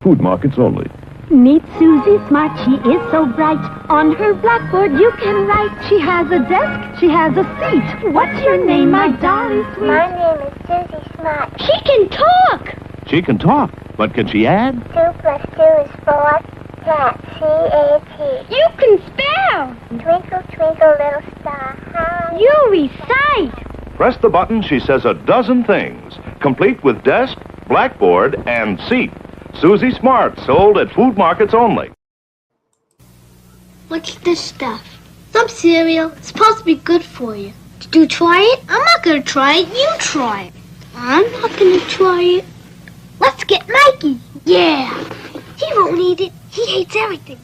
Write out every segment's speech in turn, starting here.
Food markets only. Meet Susie Smart, she is so bright. On her blackboard you can write. She has a desk, she has a seat. What's your name, my darling sweet? My name is Susie Smart. She can talk! She can talk, but can she add? 2 plus 2 is 4. Cat, C-A-T. You can spell! Twinkle, twinkle, little star, how You recite! Press the button, she says a dozen things, complete with desk, blackboard, and seat. Susie Smart, sold at food markets only. What's this stuff? Some cereal. It's supposed to be good for you. Did you try it? I'm not gonna try it. You try it. I'm not gonna try it. Let's get Mikey. Yeah. He won't eat it. He hates everything.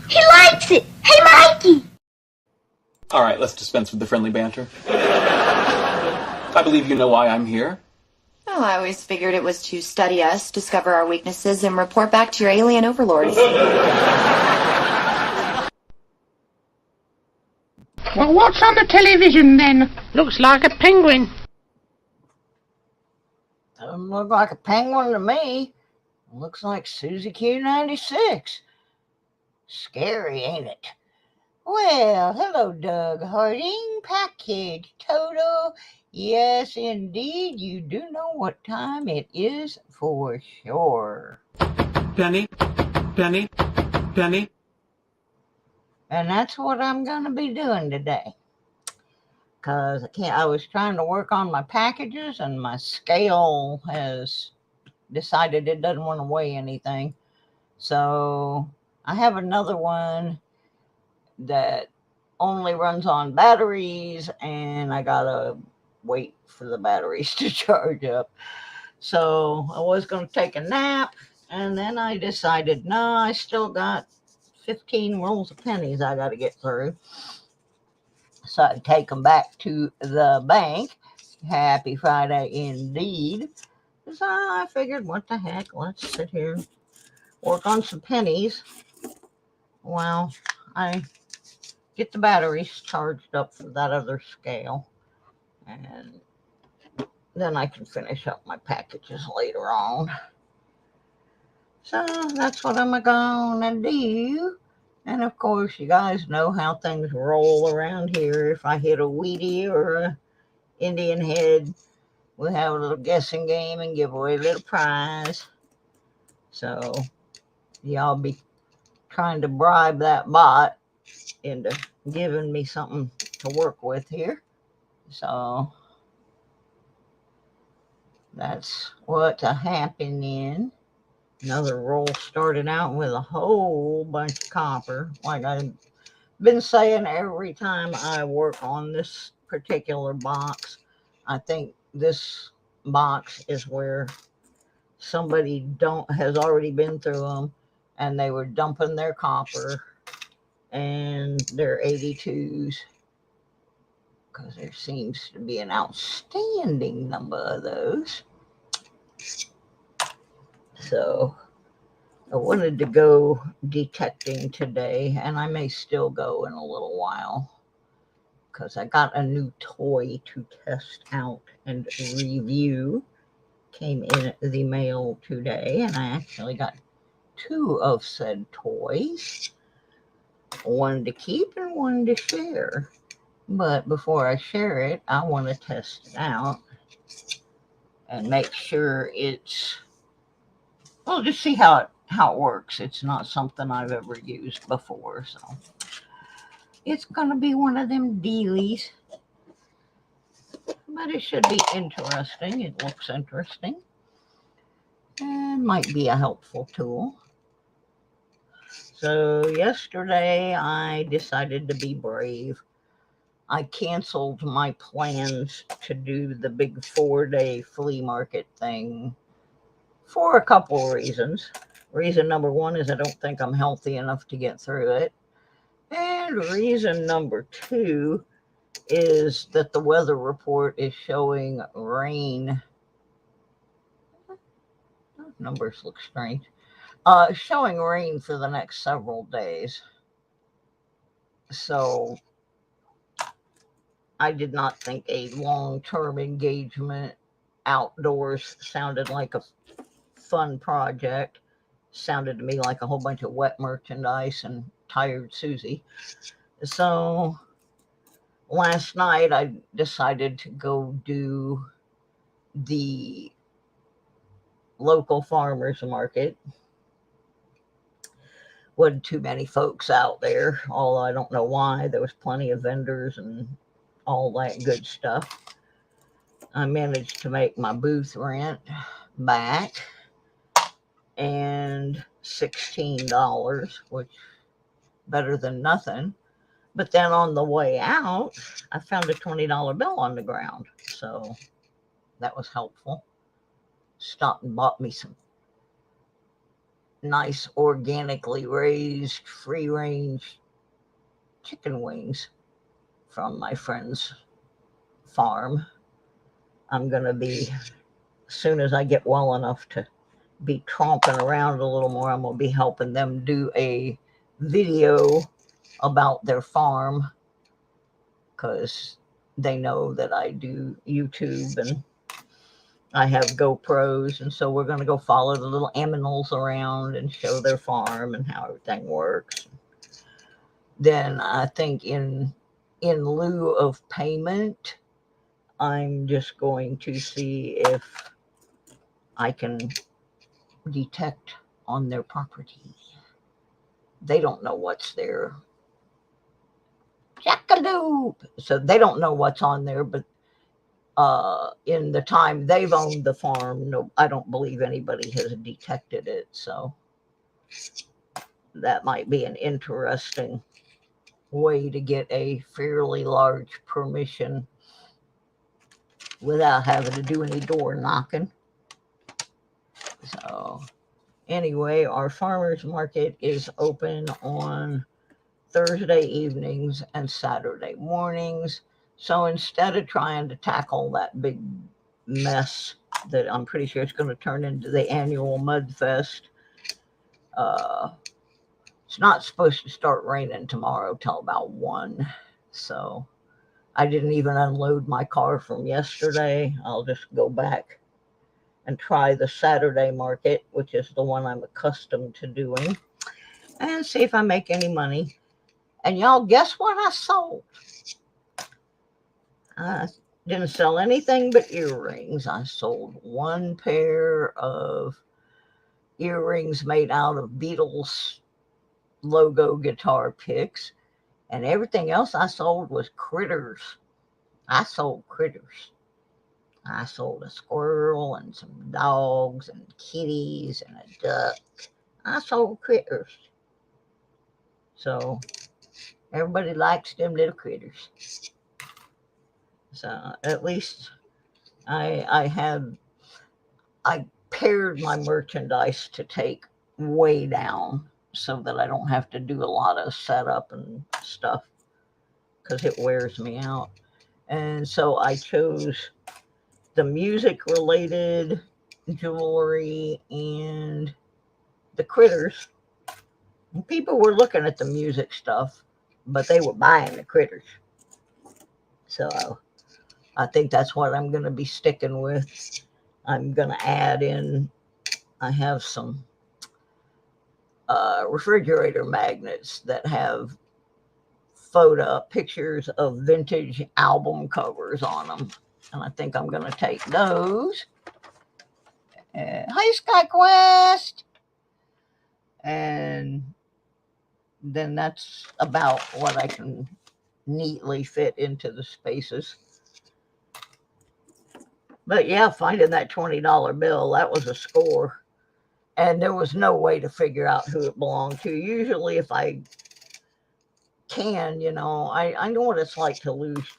He likes it. Hey, Mikey. All right, let's dispense with the friendly banter. I believe you know why I'm here. Oh, I always figured it was to study us, discover our weaknesses, and report back to your alien overlords. Well, what's on the television, then? Looks like a penguin. Doesn't look like a penguin to me. Looks like Susie Q96. Scary, ain't it? Well, hello, Doug Harding. Package total. Yes, indeed. You do know what time it is for sure. Penny, Penny, Penny. And that's what I'm going to be doing today. Because I was trying to work on my packages and my scale has decided it doesn't want to weigh anything. So I have another one that only runs on batteries, and I gotta wait for the batteries to charge up. So I was going to take a nap, and then I decided, no, I still got 15 rolls of pennies I got to get through. So I take them back to the bank. Happy Friday indeed. So I figured, what the heck, let's sit here, work on some pennies while I get the batteries charged up for that other scale. And then I can finish up my packages later on. So that's what I'm gonna do. And of course, you guys know how things roll around here. If I hit a Wheatie or a Indian head, we'll have a little guessing game and give away a little prize. So y'all be trying to bribe that bot into giving me something to work with here. So that's what's happening. Another roll started out with a whole bunch of copper. Like I've been saying, every time I work on this particular box, I think this box is where somebody has already been through them, and they were dumping their copper and their 82s, because there seems to be an outstanding number of those. So I wanted to go detecting today, and I may still go in a little while, because I got a new toy to test out and review. Came in the mail today, and I actually got 2 of said toys. One to keep and one to share. But before I share it, I want to test it out and make sure it's, well, just see how it works. It's not something I've ever used before, so it's gonna be one of them dealies. But it should be interesting. It looks interesting and might be a helpful tool. So yesterday I decided to be brave. I canceled my plans to do the big 4-day flea market thing for a couple of reasons. Reason number 1 is I don't think I'm healthy enough to get through it. And reason number 2 is that the weather report is showing rain. Those numbers look strange. Showing rain for the next several days. So I did not think a long-term engagement outdoors sounded like a fun project. Sounded to me like a whole bunch of wet merchandise and tired Susie. So last night I decided to go do the local farmers market. Wasn't too many folks out there, although I don't know why. There was plenty of vendors and all that good stuff. I managed to make my booth rent back and $16, which better than nothing. But then on the way out, I found a $20 bill on the ground. So that was helpful. Stopped and bought me some nice organically raised free range chicken wings from my friend's farm. I'm going to be, as soon as I get well enough to be tromping around a little more, I'm going to be helping them do a video about their farm, because they know that I do YouTube and I have GoPros, and so we're going to go follow the little aminals around and show their farm and how everything works. Then I think in lieu of payment, I'm just going to see if I can detect on their property. They don't know what's there. Jackalope! So they don't know what's on there, but in the time they've owned the farm, no, I don't believe anybody has detected it. So that might be an interesting way to get a fairly large permission without having to do any door knocking. So anyway, our farmers market is open on Thursday evenings and Saturday mornings. So instead of trying to tackle that big mess that I'm pretty sure it's going to turn into the annual Mud Fest, it's not supposed to start raining tomorrow till about 1. So I didn't even unload my car from yesterday. I'll just go back and try the Saturday market, which is the one I'm accustomed to doing, and see if I make any money. And y'all, guess what I sold? I didn't sell anything but earrings. I sold one pair of earrings made out of Beatles logo guitar picks, and everything else I sold was critters. I sold critters. I sold a squirrel and some dogs and kitties and a duck. I sold critters. So everybody likes them little critters. So at least I pared my merchandise to take way down so that I don't have to do a lot of setup and stuff, because it wears me out. And so I chose the music related jewelry and the critters. And people were looking at the music stuff, but they were buying the critters. So I think that's what I'm going to be sticking with. I'm going to add in, I have some refrigerator magnets that have pictures of vintage album covers on them. And I think I'm going to take those. Hi, Sky Quest! And then that's about what I can neatly fit into the spaces. But yeah, finding that $20 bill, that was a score. And there was no way to figure out who it belonged to. Usually if I can, I know what it's like to lose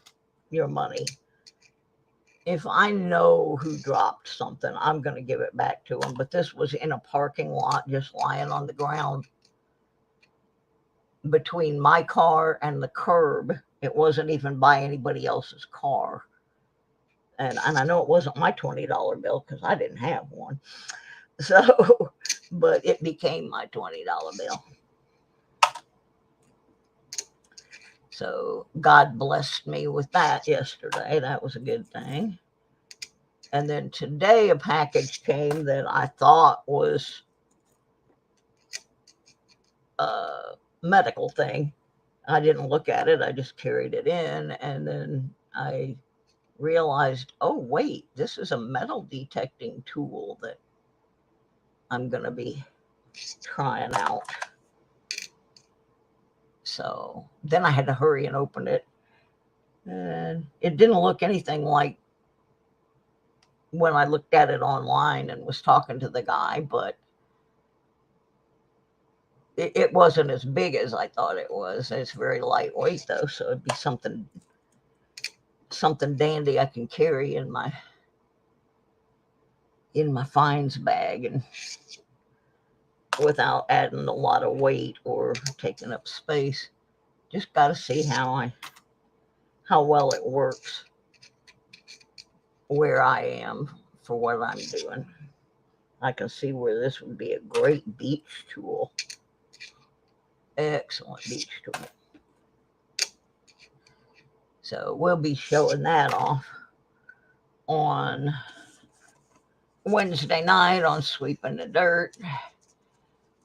your money. If I know who dropped something, I'm going to give it back to them. But this was in a parking lot, just lying on the ground between my car and the curb. It wasn't even by anybody else's car. And I know it wasn't my $20 bill because I didn't have one. So, but it became my $20 bill. So God blessed me with that yesterday. That was a good thing. And then today a package came that I thought was a medical thing. I didn't look at it. I just carried it in. And then I realized, oh, wait, this is a metal detecting tool that I'm going to be trying out. So then I had to hurry and open it. And it didn't look anything like when I looked at it online and was talking to the guy, but it wasn't as big as I thought it was. It's very lightweight though, so it'd be something dandy I can carry in my finds bag and without adding a lot of weight or taking up space. Just got to see how well it works where I am for what I'm doing. I can see where this would be a great beach tool. Excellent beach tool. So we'll be showing that off on Wednesday night on Sweeping the Dirt.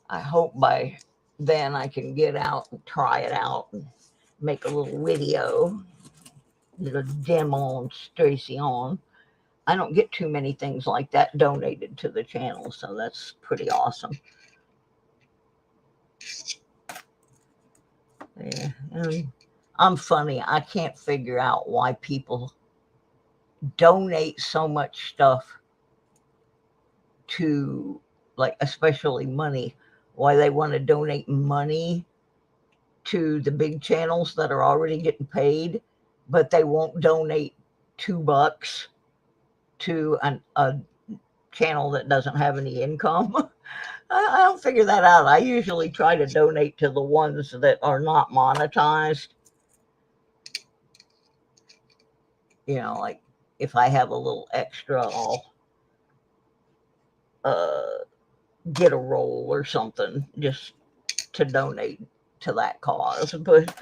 I hope by then I can get out and try it out and make a little video, little demonstration. I don't get too many things like that donated to the channel, so that's pretty awesome. Yeah, I'm funny. I can't figure out why people donate so much stuff to, like, especially money, why they want to donate money to the big channels that are already getting paid, but they won't donate $2 to a channel that doesn't have any income. I don't figure that out. I usually try to donate to the ones that are not monetized. You know, like if I have a little extra, I'll get a roll or something just to donate to that cause. But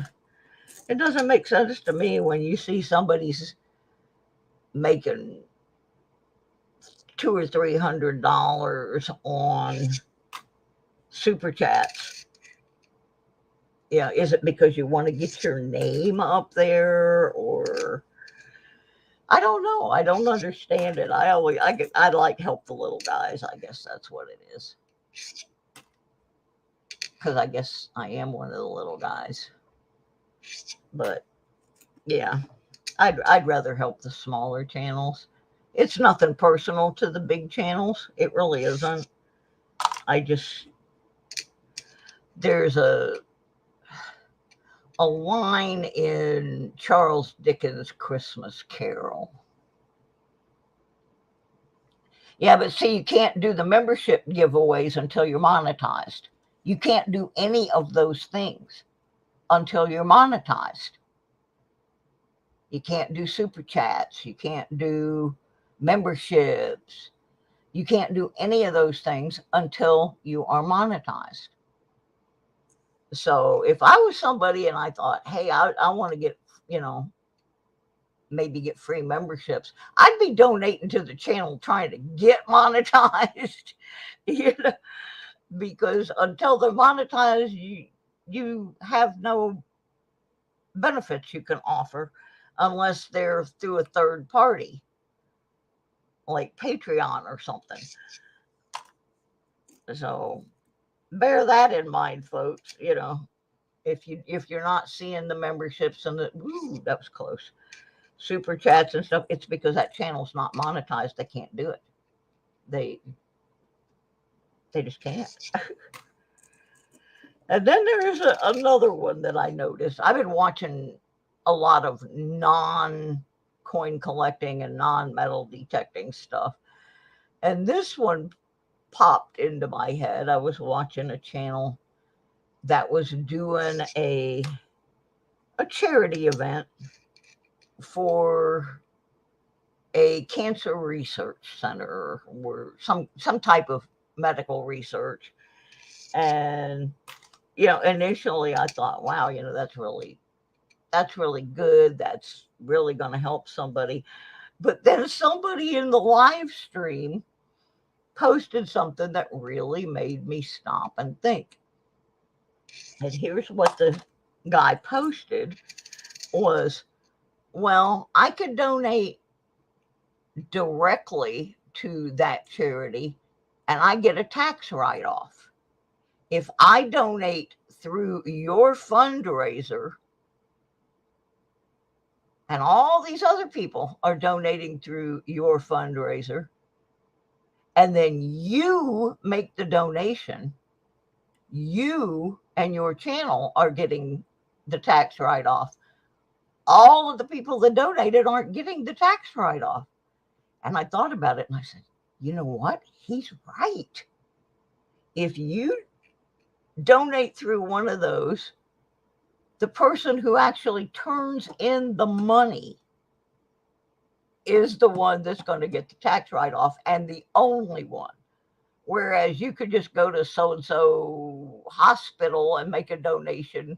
it doesn't make sense to me when you see somebody's making $200 or $300 on super chats. Yeah, is it because you want to get your name up there, or I don't know. I don't understand it. I like help the little guys. I guess that's what it is. Because I guess I am one of the little guys. But yeah, I'd rather help the smaller channels. It's nothing personal to the big channels. It really isn't. There's a line in Charles Dickens' Christmas Carol. Yeah, but see, you can't do the membership giveaways until you're monetized. You can't do any of those things until you're monetized. You can't do super chats. You can't do memberships. You can't do any of those things until you are monetized. So if I was somebody and I thought, hey, I want to get, maybe get free memberships, I'd be donating to the channel trying to get monetized, because until they're monetized, you have no benefits you can offer unless they're through a third party, like Patreon or something. So bear that in mind, folks. If you're not seeing the memberships and that was close, super chats and stuff, it's because that channel's not monetized. They can't do it. They just can't. And then there is another one that I noticed. I've been watching a lot of non-coin collecting and non-metal detecting stuff. And this one popped into my head. I was watching a channel that was doing a charity event for a cancer research center or some type of medical research. And initially I thought, wow, that's really good. That's really going to help somebody. But then somebody in the live stream posted something that really made me stop and think. And here's what the guy posted was, well, I could donate directly to that charity and I get a tax write-off. If I donate through your fundraiser and all these other people are donating through your fundraiser, and then you make the donation, you and your channel are getting the tax write-off. All of the people that donated aren't getting the tax write-off. And I thought about it and I said, you know what? He's right. If you donate through one of those, the person who actually turns in the money is the one that's going to get the tax write-off, and the only one. Whereas you could just go to so-and-so hospital and make a donation,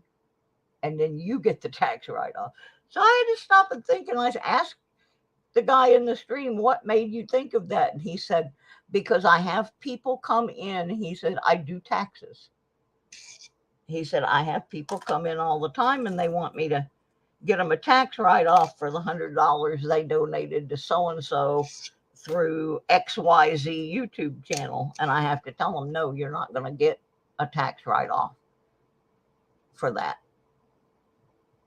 and then you get the tax write-off. So I had to stop and think, and I asked the guy in the stream, what made you think of that? And he said, because I have people come in. He said, I do taxes. He said, I have people come in all the time and they want me to get them a tax write-off for the $100 they donated to so-and-so through XYZ YouTube channel. And I have to tell them, no, you're not going to get a tax write-off for that.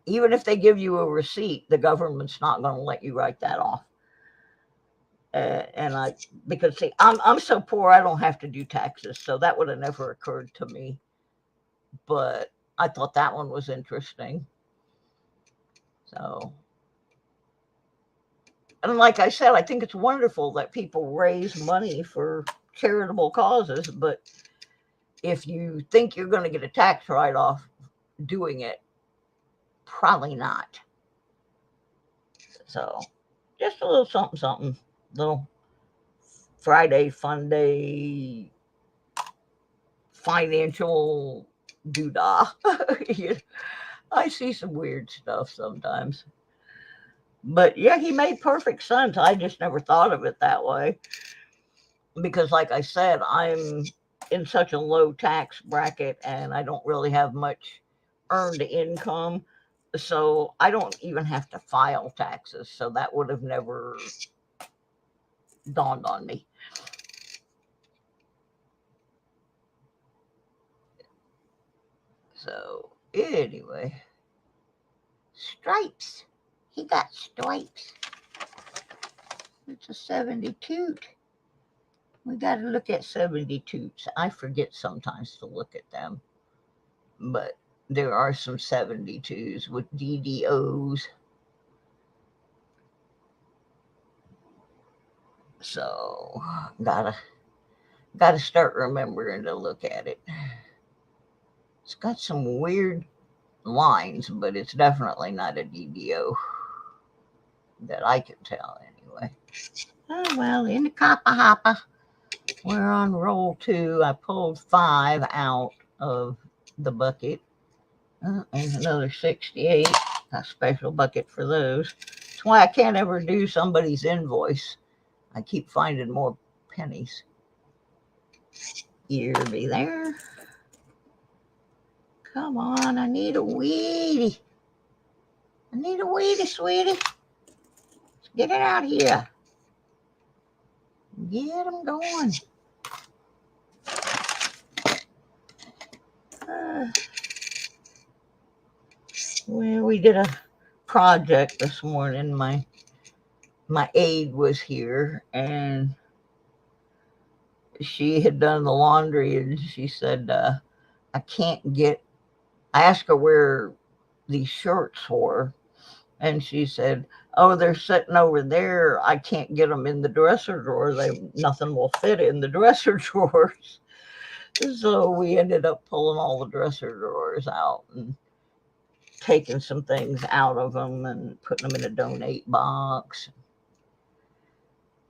Even if they give you a receipt, the government's not going to let you write that off. Because see, I'm so poor, I don't have to do taxes. So that would have never occurred to me. But I thought that one was interesting. So, and like I said, I think it's wonderful that people raise money for charitable causes. But if you think you're going to get a tax write-off doing it, probably not. So, just a little something, little Friday fun day financial doodah. I see some weird stuff sometimes. But yeah, he made perfect sense. I just never thought of it that way. Because like I said, I'm in such a low tax bracket and I don't really have much earned income. So I don't even have to file taxes. So that would have never dawned on me. So anyway, stripes. He got stripes. It's a 72. We got to look at 72s. I forget sometimes to look at them. But there are some 72s with DDOs. So gotta start remembering to look at it. It's got some weird lines, but it's definitely not a DDO that I can tell anyway. Oh well, in the copper hopper, we're on roll 2. I pulled 5 out of the bucket. And another 68. A special bucket for those. That's why I can't ever do somebody's invoice. I keep finding more pennies. Ear be there. Come on, I need a Wheatie. I need a Wheatie, sweetie. Let's get it out here. Get them going. Well, we did a project this morning. My aide was here and she had done the laundry and she said, I can't get, I asked her where these shirts were and she said, oh, they're sitting over there. I can't get them in the dresser drawer. Nothing will fit in the dresser drawers. So we ended up pulling all the dresser drawers out and taking some things out of them and putting them in a donate box.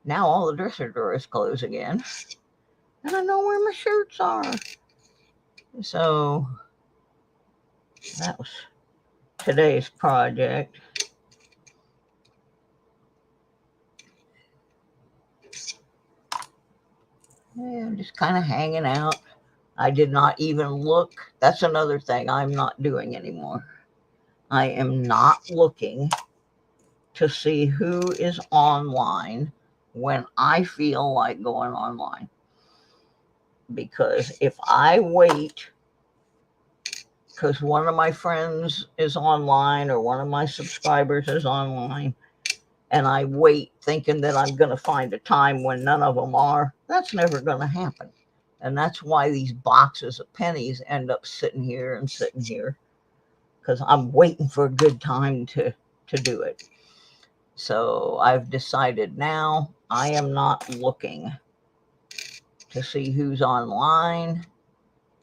Now all the dresser drawers close again. And I know where my shirts are. So that was today's project. Yeah, just kind of hanging out. I did not even look. That's another thing I'm not doing anymore. I am not looking to see who is online when I feel like going online. Because if I wait, because one of my friends is online or one of my subscribers is online, and I wait thinking that I'm going to find a time when none of them are, that's never going to happen. And that's why these boxes of pennies end up sitting here and sitting here, because I'm waiting for a good time to do it. So I've decided now I am not looking to see who's online.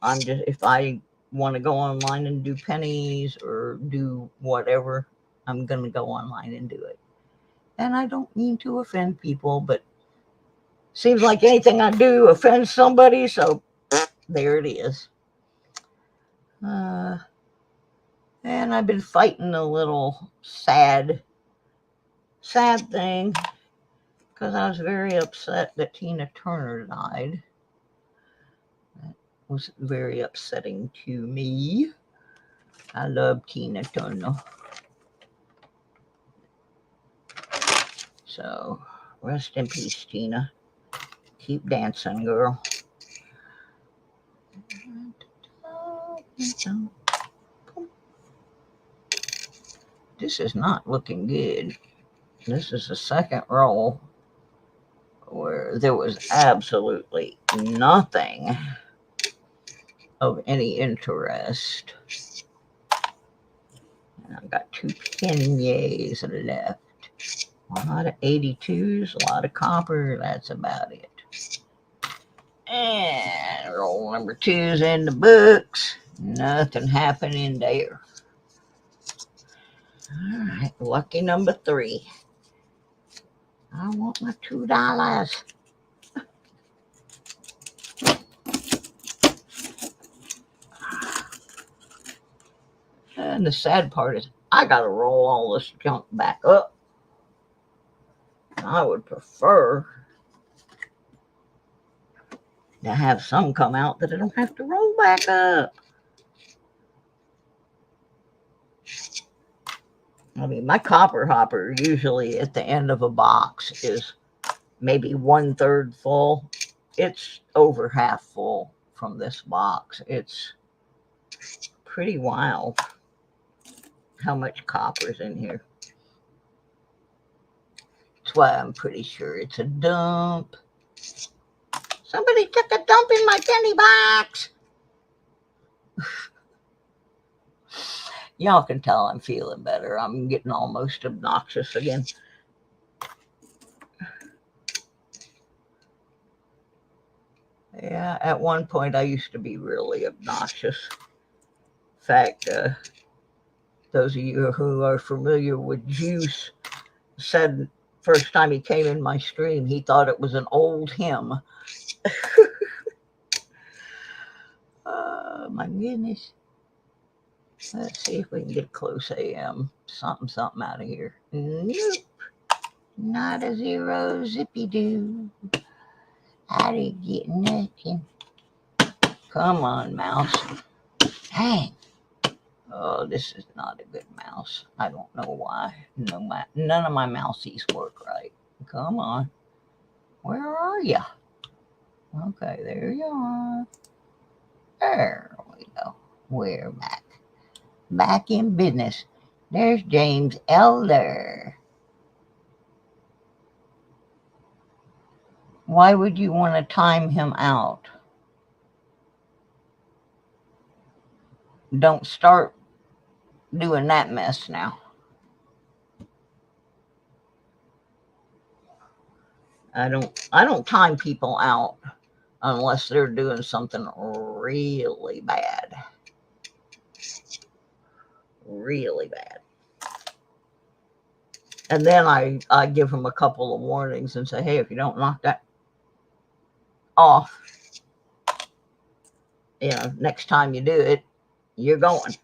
I'm just, if I want to go online and do pennies or do whatever, I'm going to go online and do it. And I don't mean to offend people, but seems like anything I do offends somebody, so there it is. And I've been fighting a little sad thing, because I was very upset that Tina Turner died. That was very upsetting to me. I love Tina Turner. So, rest in peace, Tina. Keep dancing, girl. This is not looking good. This is the second roll where there was absolutely nothing of any interest. And I've got 2 pennies left. A lot of 82s, a lot of copper. That's about it. And roll number 2's in the books. Nothing happening there. All right, lucky number 3. I want my $2. And the sad part is I got to roll all this junk back up. I would prefer to have some come out that I don't have to roll back up. I mean, my copper hopper usually at the end of a box is maybe 1/3 full. It's over half full from this box. It's pretty wild how much copper's in here. That's why I'm pretty sure it's a dump. Somebody took a dump in my penny box. Y'all can tell I'm feeling better. I'm getting almost obnoxious again. Yeah, at one point I used to be really obnoxious. In fact, those of you who are familiar with Juice said first time he came in my stream, he thought it was an old hymn. My goodness. Let's see if we can get close AM. Something out of here. Nope. Not a 0 zippy doo. I didn't get nothing. Come on, mouse. Dang. Oh, this is not a good mouse. I don't know why. No, none of my mousies work right. Come on. Where are you? Okay, there you are. There we go. We're back. Back in business. There's James Elder. Why would you want to time him out? Don't start doing that mess now. I don't time people out unless they're doing something really bad. Really bad. And then I give them a couple of warnings and say, hey, if you don't knock that off, next time you do it, you're going.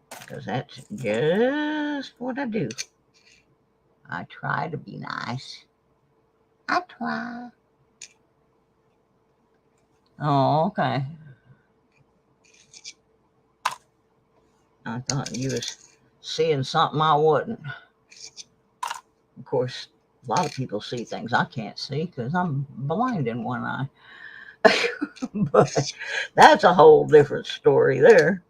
Because that's just what I do. I try to be nice. I try. Oh, okay. I thought you was seeing something I wasn't. Of course, a lot of people see things I can't see because I'm blind in one eye. But that's a whole different story there.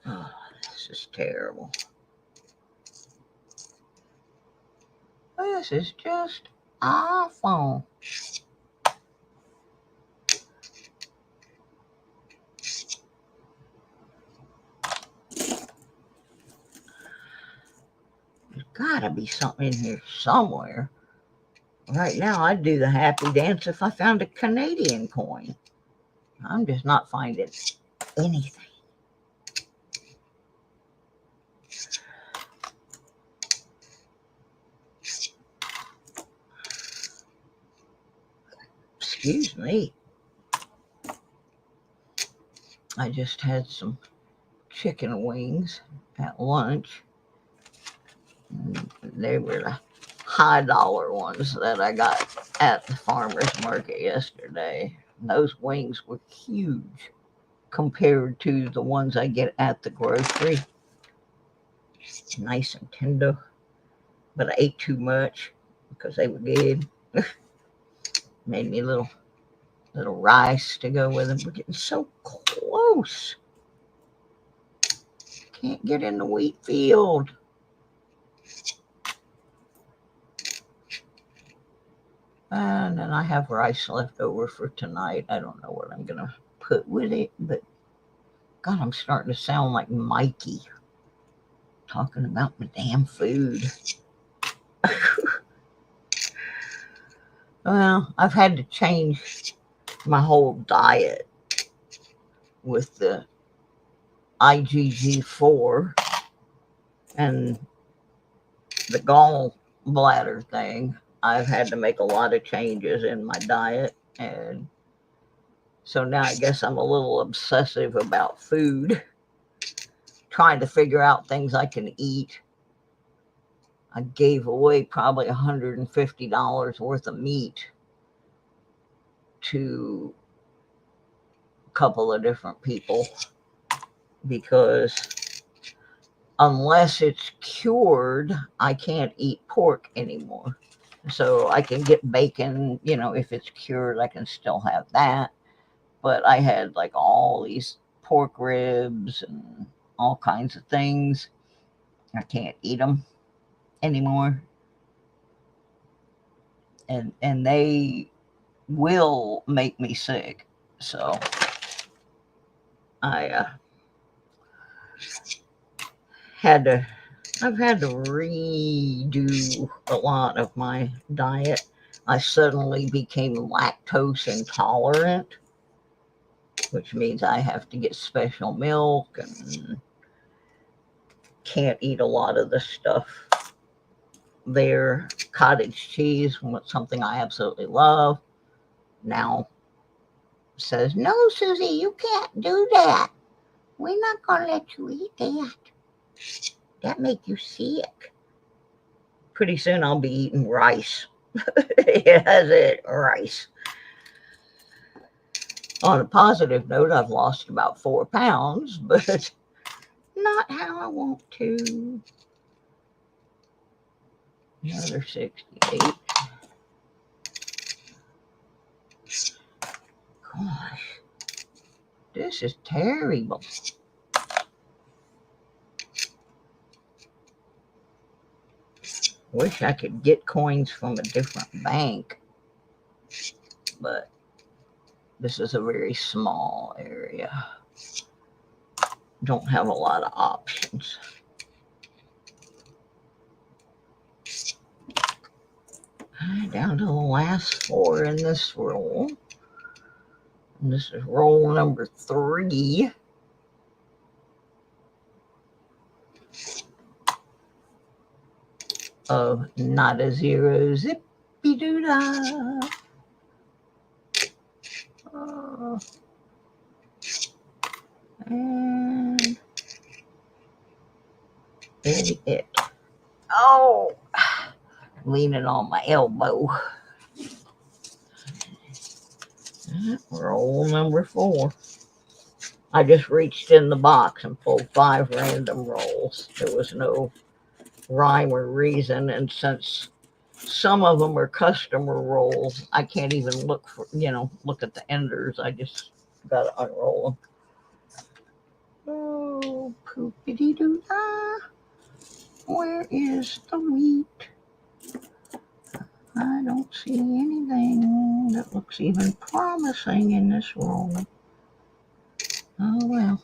Oh, this is terrible. This is just awful. There's gotta be something in here somewhere. Right now, I'd do the happy dance if I found a Canadian coin. I'm just not finding anything. Excuse me. I just had some chicken wings at lunch. They were the high dollar ones that I got at the farmer's market yesterday. Those wings were huge compared to the ones I get at the grocery. Nice and tender, but I ate too much because they were good. Made me a little rice to go with them. We're getting so close. Can't get in the wheat field. And then I have rice left over for tonight. I don't know what I'm going to put with it, but God, I'm starting to sound like Mikey talking about my damn food. Well, I've had to change my whole diet with the IgG4 and the gallbladder thing. I've had to make a lot of changes in my diet, and so now I guess I'm a little obsessive about food, trying to figure out things I can eat. I gave away probably $150 worth of meat to a couple of different people because unless it's cured, I can't eat pork anymore. So I can get bacon, if it's cured, I can still have that. But I had like all these pork ribs and all kinds of things. I can't eat them anymore. And they will make me sick. So I've had to redo a lot of my diet. I suddenly became lactose intolerant, which means I have to get special milk and can't eat a lot of the stuff there. Cottage cheese, something I absolutely love, now says, no, Susie, you can't do that. We're not going to let you eat that. That make you sick. Pretty soon I'll be eating rice. That's it, rice. On a positive note, I've lost about 4 pounds, but not how I want to. Another 68. Gosh, this is terrible. Wish I could get coins from a different bank, but this is a very small area. Don't have a lot of options. Down to the last 4 in this roll. And this is roll number 3. Of not a zero, zippy doo dah. And it. Oh, leaning on my elbow. Roll number 4. I just reached in the box and pulled 5 random rolls. There was no rhyme or reason, and since some of them are customer rolls, I can't even look at the enders. I just gotta unroll them. Oh, poopity doo dah. Where is the wheat? I don't see anything that looks even promising in this roll. Oh well.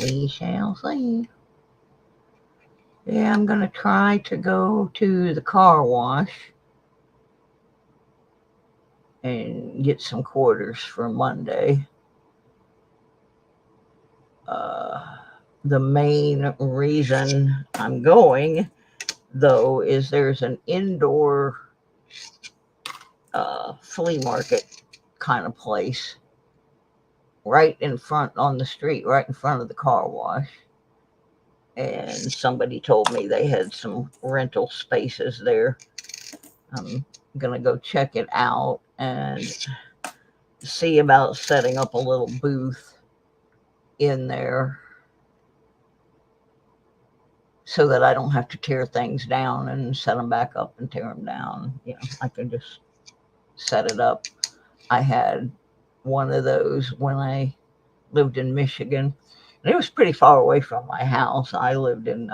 We shall see. Yeah, I'm going to try to go to the car wash and get some quarters for Monday. The main reason I'm going, though, is there's an indoor flea market kind of place right in front on the street, right in front of the car wash. And somebody told me they had some rental spaces there. I'm going to go check it out and see about setting up a little booth in there so that I don't have to tear things down and set them back up and tear them down. I can just set it up. I had one of those when I lived in Michigan, and it was pretty far away from my house. I lived in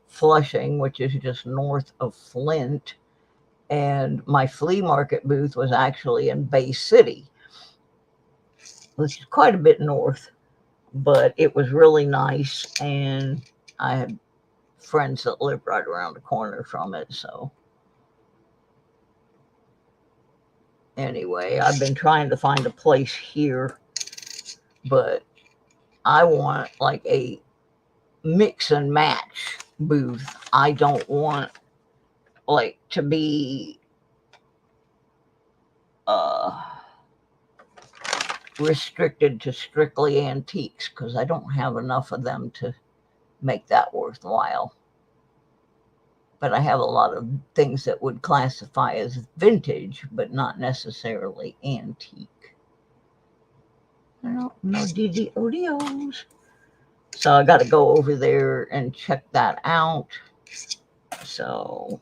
Flushing, which is just north of Flint, and my flea market booth was actually in Bay City, which is quite a bit north, but it was really nice, and I had friends that lived right around the corner from it. So anyway, I've been trying to find a place here, but I want like a mix and match booth. I don't want like to be restricted to strictly antiques, because I don't have enough of them to make that worthwhile. But I have a lot of things that would classify as vintage, but not necessarily antique. No DDODOs. So I got to go over there and check that out. So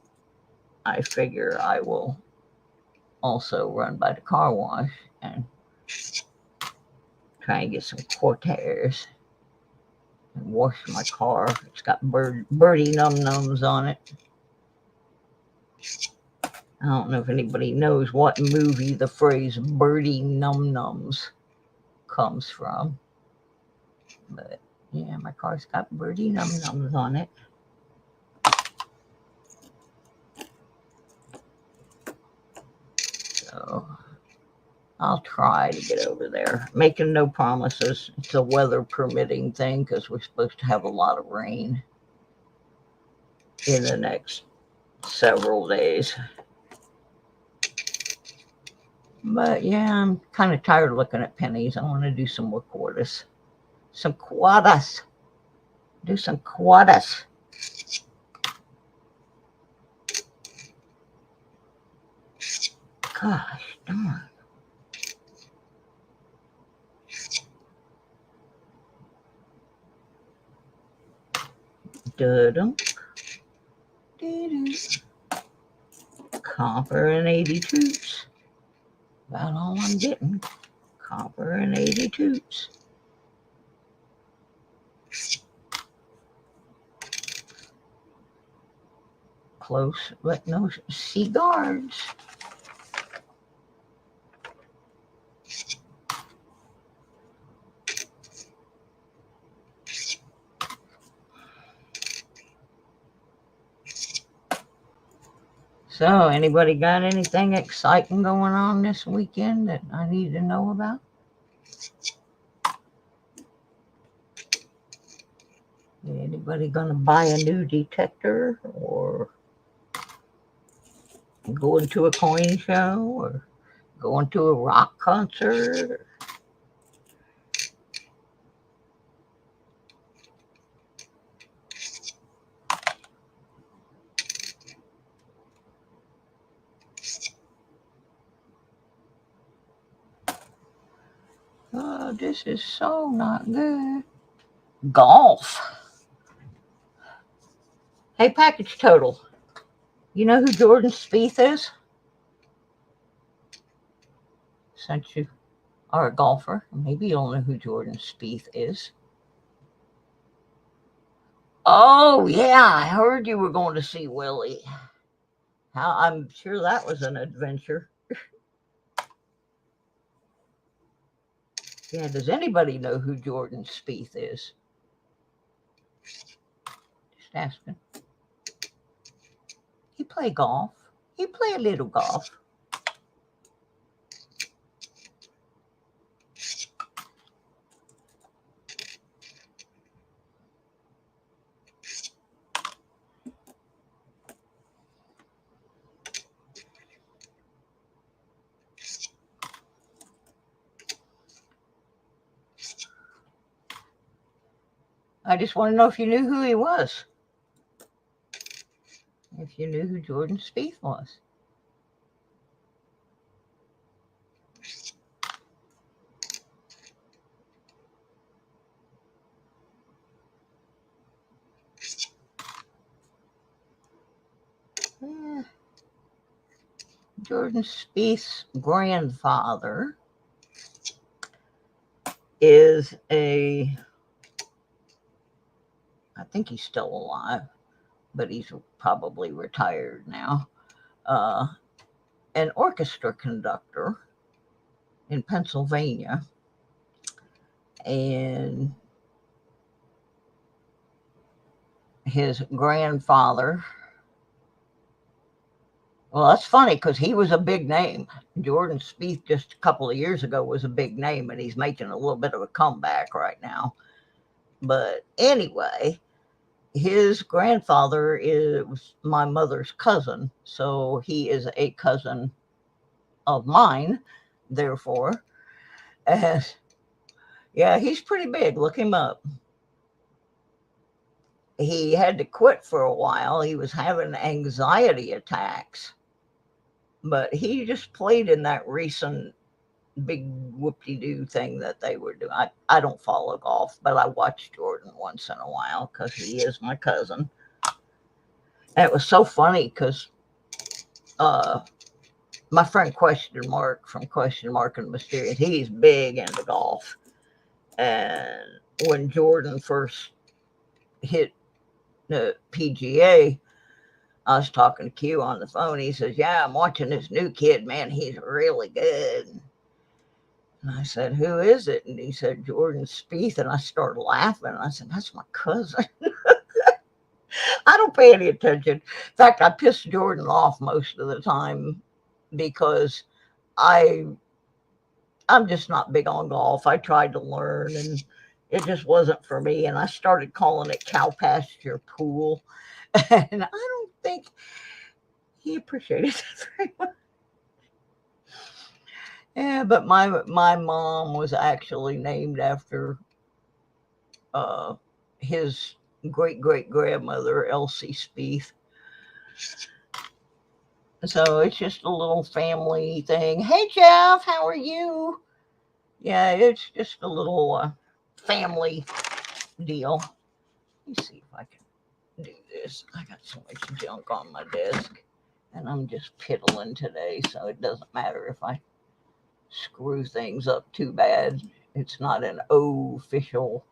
I figure I will also run by the car wash and try and get some quarters and wash my car. It's got birdie num-nums on it. I don't know if anybody knows what movie the phrase birdie num-nums comes from. But yeah, my car's got birdie num-nums on it. So I'll try to get over there. Making no promises. It's a weather permitting thing, because we're supposed to have a lot of rain in the next several days. But yeah, I'm kind of tired of looking at pennies. I want to do some more quarters. Some quarters. Do some quarters. Gosh darn. Dudum. Copper and 82s. About all I'm getting. Copper and 82s. Close, but no cigars. So, anybody got anything exciting going on this weekend that I need to know about? Anybody gonna buy a new detector, or go into a coin show, or Going to a rock concert. Oh, this is so not good. Golf. Hey, package total. You know who Jordan Spieth is? Since you are a golfer, maybe you don't know who Jordan Spieth is. Oh, yeah, I heard you were going to see Willie. I'm sure that was an adventure. Yeah, does anybody know who Jordan Spieth is? Just asking. He play golf. He play a little golf. I just want to know if you knew who he was. If you knew who Jordan Spieth was. Jordan Spieth's grandfather is I think he's still alive, but he's probably retired now, an orchestra conductor in Pennsylvania. And his grandfather, well, that's funny because he was a big name. Jordan Spieth just a couple of years ago was a big name, and he's making a little bit of a comeback right now. But anyway, his grandfather is my mother's cousin, so he is a cousin of mine, therefore. And yeah, he's pretty big. Look him up. He had to quit for a while. He was having anxiety attacks, but he just played in that recent big whoop-de-doo thing that they were doing. I don't follow golf, but I watch Jordan once in a while because he is my cousin. And it was so funny because my friend Question Mark from Question Mark and Mysterious, he's big into golf. And when Jordan first hit the PGA, I was talking to Q on the phone. He says, yeah, I'm watching this new kid, man. He's really good. And I said, who is it? And he said, Jordan Spieth. And I started laughing. I said, that's my cousin. I don't pay any attention. In fact, I piss Jordan off most of the time because I'm just not big on golf. I tried to learn and it just wasn't for me. And I started calling it cow pasture pool. And I don't think he appreciated it very much. Yeah, but my mom was actually named after his great-great-grandmother, Elsie Spieth. So it's just a little family thing. Hey, Jeff, how are you? Yeah, it's just a little family deal. Let me see if I can do this. I got so much junk on my desk, and I'm just piddling today, so it doesn't matter if I screw things up too bad. It's not an official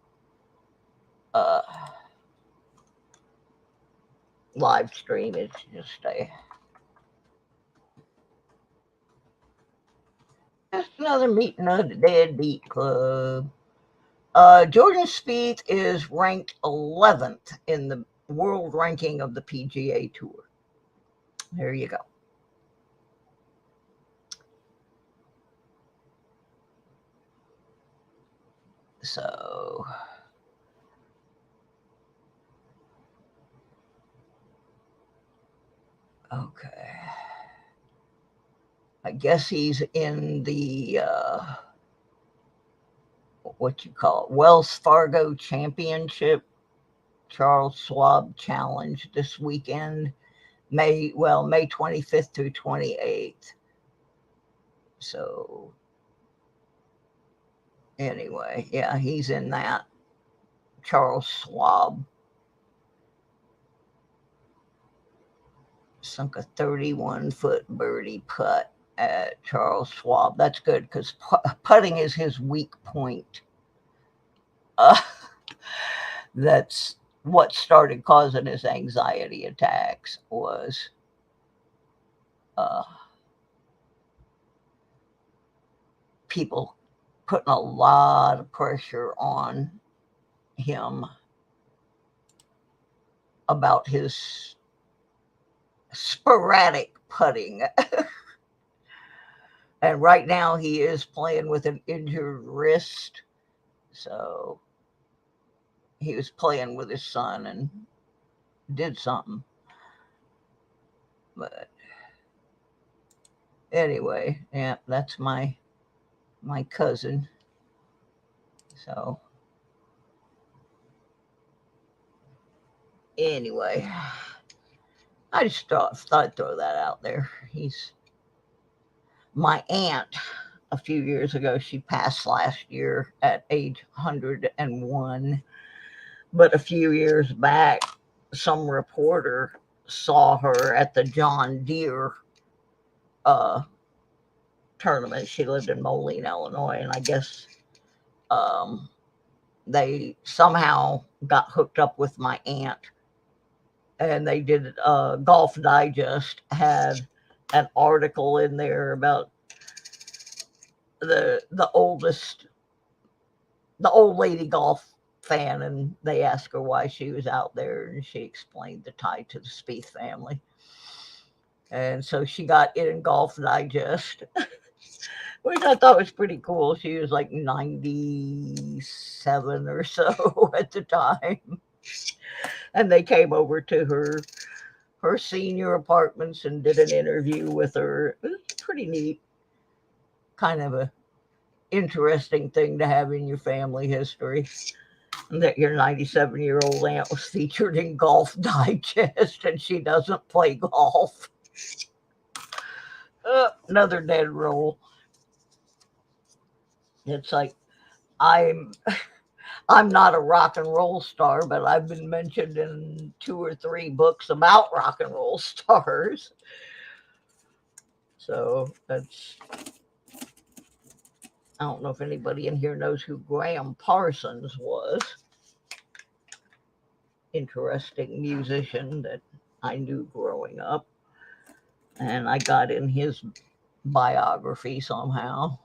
live stream. It's just another meeting of the Deadbeat Club. Jordan Spieth is ranked 11th in the world ranking of the PGA Tour. There you go. So, okay. I guess he's in the, what you call it, Wells Fargo Championship Charles Schwab Challenge this weekend, May 25th through 28th. So anyway, yeah, he's in that. Charles Schwab sunk a 31-foot birdie putt at Charles Schwab. That's good because putting is his weak point. That's what started causing his anxiety attacks was people putting a lot of pressure on him about his sporadic putting. And right now he is playing with an injured wrist. So he was playing with his son and did something. But anyway, yeah, that's my cousin. So anyway, I just thought I'd throw that out there. He's my aunt. A few years ago, she passed last year at age 101. But a few years back, some reporter saw her at the John Deere tournament. She lived in Moline, Illinois, and I guess they somehow got hooked up with my aunt, and they did Golf Digest had an article in there about the old lady golf fan, and they asked her why she was out there, and she explained the tie to the Spieth family. And so she got in Golf Digest, which I thought was pretty cool. She was like 97 or so at the time. And they came over to her senior apartments and did an interview with her. It was pretty neat. Kind of a interesting thing to have in your family history, that your 97-year-old aunt was featured in Golf Digest and she doesn't play golf. Another dead roll. It's like I'm not a rock and roll star, but I've been mentioned in 2 or 3 books about rock and roll stars. So that's, I don't know if anybody in here knows who Graham Parsons was. Interesting musician that I knew growing up. And I got in his biography somehow.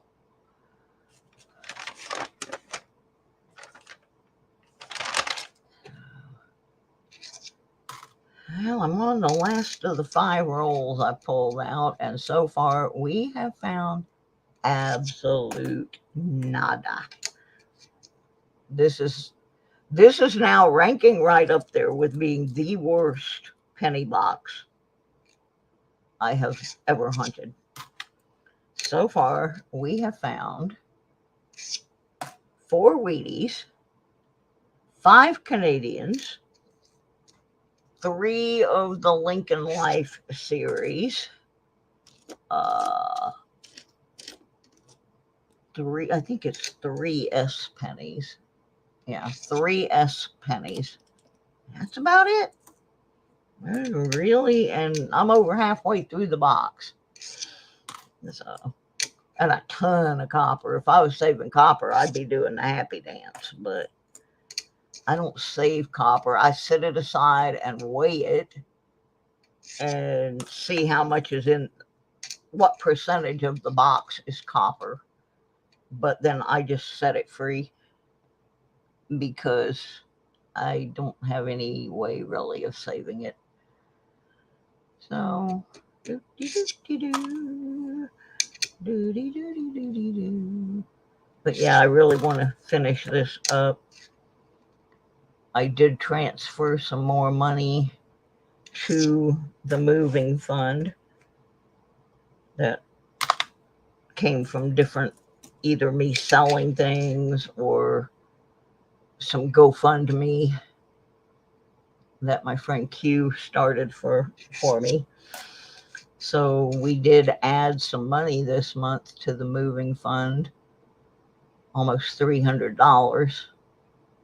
Well, I'm on the last of the 5 rolls I pulled out, and so far we have found absolute nada. This is now ranking right up there with being the worst penny box I have ever hunted. So far, we have found 4 Wheaties, 5 Canadians, 3 of the Lincoln Life series, 3, I think it's 3 S pennies. Yeah, 3 S pennies. That's about it. Really, and I'm over halfway through the box. So, and a ton of copper. If I was saving copper, I'd be doing the happy dance, but I don't save copper. I set it aside and weigh it and see how much is in, what percentage of the box is copper. But then I just set it free because I don't have any way really of saving it. So, but yeah, I really want to finish this up. I did transfer some more money to the moving fund that came from different, either me selling things or some GoFundMe that my friend Q started for me. So we did add some money this month to the moving fund, almost $300.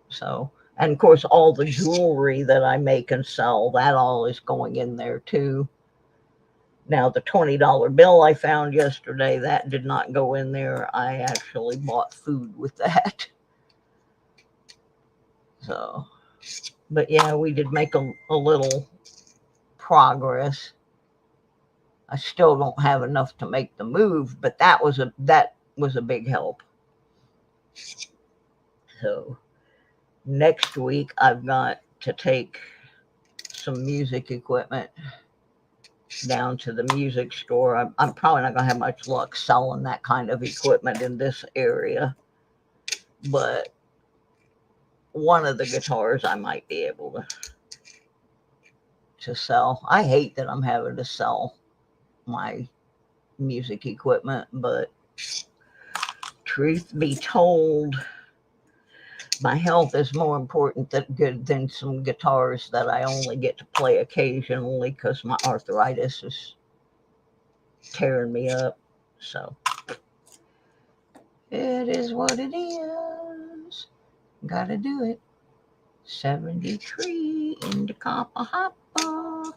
So, and of course, all the jewelry that I make and sell, that all is going in there too. Now, the $20 bill I found yesterday, that did not go in there. I actually bought food with that. So, but yeah, we did make a little progress. I still don't have enough to make the move, but that was a big help. So next week I've got to take some music equipment down to the music store. I'm probably not gonna have much luck selling that kind of equipment in this area, but one of the guitars I might be able to sell. I hate that I'm having to sell my music equipment, but truth be told, my health is more important than some guitars that I only get to play occasionally because my arthritis is tearing me up. So it is what it is. Gotta do it. 73 in the copper hopper.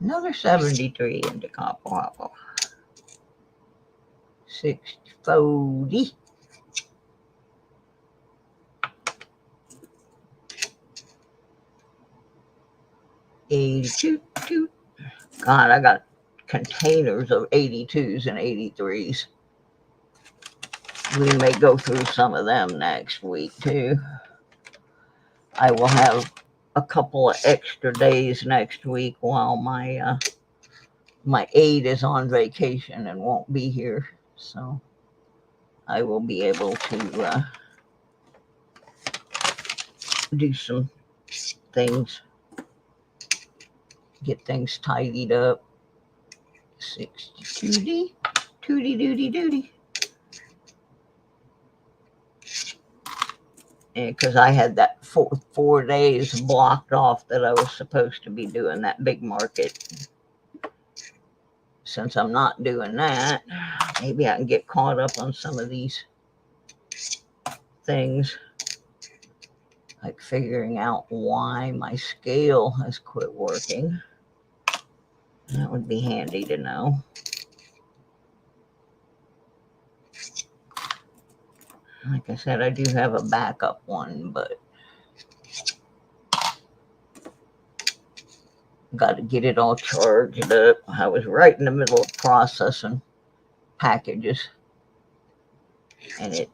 Another 73 in the copper hopper. 640. $82. God, I got containers of 82s and 83s. We may go through some of them next week too. I will have a couple of extra days next week while my aide is on vacation and won't be here, so I will be able to do some things, get things tidied up. 62D, tooty doody doody. Because I had that 4 days blocked off that I was supposed to be doing that big market. Since I'm not doing that, maybe I can get caught up on some of these things, like figuring out why my scale has quit working. That would be handy to know. Like I said, I do have a backup one, but got to get it all charged up. I was right in the middle of processing packages, and it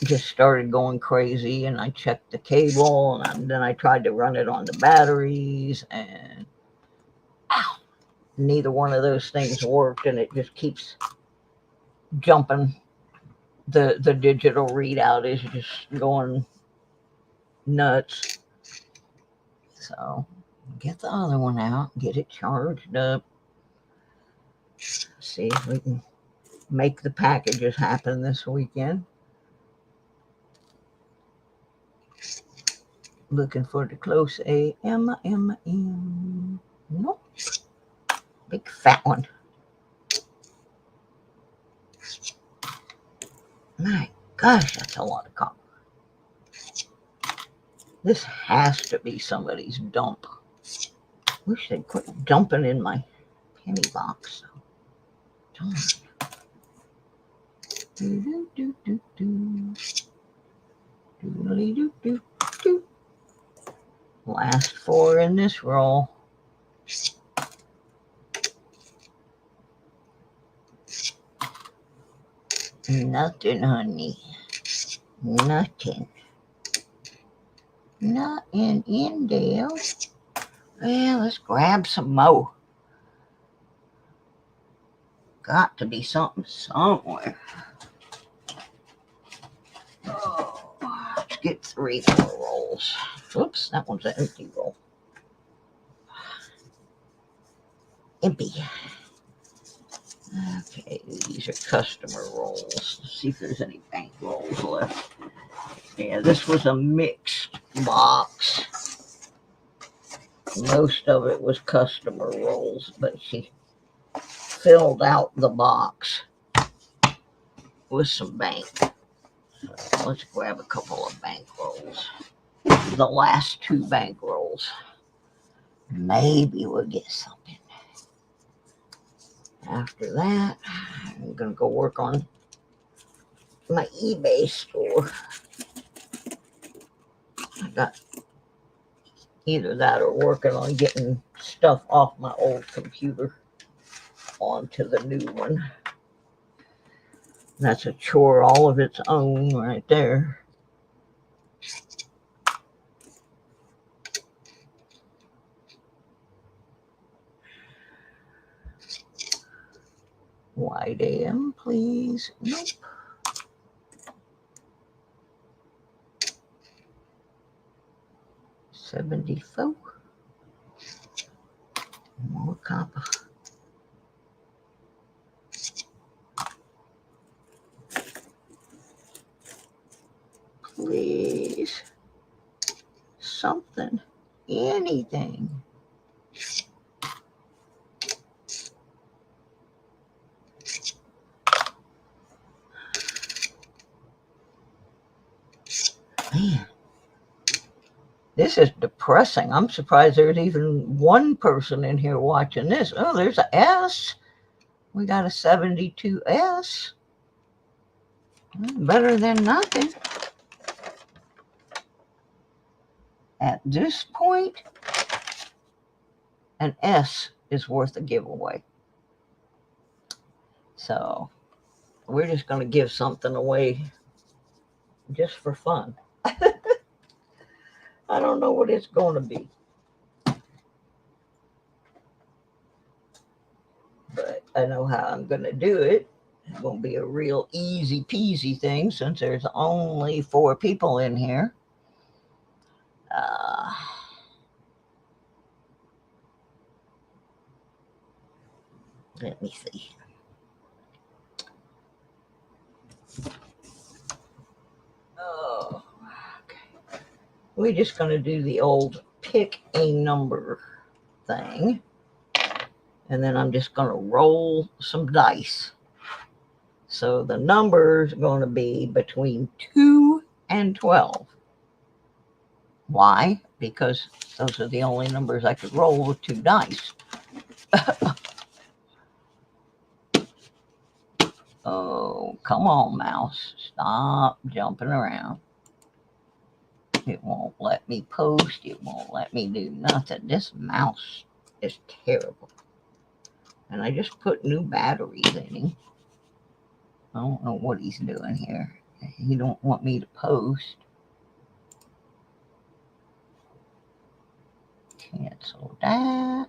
just started going crazy, and I checked the cable, and then I tried to run it on the batteries, and neither one of those things worked, and it just keeps jumping. The digital readout is just going nuts. So get the other one out, get it charged up, see if we can make the packages happen this weekend. Looking for the close A-M-M-M. Nope. Big fat one. My gosh, that's a lot of copper. This has to be somebody's dump. Wish they'd quit dumping in my penny box. Darn. Do-do-do-do-do. Last 4 in this roll. Nothing, honey. Nothing. Nothing in there. Well, let's grab some more. Got to be something somewhere. Oh, let's get 3 more rolls. Oops, that one's an empty roll. Empty. Okay, these are customer rolls. Let's see if there's any bank rolls left. Yeah, this was a mixed box. Most of it was customer rolls, but she filled out the box with some bank. So let's grab a couple of bank rolls. The last 2 bank rolls. Maybe we'll get something. After that, I'm going to go work on my eBay store. I got either that or working on getting stuff off my old computer onto the new one. That's a chore all of its own right there. White AM, please. Nope. $74. More copper. Please. Something. Anything. Man. This is depressing. I'm surprised there's even one person in here watching this. Oh, there's a S. We got a 72S. Better than nothing. At this point, an S is worth a giveaway. So we're just going to give something away just for fun. I don't know what it's going to be. But I know how I'm going to do it. It's going to be a real easy peasy thing since there's only 4 people in here. Let me see. Oh, okay. We're just going to do the old pick a number thing. And then I'm just going to roll some dice. So the number's going to be between 2 and 12. Why? Because those are the only numbers I could roll with 2 dice. Oh, come on, mouse. Stop jumping around. It won't let me post. It won't let me do nothing. This mouse is terrible. And I just put new batteries in him. I don't know what he's doing here. He don't want me to post. Cancel that.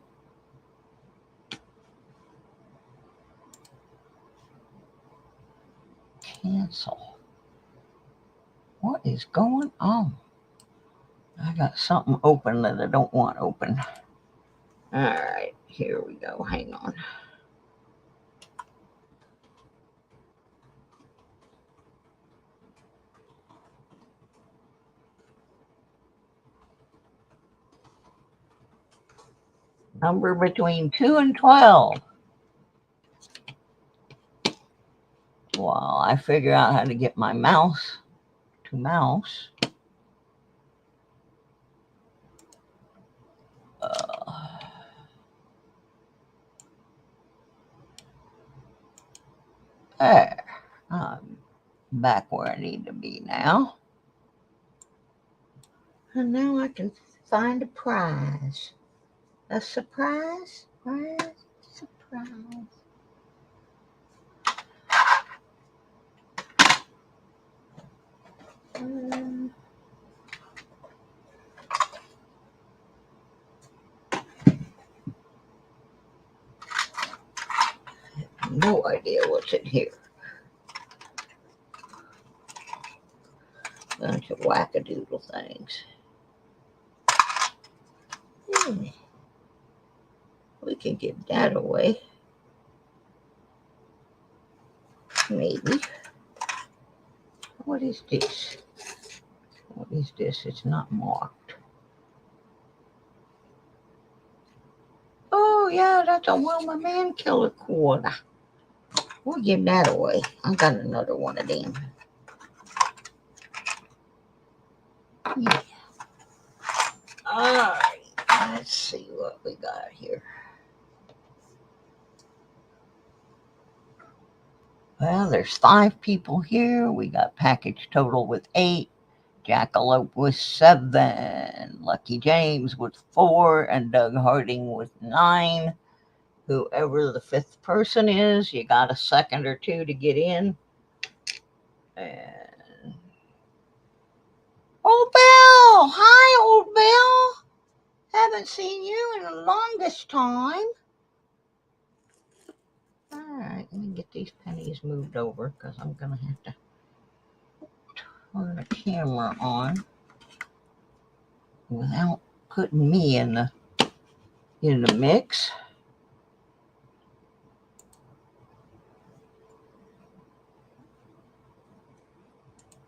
Cancel. What is going on? I got something open that I don't want open. All right, here we go. Hang on. Number between 2 and 12. While I figure out how to get my mouse to mouse. There. I'm back where I need to be now. And now I can find a prize. A surprise? Prize? Surprise. No idea what's in here. Bunch of wackadoodle things. We can give that away. maybe. What is this? What is this? It's not marked. Oh, yeah, that's a Wilma Man Killer quarter. We'll give that away. I got another one of them. Yeah. All right. Let's see what we got here. Well, there's 5 people here. We got package total with 8. Jackalope with 7. Lucky James with 4. And Doug Harding with 9. Whoever the 5th person is, you got a second or 2 to get in. And Old Bill! Hi, Old Bill! Haven't seen you in the longest time. All right, let me get these pennies moved over because I'm going to have to turn the camera on without putting me in the mix.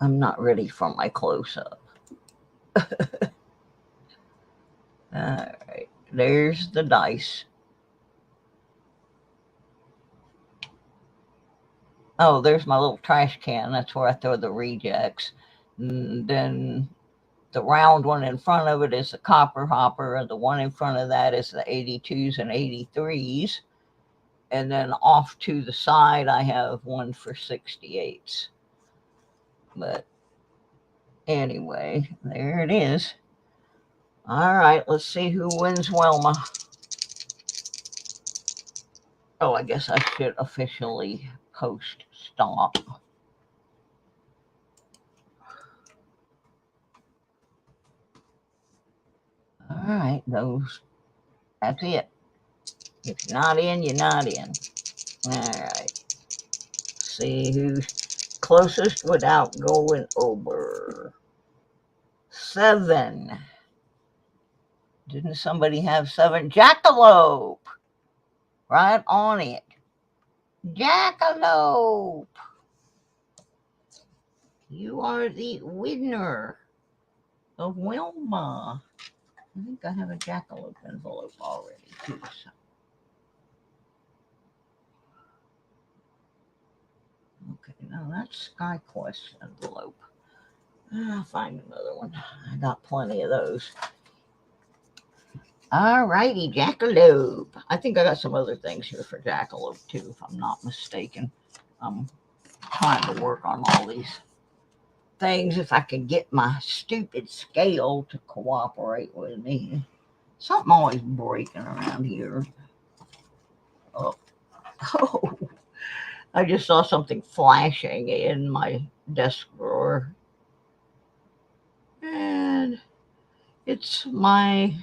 I'm not ready for my close-up. All right, there's the dice. Oh, there's my little trash can. That's where I throw the rejects. And then the round one in front of it is the copper hopper, and the one in front of that is the 82s and 83s. And then off to the side, I have one for 68s. But anyway, there it is. All right, let's see who wins Wilma. Oh, I guess I should officially post stop. All right, that's it. If you're not in, you're not in. All right. See who's closest without going over. 7. Didn't somebody have 7? Jackalope. Right on it. Jackalope. You are the winner of Wilma. I think I have a jackalope envelope already, too. So. Okay, now that's Sky Quest envelope. I'll find another one. I got plenty of those. All righty, Jackalope. I think I got some other things here for Jackalope, too, if I'm not mistaken. I'm trying to work on all these things if I can get my stupid scale to cooperate with me. Something always breaking around here. Oh, I just saw something flashing in my desk drawer. And it's my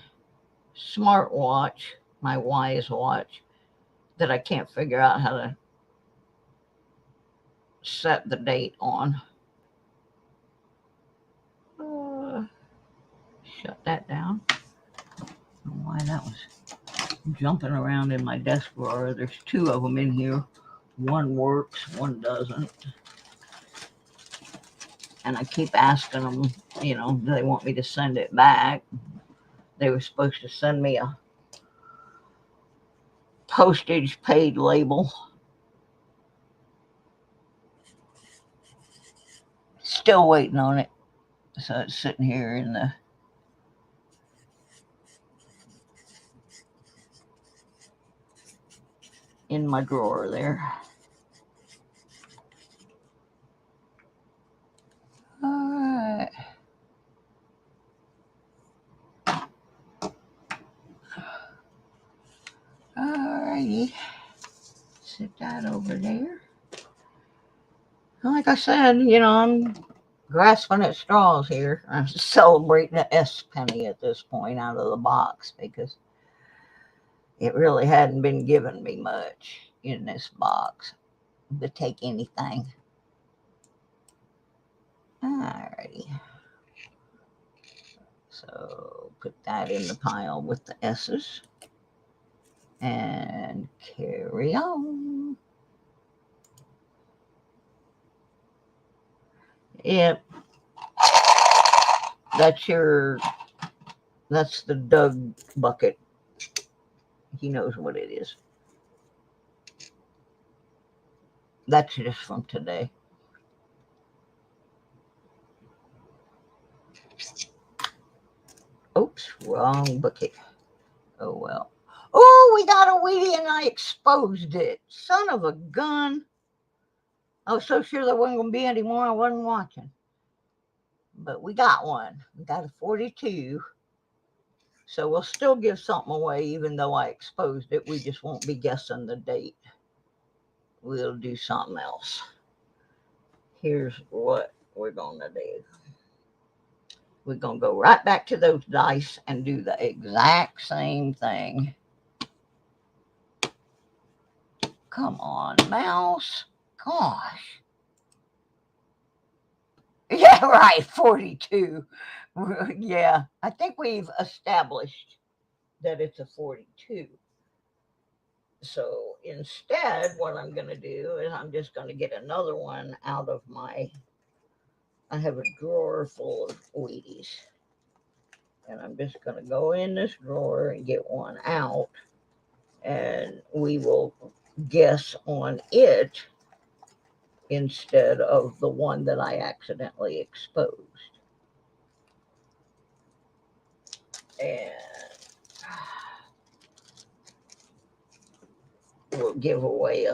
smartwatch, my Wise watch, that I can't figure out how to set the date on. Shut that down. I don't know why that was jumping around in my desk drawer. There's 2 of them in here. One works, one doesn't. And I keep asking them, do they want me to send it back? They were supposed to send me a postage paid label. Still waiting on it. So it's sitting here in my drawer there. All right. All righty. Sit that over there. Like I said, I'm grasping at straws here. I'm celebrating an S penny at this point out of the box because it really hadn't been giving me much in this box to take anything. Alrighty. So put that in the pile with the S's and carry on. Yep. That's the Doug bucket. He knows what it is. That's just from today. Oops, wrong bucket. Oh, well. Oh, we got a Wheatie and I exposed it. Son of a gun. I was so sure there wasn't going to be any more. I wasn't watching. But we got one. We got a 42. So we'll still give something away even though I exposed it. We just won't be guessing the date. We'll do something else. Here's what we're going to do. We're going to go right back to those dice and do the exact same thing. Come on, mouse. Gosh. Yeah, right, 42. Yeah, I think we've established that it's a 42. So instead, what I'm going to do is I'm just going to get another one out of I have a drawer full of Wheaties. And I'm just going to go in this drawer and get one out. And we will guess on it instead of the one that I accidentally exposed. And we'll give away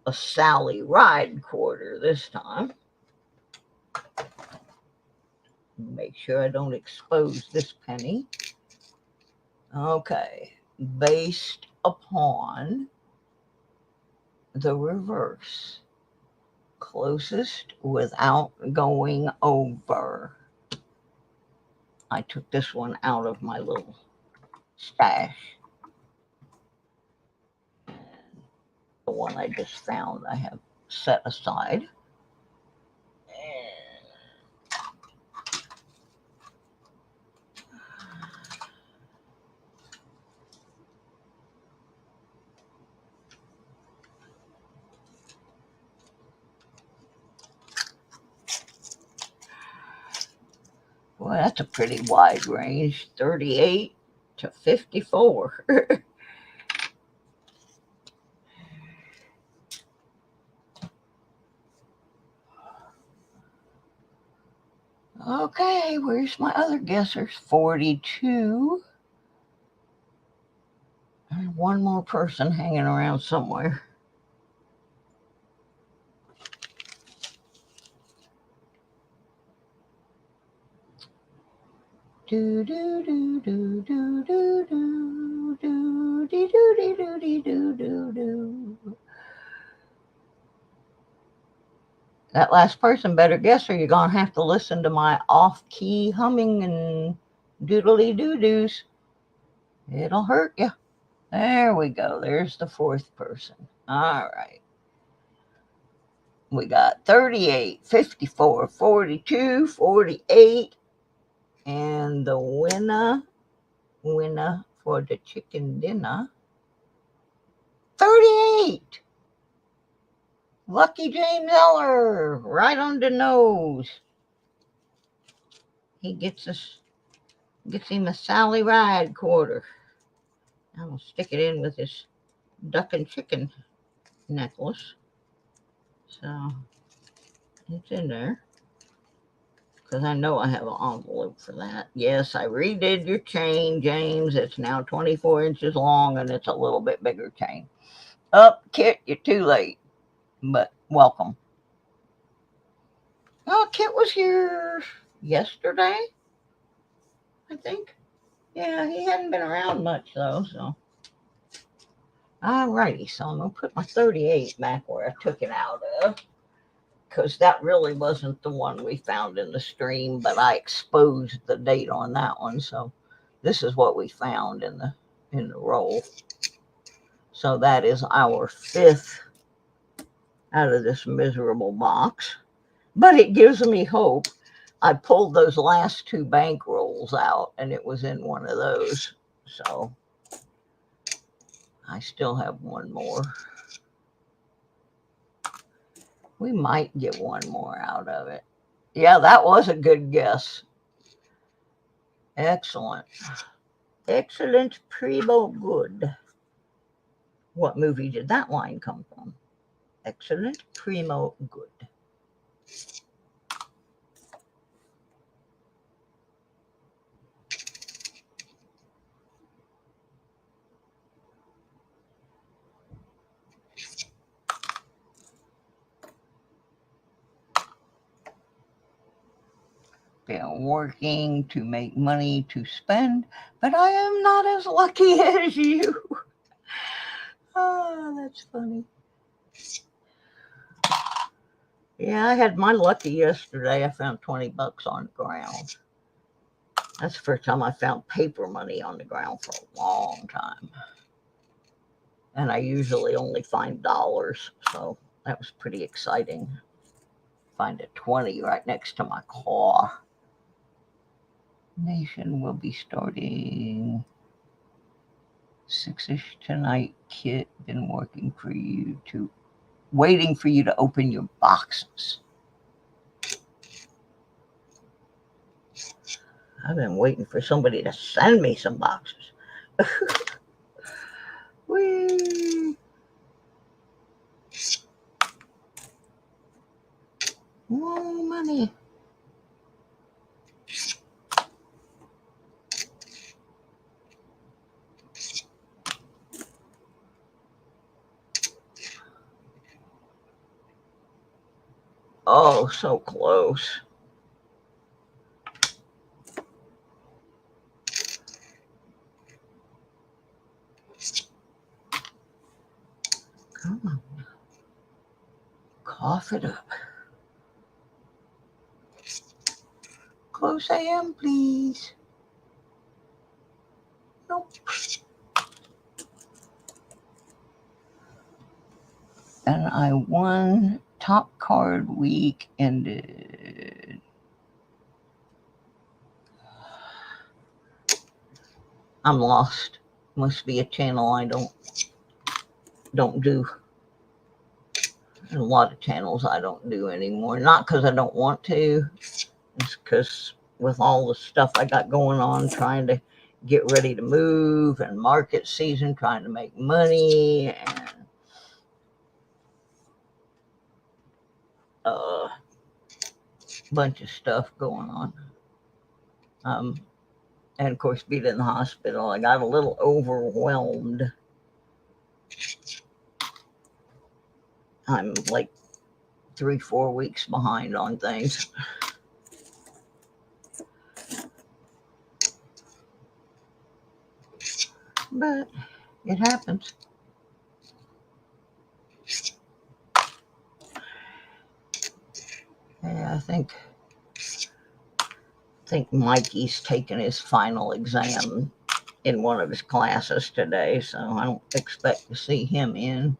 a Sally Ride quarter this time. Make sure I don't expose this penny. Okay, based upon the reverse. Closest without going over. I took this one out of my little stash. And the one I just found I have set aside. Boy, that's a pretty wide range, 38 to 54. Okay, where's my other guessers? 42. And one more person hanging around somewhere. Do do do do do do do do do do do do do do do. That last person better guess, or you're gonna have to listen to my off-key humming and doodly doo-doos. It'll hurt you. There we go. There's the fourth person. All right. We got 38, 54, 42, 48, and the winner for the chicken dinner, 38. Lucky James Eller, right on the nose. He gets him a Sally Ride quarter. I'm gonna stick it in with his duck and chicken necklace. So it's in there. Because I know I have an envelope for that. Yes, I redid your chain, James. It's now 24 inches long and it's a little bit bigger chain. Up, Kit, you're too late. But welcome. Oh, Kit was here yesterday, I think. Yeah, he hadn't been around much though, so. Alrighty, so I'm going to put my 38 back where I took it out of. Because that really wasn't the one we found in the stream, but I exposed the date on that one. So this is what we found in the roll. So that is our fifth out of this miserable box. But it gives me hope. I pulled those last two bank rolls out, and it was in one of those. So I still have one more. We might get one more out of it. Yeah, that was a good guess. Excellent. Excellent, primo good. What movie did that line come from? Excellent, primo good. Been working to make money to spend, but I am not as lucky as you. Oh, that's funny. Yeah, I had my lucky yesterday. I found 20 bucks on the ground. That's the first time I found paper money on the ground for a long time. And I usually only find dollars, so that was pretty exciting. Find a 20 right next to my car. Nation will be starting 6-ish tonight. Kit, been waiting for you to open your boxes. I've been waiting for somebody to send me some boxes. Whee! More money. Oh, so close. Come on. Cough it up. Close I am, please. Nope. And I won top card week ended. I'm lost. Must be a channel I don't do. And a lot of channels I don't do anymore. Not because I don't want to. It's because with all the stuff I got going on, trying to get ready to move and market season, trying to make money and a bunch of stuff going on. And of course, being in the hospital, I got a little overwhelmed. I'm like 3-4 weeks behind on things. But it happens. Yeah, I think Mikey's taking his final exam in one of his classes today, so I don't expect to see him in.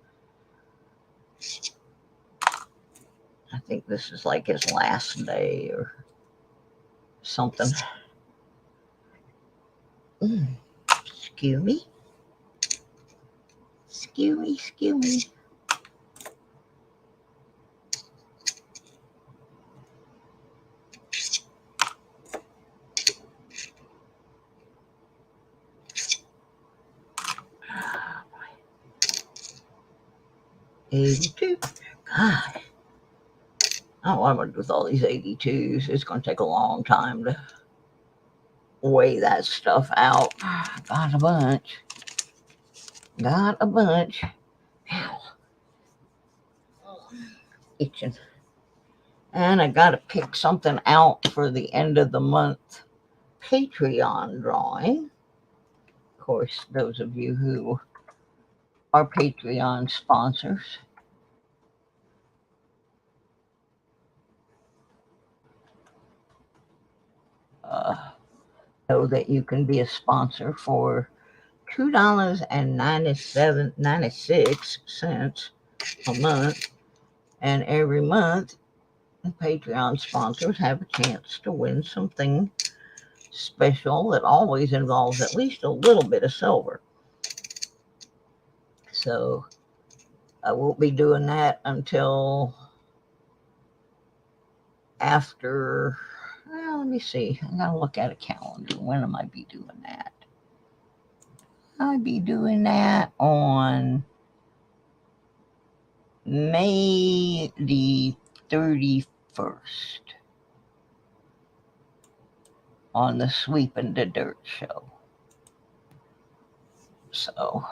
I think this is like his last day or something. Excuse me. Excuse me, excuse me. Oh, boy. 82. God. I don't know what I'm going to do with all these 82s. It's going to take a long time to weigh that stuff out. Got a bunch. Got a bunch. Ow. Itching. And I got to pick something out for the end of the month Patreon drawing. Of course, those of you who are Patreon sponsors. Know that you can be a sponsor for $2.96 a month, and every month the Patreon sponsors have a chance to win something special that always involves at least a little bit of silver. So I won't be doing that until after, well, let me see. I'm going to look at a calendar. When am I be doing that? I'll be doing that on May the 31st on the Sweeping the Dirt show. So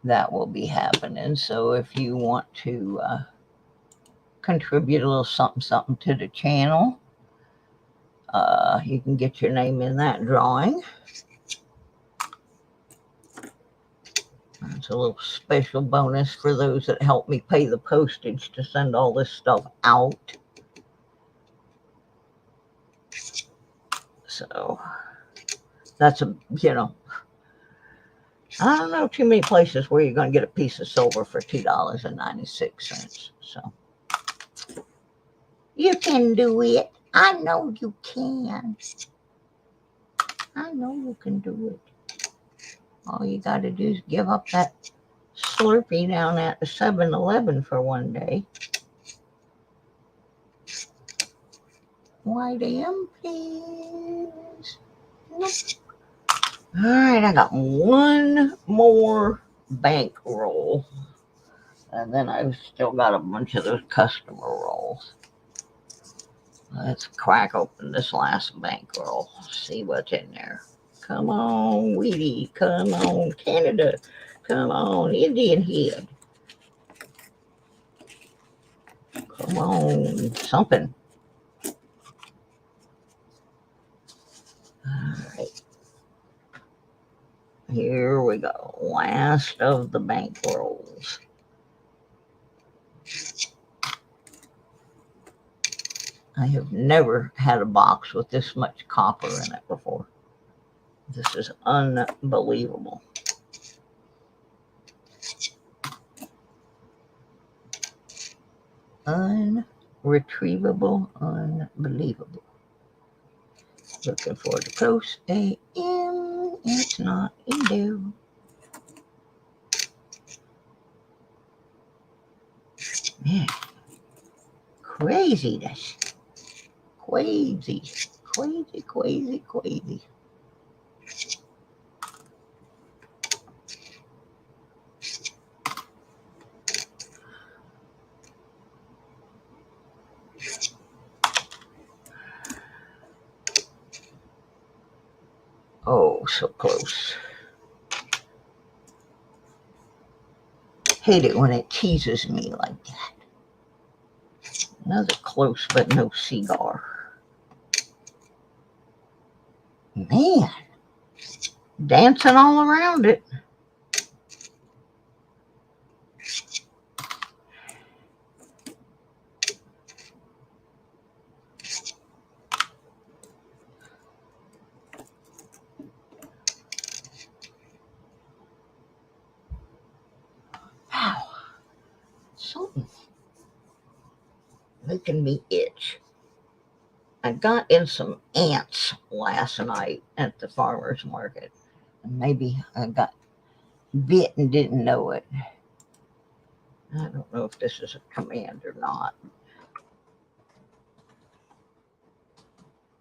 that will be happening. So if you want to contribute a little something to the channel, you can get your name in that drawing. It's a little special bonus for those that help me pay the postage to send all this stuff out. So that's I don't know too many places where you're going to get a piece of silver for $2.96. So you can do it. I know you can. I know you can do it. All you got to do is give up that Slurpee down at the 7-Eleven for one day. Why damn, please. Nope. All right, I got one more bankroll, and then I've still got a bunch of those customer rolls. Let's crack open this last bankroll. See what's in there. Come on, Wheatie. Come on, Canada. Come on, Indian Head. Come on, something. All right. Here we go. Last of the bankrolls. I have never had a box with this much copper in it before. This is unbelievable. Unretrievable, unbelievable. Looking for the close AM. It's not in there. Man, craziness. Crazy. Crazy, crazy, crazy. Oh, so close. Hate it when it teases me like that. Another close but no cigar. Man, dancing all around it. Wow, something making me itch. I got in some ants last night at the farmer's market. And maybe I got bit and didn't know it. I don't know if this is a command or not.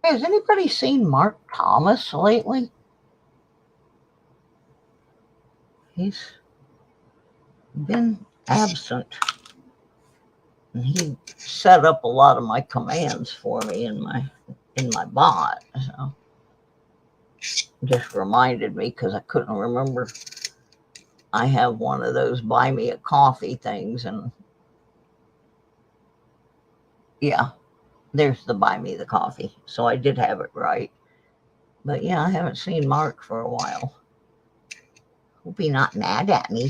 Has anybody seen Mark Thomas lately? He's been absent. And he set up a lot of my commands for me in my bot. So just reminded me because I couldn't remember. I have one of those buy me a coffee things, and yeah, there's the buy me the coffee. So I did have it right. But yeah, I haven't seen Mark for a while. Hope he's not mad at me.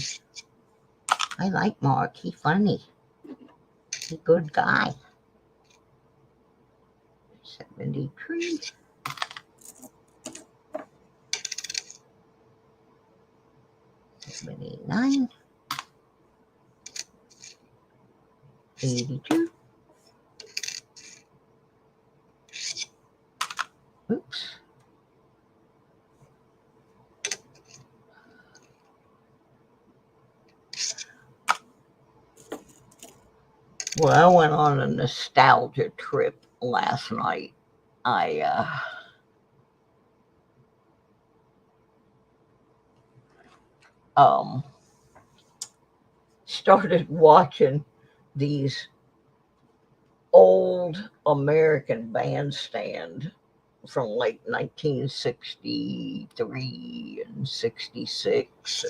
I like Mark. He's funny. He's a good guy. 73. $79. 82. Oops. Well, I went on a nostalgia trip last night. I started watching these old American bandstand from like 1963 and 66.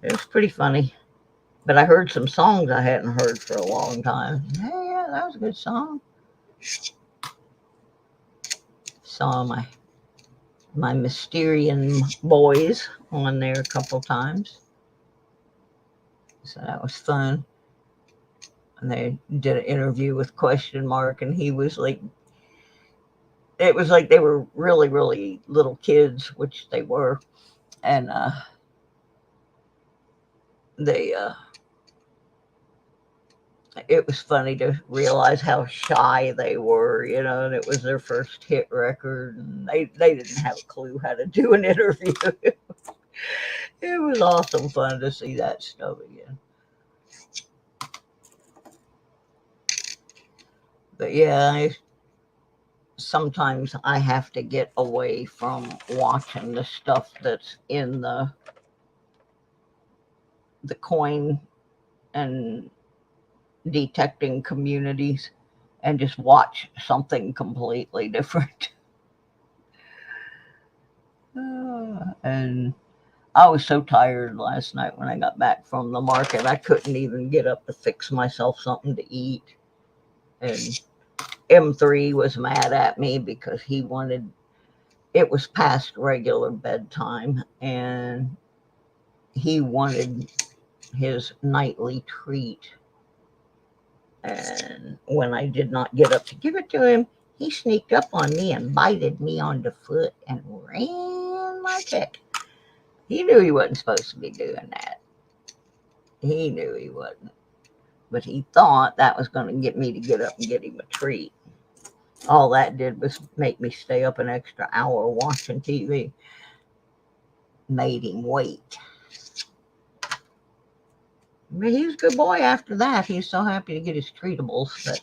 And it was pretty funny. But I heard some songs I hadn't heard for a long time. Yeah, that was a good song. Saw my Mysterian boys on there a couple times. So that was fun. And they did an interview with Question Mark, and he was like, it was like they were really, really little kids, which they were. And they it was funny to realize how shy they were, and it was their first hit record, and they didn't have a clue how to do an interview. It was awesome fun to see that stuff again. But yeah, sometimes I have to get away from watching the stuff that's in the coin and detecting communities and just watch something completely different. And I was so tired last night when I got back from the market. I couldn't even get up to fix myself something to eat. And M3 was mad at me because it was past regular bedtime, and he wanted his nightly treat. And when I did not get up to give it to him, he sneaked up on me and bited me on the foot and ran like heck. He knew he wasn't supposed to be doing that. He knew he wasn't. But he thought that was going to get me to get up and get him a treat. All that did was make me stay up an extra hour watching TV. Made him wait. But he was a good boy after that. He was so happy to get his treatables. But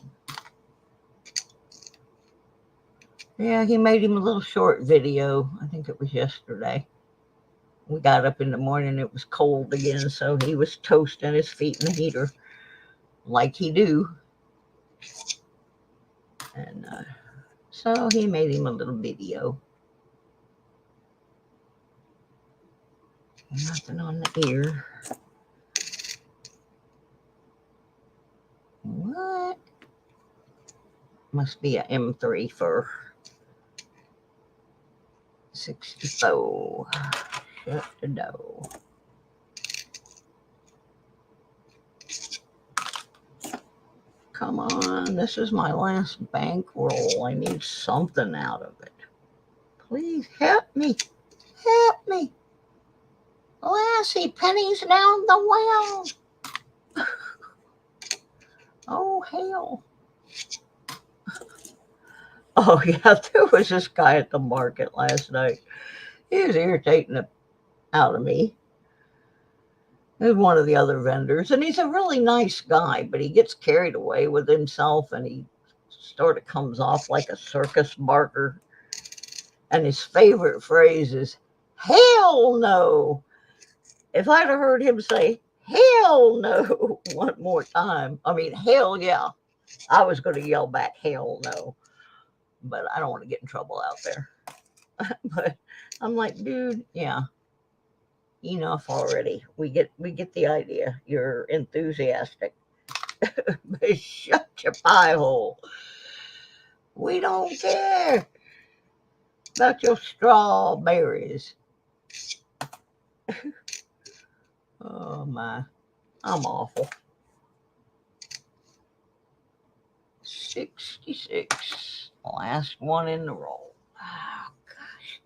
yeah, he made him a little short video. I think it was yesterday. We got up in the morning. It was cold again, so he was toasting his feet in the heater like he do. And so he made him a little video. Nothing on the ear. What? Must be a M3 for 64. Shut the door. Come on, this is my last bankroll. I need something out of it. Please help me. Help me. Lassie, pennies down the well. Oh, hell. Oh, yeah, there was this guy at the market last night. He was irritating the out of me. He's one of the other vendors, and he's a really nice guy, but he gets carried away with himself, and he sort of comes off like a circus barker. And his favorite phrase is, hell no. If I'd have heard him say, hell no, one more time, hell yeah, I was going to yell back, hell no. But I don't want to get in trouble out there. But I'm like, dude, yeah. Enough already. We get the idea. You're enthusiastic. But shut your pie hole. We don't care about your strawberries. Oh my, I'm awful. 66. Last one in the roll. Oh gosh.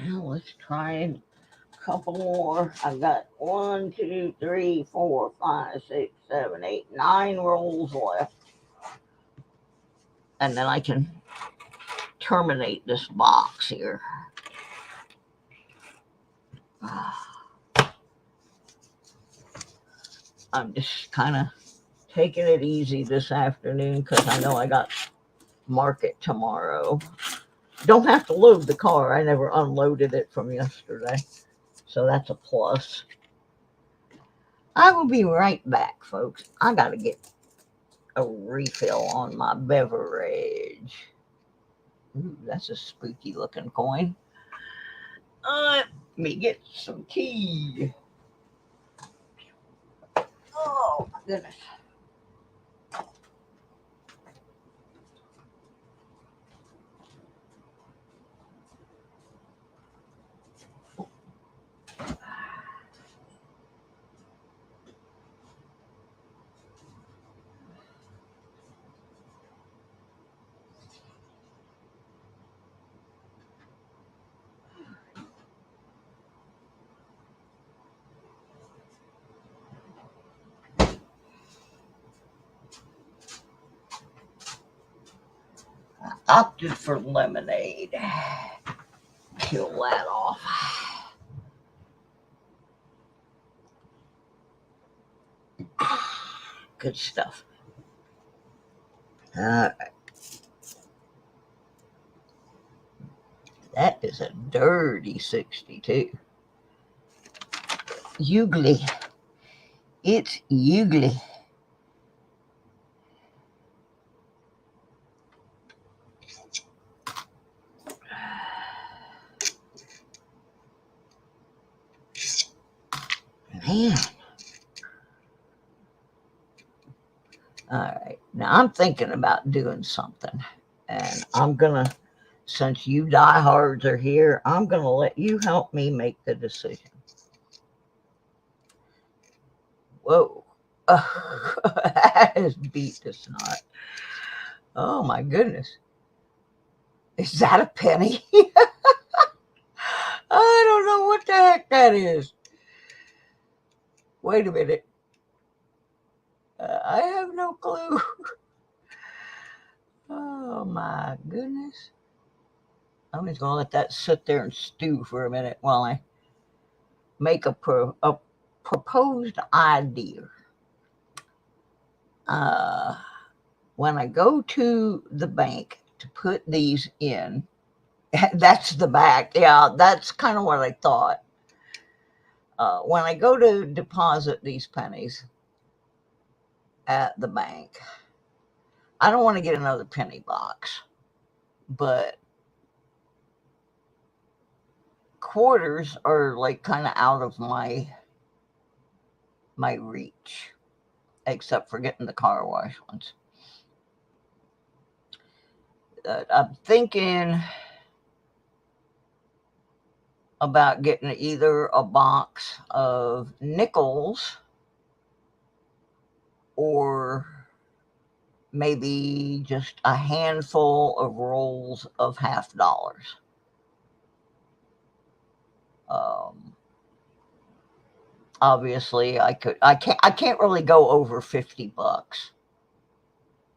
Well, let's try a couple more. I've got 1, 2, 3, 4, 5, 6, 7, 8, 9 rolls left. And then I can terminate this box here. I'm just kind of taking it easy this afternoon because I know I got market tomorrow. Don't have to load the car. I never unloaded it from yesterday. So that's a plus. I will be right back, folks. I got to get a refill on my beverage. Ooh, that's a spooky looking coin. Let me get some key. Oh, my goodness. Opted for lemonade. Peel that off. Good stuff. That is a dirty 62. Ugly. It's ugly. Man. All right. Now I'm thinking about doing something. And I'm going to, since you diehards are here, I'm going to let you help me make the decision. Whoa. Oh, that is beat to snot. Oh, my goodness. Is that a penny? I don't know what the heck that is. Wait a minute. I have no clue. Oh, my goodness. I'm just going to let that sit there and stew for a minute while I make a proposed idea. When I go to the bank to put these in, that's the back. Yeah, that's kind of what I thought. When I go to deposit these pennies at the bank, I don't want to get another penny box, but quarters are like kind of out of my reach, except for getting the car wash ones. I'm thinking about getting either a box of nickels or maybe just a handful of rolls of $50. Obviously, I can't really go over $50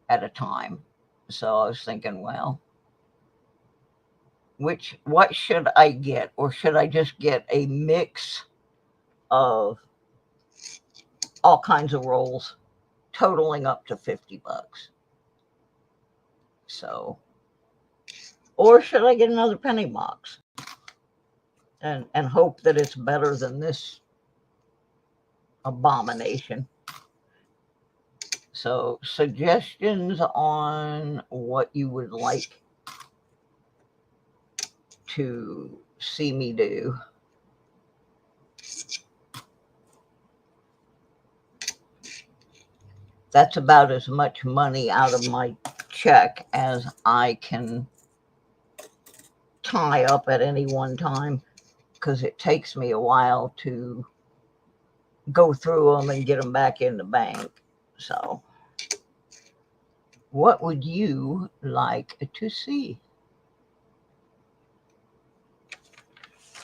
at a time. So I was thinking, well, what should I get? Or should I just get a mix of all kinds of rolls totaling up to $50? So, or should I get another penny box and hope that it's better than this abomination? So, suggestions on what you would like to see me do. That's about as much money out of my check as I can tie up at any one time, because it takes me a while to go through them and get them back in the bank. So, what would you like to see?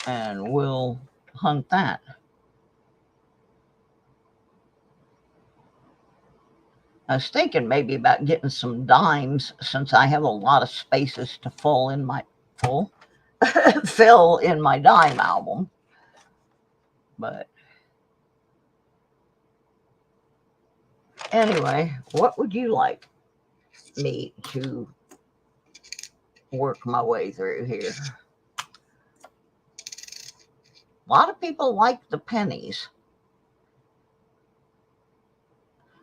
And we'll hunt that. I was thinking maybe about getting some dimes, since I have a lot of spaces to fill in my dime album. But Anyway, what would you like me to work my way through here? A lot of people like the pennies.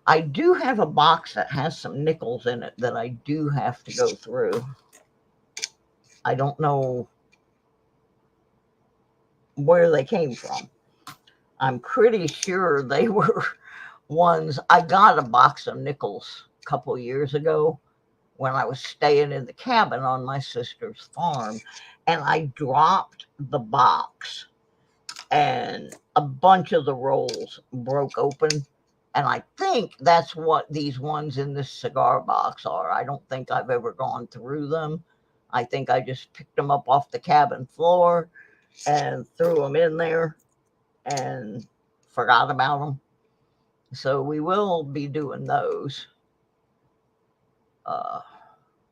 I do have a box that has some nickels in it that I do have to go through. I don't know where they came from. I'm pretty sure they were ones. I got a box of nickels a couple years ago when I was staying in the cabin on my sister's farm, and I dropped the box and a bunch of the rolls broke open. And I think that's what these ones in this cigar box are. I don't think I've ever gone through them. I think I just picked them up off the cabin floor and threw them in there and forgot about them. So we will be doing those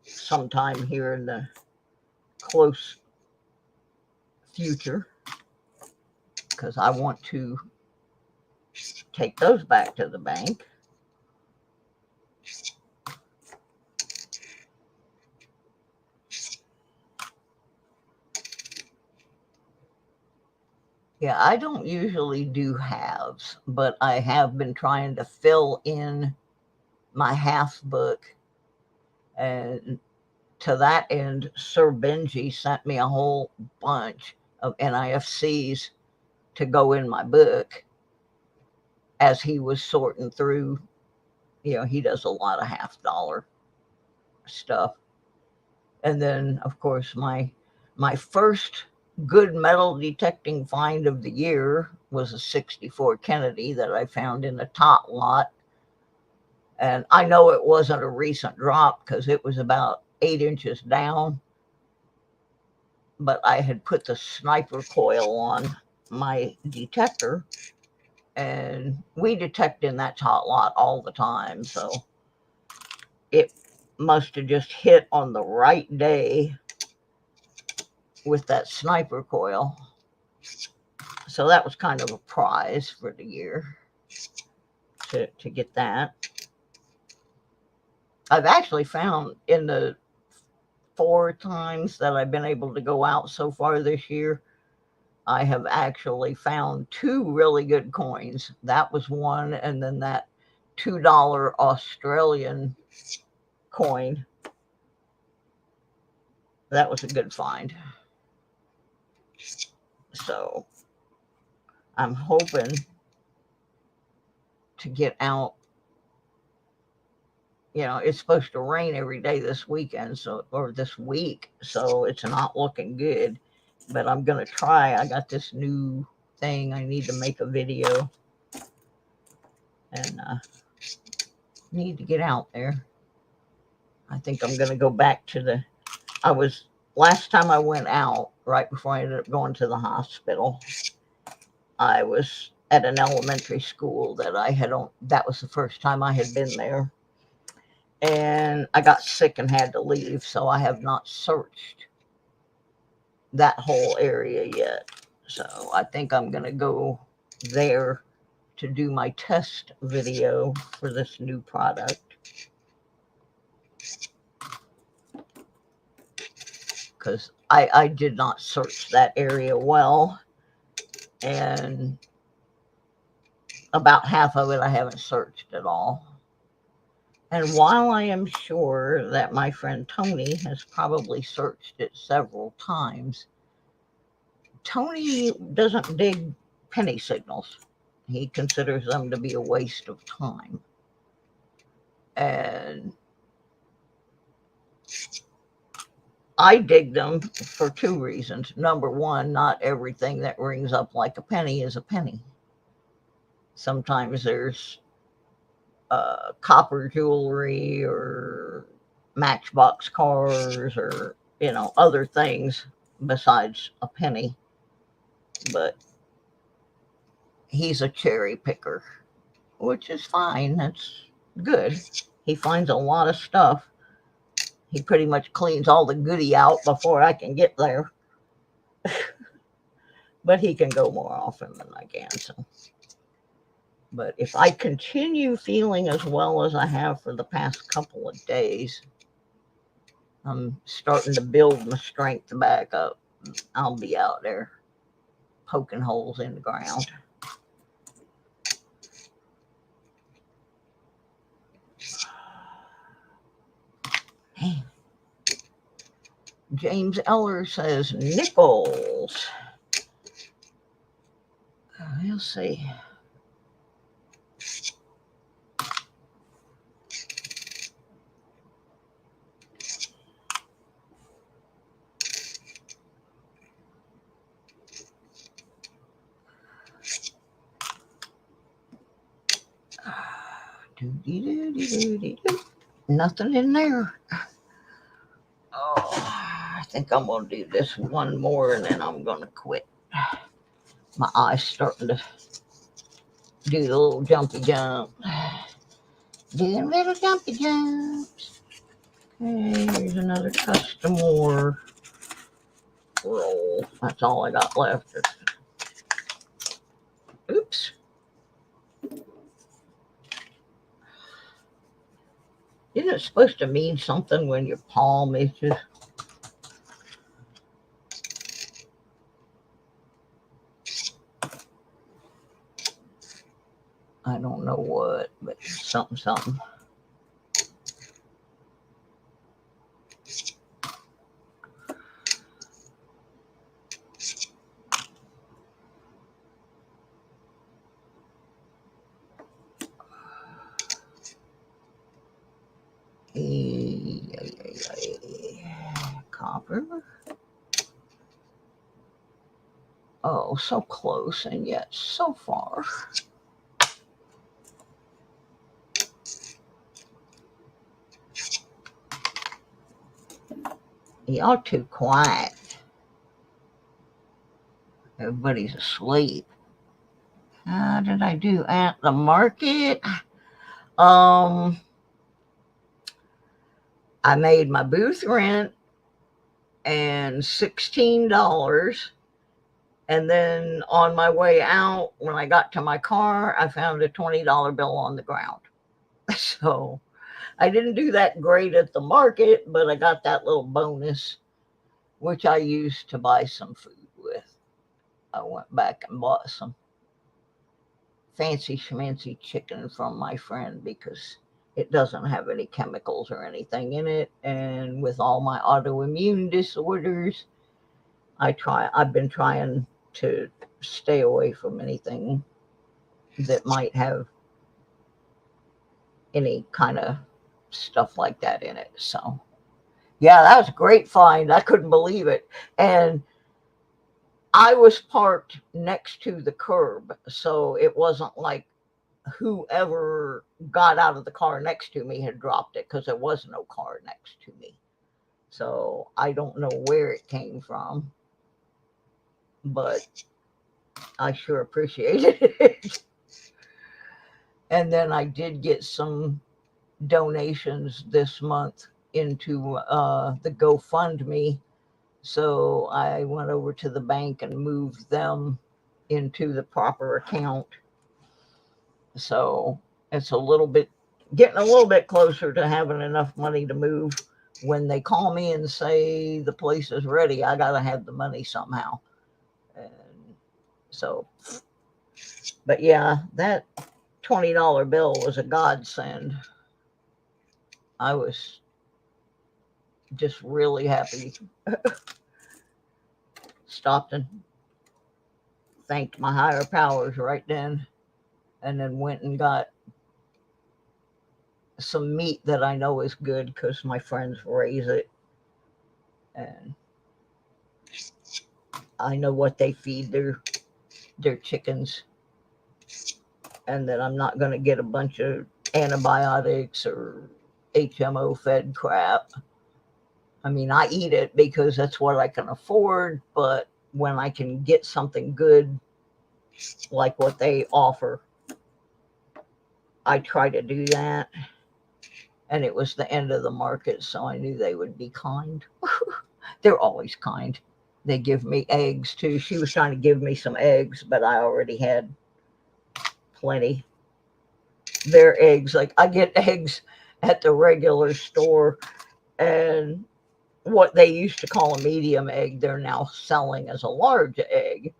sometime here in the close future, because I want to take those back to the bank. Yeah, I don't usually do halves, but I have been trying to fill in my half book. And to that end, Sir Benji sent me a whole bunch of NIFCs to go in my book as he was sorting through. You know, he does a lot of $50 stuff. And then, of course, my first good metal detecting find of the year was a 64 Kennedy that I found in the tot lot. And I know it wasn't a recent drop because it was about 8 inches down, but I had put the sniper coil on my detector, and we detect in that tot lot all the time. So it must have just hit on the right day with that sniper coil. So that was kind of a prize for the year to get that. I've actually found in the 4 times that I've been able to go out so far this year, I have actually found 2 really good coins. That was one, and then that $2 Australian coin. That was a good find. So I'm hoping to get out. You know, it's supposed to rain every day this weekend, so, or this week, so it's not looking good. But I'm gonna try. I got this new thing. I need to make a video, and need to get out there. I think I'm gonna go back to the. Last time I went out, right before I ended up going to the hospital, I was at an elementary school that I had on. That was the first time I had been there. And I got sick and had to leave, so I have not searched that whole area yet. So I think I'm going to go there to do my test video for this new product. Because I did not search that area well. And about half of it I haven't searched at all. And while I am sure that my friend Tony has probably searched it several times, Tony doesn't dig penny signals. He considers them to be a waste of time. And I dig them for 2 reasons. Number one, not everything that rings up like a penny is a penny. Sometimes there's copper jewelry or matchbox cars or, you know, other things besides a penny. But he's a cherry picker, which is fine. That's good. He finds a lot of stuff. He pretty much cleans all the goodie out before I can get there. But he can go more often than I can. So But if I continue feeling as well as I have for the past couple of days, I'm starting to build my strength back up. I'll be out there poking holes in the ground. Hey. James Eller says nickels. We'll see. Nothing in there. Oh, I think I'm going to do this one more and then I'm going to quit. My eye's starting to do the little jumpy jump. Doing little jumpy jumps. Okay, here's another custom war roll. That's all I got left. Oops. Isn't it supposed to mean something when your palm is just... I don't know what, but something. Copper. Oh, so close and yet so far. Y'all too quiet. Everybody's asleep. How did I do at the market? I made my booth rent and $16. And then on my way out, when I got to my car, I found a $20 bill on the ground. So I didn't do that great at the market, but I got that little bonus, which I used to buy some food with. I went back and bought some fancy schmancy chicken from my friend because it doesn't have any chemicals or anything in it. And with all my autoimmune disorders, I've been trying to stay away from anything that might have any kind of stuff like that in it. So yeah, that was a great find. I couldn't believe it. And I was parked next to the curb, so it wasn't like whoever got out of the car next to me had dropped it, because there was no car next to me. So I don't know where it came from, but I sure appreciated it. And then I did get some donations this month into the GoFundMe. So I went over to the bank and moved them into the proper account. So it's getting a little bit closer to having enough money to move. When they call me and say the place is ready, I got to have the money somehow. And so, but yeah, that $20 bill was a godsend. I was just really happy. Stopped and thanked my higher powers right then, and then went and got some meat that I know is good because my friends raise it, and I know what they feed their chickens, and that I'm not going to get a bunch of antibiotics or HMO fed crap. I mean, I eat it because that's what I can afford, but when I can get something good like what they offer, I try to do that. And it was the end of the market, so I knew they would be kind. They're always kind. They give me eggs too. She was trying to give me some eggs, but I already had plenty. their eggs. Like I get eggs at the regular store, and what they used to call a medium egg, they're now selling as a large egg.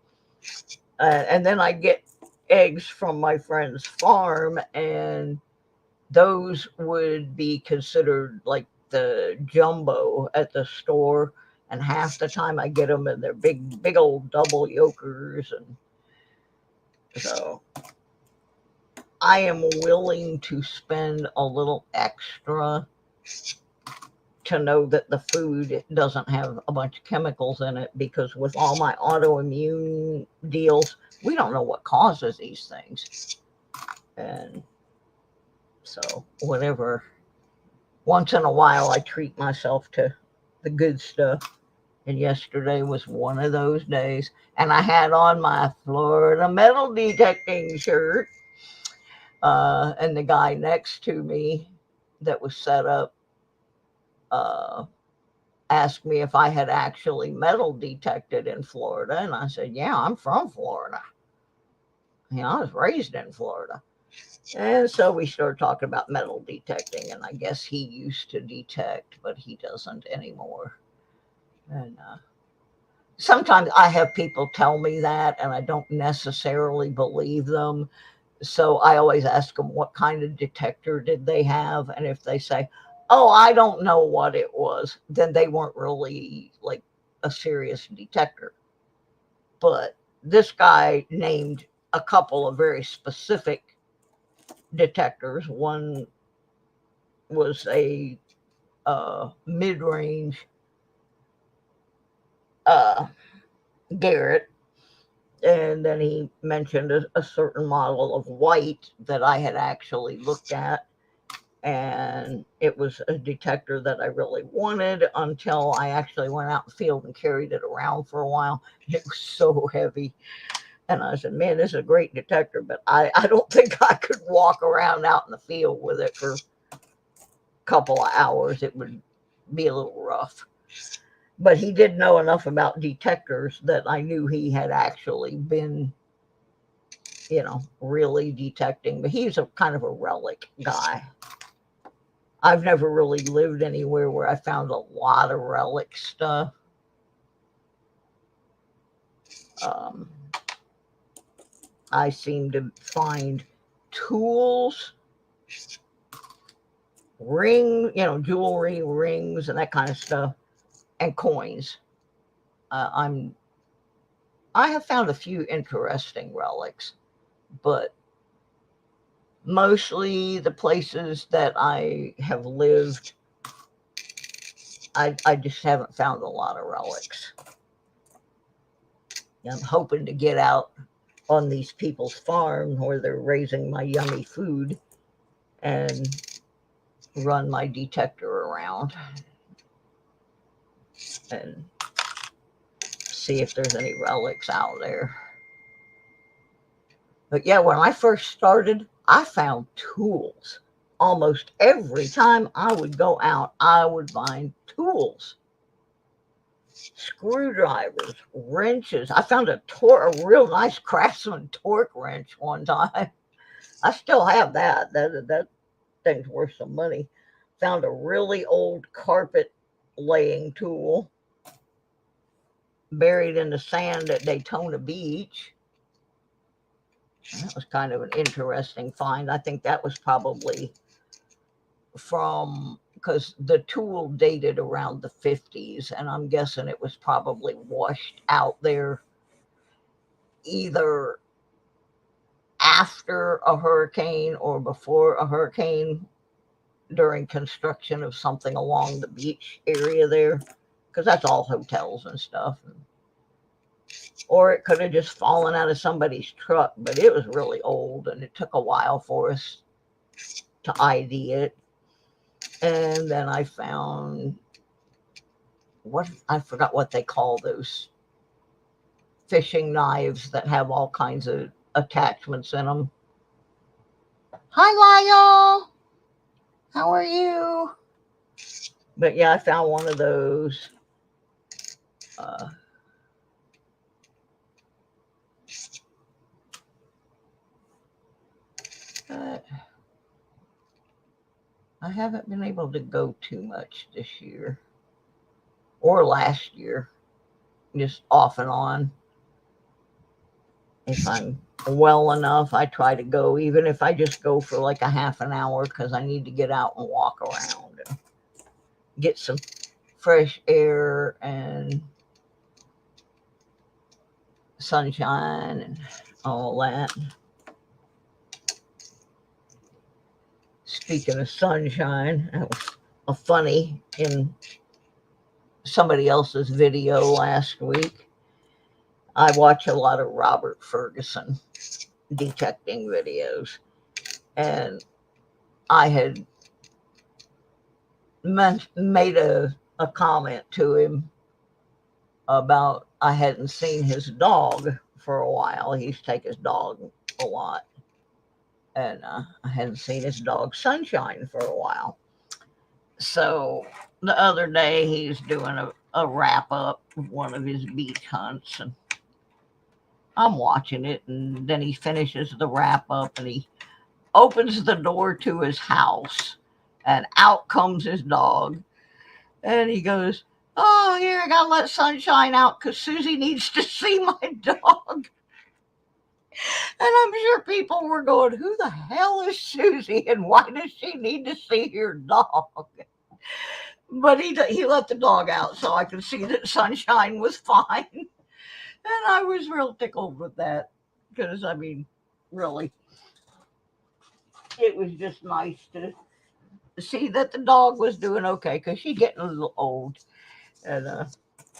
And then I get eggs from my friend's farm, and those would be considered like the jumbo at the store. And half the time I get them and they're big old double yolkers. And so I am willing to spend a little extra to know that the food doesn't have a bunch of chemicals in it, because with all my autoimmune deals, we don't know what causes these things. And so whatever, once in a while I treat myself to the good stuff. And yesterday was one of those days. And I had on my Florida metal detecting shirt. And the guy next to me that was set up asked me if I had actually metal detected in Florida. And I said, yeah, I'm from Florida. I was raised in Florida. And so we started talking about metal detecting. And I guess he used to detect, but he doesn't anymore. And sometimes I have people tell me that, and I don't necessarily believe them. So I always ask them what kind of detector did they have. And if they say, oh, I don't know what it was, then they weren't really like a serious detector. But this guy named a couple of very specific detectors. One was a mid-range Garrett. And then he mentioned a certain model of white that I had actually looked at. And it was a detector that I really wanted until I actually went out in the field and carried it around for a while. It was so heavy. And I said, man, this is a great detector, but I don't think I could walk around out in the field with it for a couple of hours. It would be a little rough. But he did know enough about detectors that I knew he had actually been, really detecting. But he's a kind of a relic guy. I've never really lived anywhere where I found a lot of relic stuff. I seem to find tools, jewelry, rings, and that kind of stuff, and coins. I have found a few interesting relics, but mostly the places that I have lived, I just haven't found a lot of relics. I'm hoping to get out on these people's farm where they're raising my yummy food and run my detector around and see if there's any relics out there. But yeah, when I first started, I found tools. Almost every time I would go out, I would find tools. Screwdrivers, wrenches. I found a real nice Craftsman torque wrench one time. I still have that. That thing's worth some money. Found a really old carpet laying tool buried in the sand at Daytona Beach. That was kind of an interesting find. I think that was probably because the tool dated around the 50s, and I'm guessing it was probably washed out there either after a hurricane or before a hurricane during construction of something along the beach area there, because that's all hotels and stuff. Or it could have just fallen out of somebody's truck, but it was really old and it took a while for us to ID it. And then I found I forgot what they call those fishing knives that have all kinds of attachments in them. Hi, Lyle. How are you? But yeah, I found one of those. I haven't been able to go too much this year or last year, just off and on. If I'm well enough, I try to go, even if I just go for like a half an hour, because I need to get out and walk around and get some fresh air and sunshine and all that. Speaking of sunshine, that was a funny in somebody else's video last week. I watch a lot of Robert Ferguson detecting videos, and I had made a comment to him about I hadn't seen his dog for a while. He used to take his dog a lot, and I hadn't seen his dog Sunshine for a while. So the other day he's doing a wrap up of one of his beach hunts, and I'm watching it, and then he finishes the wrap up and he opens the door to his house, and out comes his dog, and he goes, "Oh, here, I gotta let Sunshine out because Susie needs to see my dog." And I'm sure people were going, "Who the hell is Susie and why does she need to see your dog?" But he let the dog out so I could see that Sunshine was fine. And I was real tickled with that because, I mean, really, it was just nice to see that the dog was doing okay because she's getting a little old. And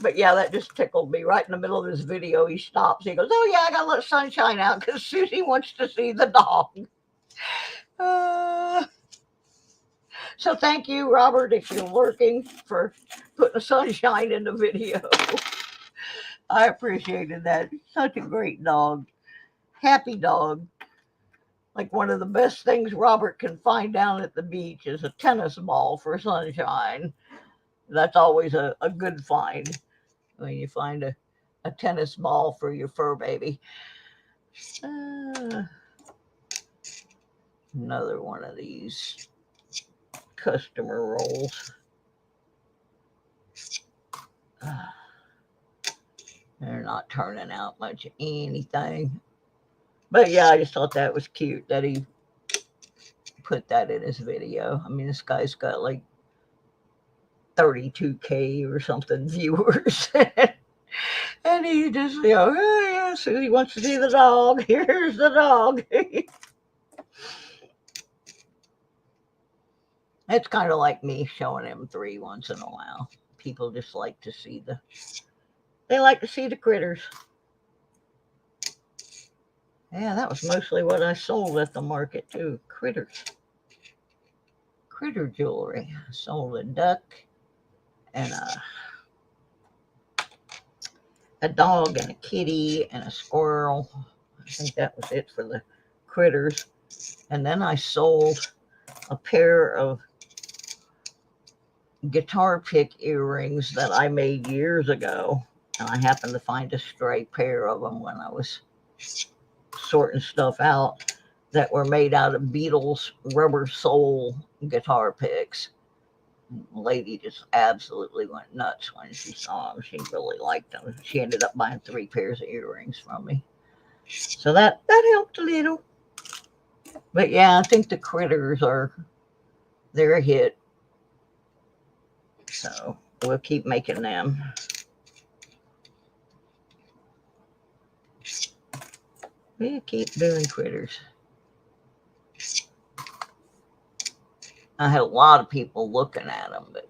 but yeah, that just tickled me. Right in the middle of his video, he stops. He goes, "Oh yeah, I gotta let Sunshine out because Susie wants to see the dog." So thank you, Robert, if you're working, for putting Sunshine in the video. I appreciated that. Such a great dog. Happy dog. Like one of the best things Robert can find down at the beach is a tennis ball for Sunshine. That's always a good find when you find a tennis ball for your fur baby. Another one of these customer rolls. They're not turning out much of anything. But yeah, I just thought that was cute that he put that in his video. I mean, this guy's got like 32K or something viewers. And he just, "Oh, yeah, Susie wants to see the dog. Here's the dog." It's kind of like me showing him 3 once in a while. People just like to see the critters. Yeah, that was mostly what I sold at the market too. Critters. Critter jewelry. I sold a duck and a dog and a kitty and a squirrel. I think that was it for the critters. And then I sold a pair of guitar pick earrings that I made years ago. And I happened to find a stray pair of them when I was sorting stuff out that were made out of Beatles rubber sole guitar picks. The lady just absolutely went nuts when she saw them. She really liked them. She ended up buying 3 pairs of earrings from me. So that helped a little. But yeah, I think the critters they're a hit. So we'll keep making them. We'll keep doing critters. I had a lot of people looking at them, but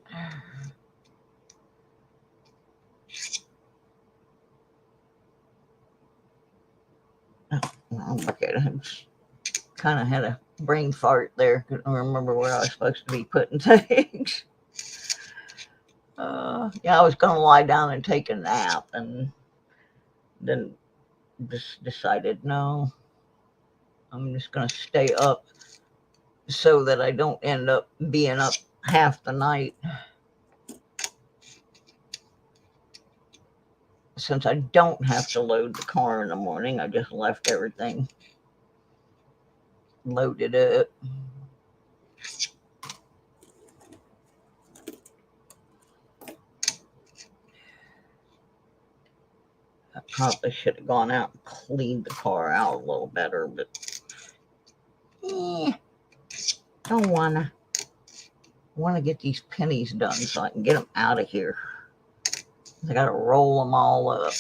okay, I kind of had a brain fart there. Couldn't remember where I was supposed to be putting things. Yeah, I was going to lie down and take a nap, and then just decided, no, I'm just going to stay up so that I don't end up being up half the night. Since I don't have to load the car in the morning, I just left everything loaded up. Probably should have gone out and cleaned the car out a little better, but don't wanna. I want to get these pennies done so I can get them out of here. I got to roll them all up.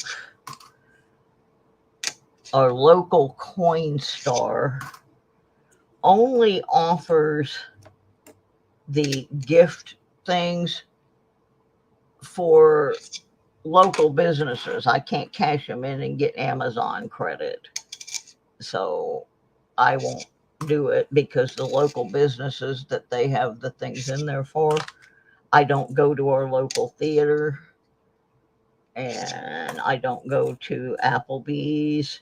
Our local coin store only offers the gift things for local businesses. I can't cash them in and get Amazon credit. So I won't do it because the local businesses that they have the things in there for, I don't go to our local theater, and I don't go to Applebee's,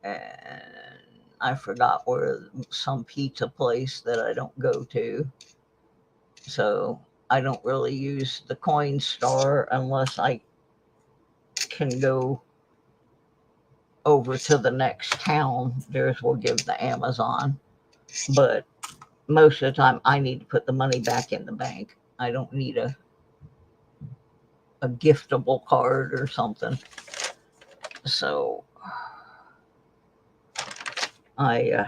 and I forgot where some pizza place that I don't go to. So I don't really use the coin store unless I can go over to the next town. Theirs will give the Amazon, but most of the time I need to put the money back in the bank. I don't need a giftable card or something. So I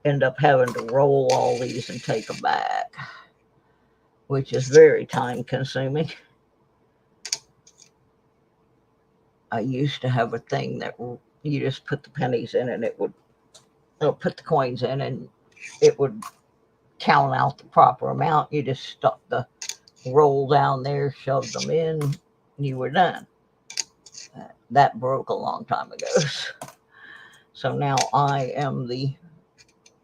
end up having to roll all these and take them back, which is very time consuming. I used to have a thing that you just put the pennies in and it would put the coins in and it would count out the proper amount. You just stuck the roll down there, shoved them in, and you were done. That broke a long time ago. So now I am the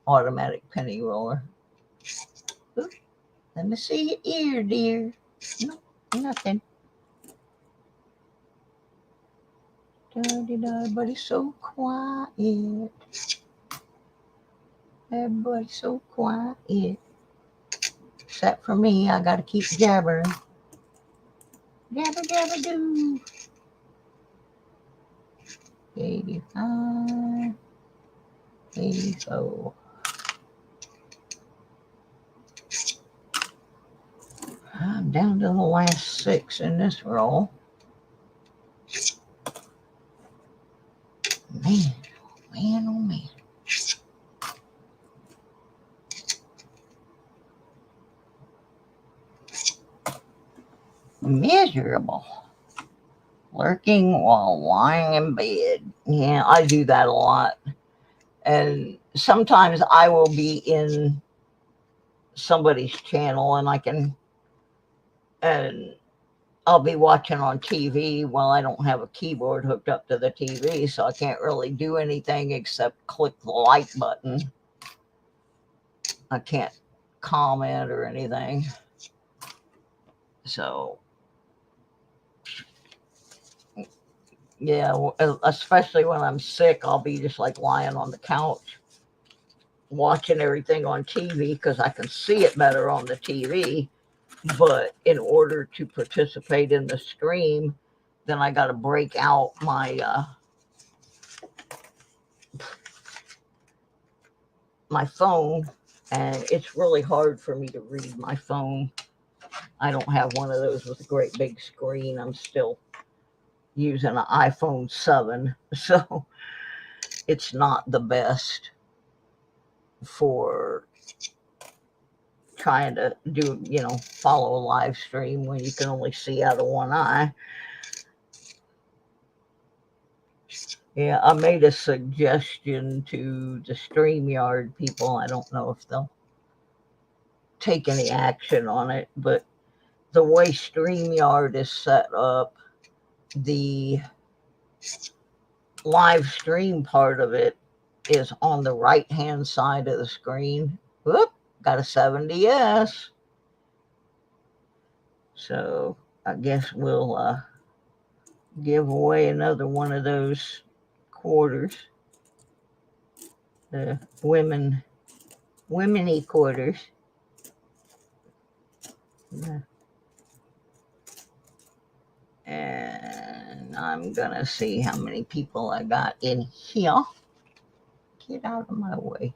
automatic penny roller. Ooh, let me see your ear, dear. No, nothing. Everybody's so quiet. Everybody's so quiet. Except for me, I gotta keep jabbering. Jabber, jabber, doo. 85, 84. I'm down to the last 6 in this roll. Man, man, oh man. Miserable. Lurking while lying in bed. Yeah, I do that a lot. And sometimes I will be in somebody's channel and I'll be watching on TV. Well, I don't have a keyboard hooked up to the TV, so I can't really do anything except click the like button. I can't comment or anything. So yeah, especially when I'm sick, I'll be just like lying on the couch watching everything on TV because I can see it better on the TV. But in order to participate in the stream, then I got to break out my my phone, and it's really hard for me to read my phone. I don't have one of those with a great big screen. I'm still using an iPhone 7, so it's not the best for trying to do, follow a live stream when you can only see out of one eye. Yeah, I made a suggestion to the StreamYard people. I don't know if they'll take any action on it, but the way StreamYard is set up, the live stream part of it is on the right hand side of the screen. Whoop, got a 70S. So I guess we'll give away another one of those quarters. The women-y quarters. Yeah. And I'm gonna see how many people I got in here. Get out of my way.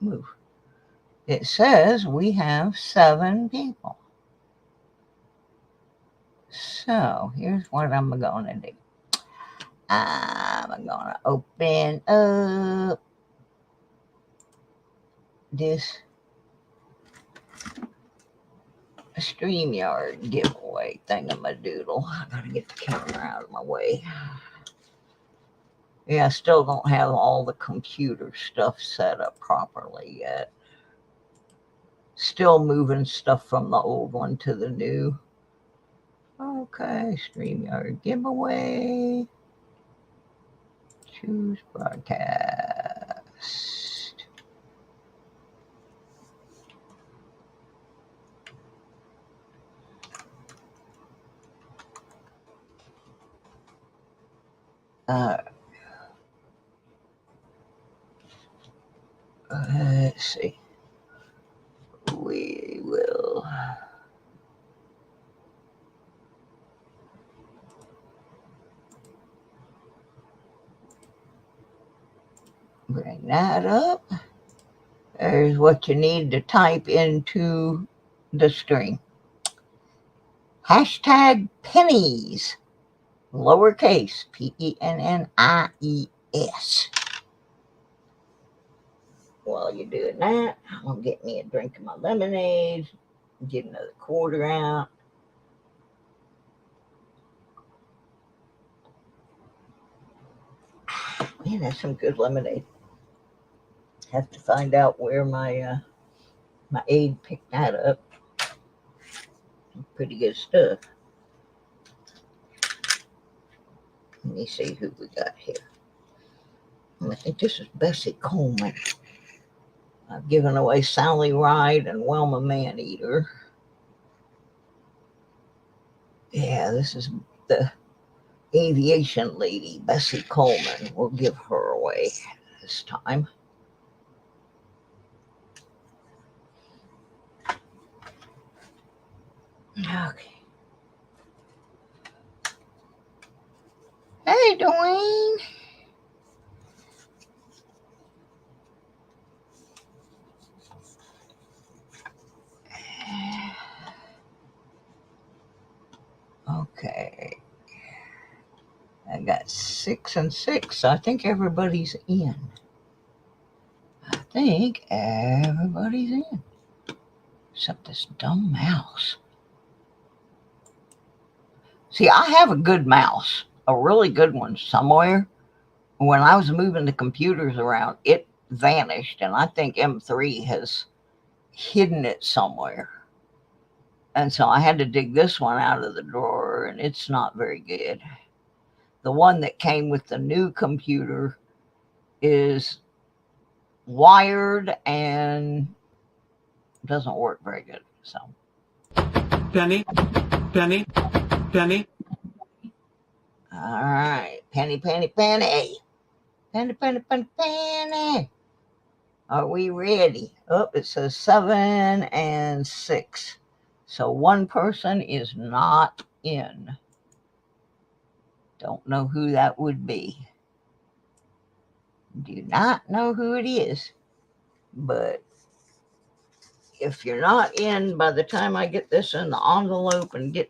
Move. It says we have 7 people. So here's what I'm gonna do. I'm gonna open up this StreamYard giveaway thingamadoodle. I gotta get the camera out of my way. Yeah, I still don't have all the computer stuff set up properly yet. Still moving stuff from the old one to the new. Okay, StreamYard giveaway. Choose broadcast. Let's see. We will bring that up. There's what you need to type into the string. Hashtag pennies, lowercase, Pennies. While you're doing that, I'm going to get me a drink of my lemonade, get another quarter out. Man, that's some good lemonade. Have to find out where my aide picked that up. Some pretty good stuff. Let me see who we got here. I think this is Bessie Coleman. I've given away Sally Ride and Wilma Maneater. Yeah, this is the aviation lady, Bessie Coleman. We'll give her away this time. Okay. Hey, Dwayne. Okay. I got 6 and 6. So I think everybody's in. Except this dumb mouse. See, I have a good mouse, a really good one somewhere. When I was moving the computers around, it vanished, and I think M3 has hidden it somewhere. And so I had to dig this one out of the drawer, and it's not very good. The one that came with the new computer is wired and doesn't work very good. So Penny. All right, penny. Are we ready? Oh, it says 7 and 6. So one person is not in. Don't know who that would be. Do not know who it is. But if you're not in by the time I get this in the envelope and get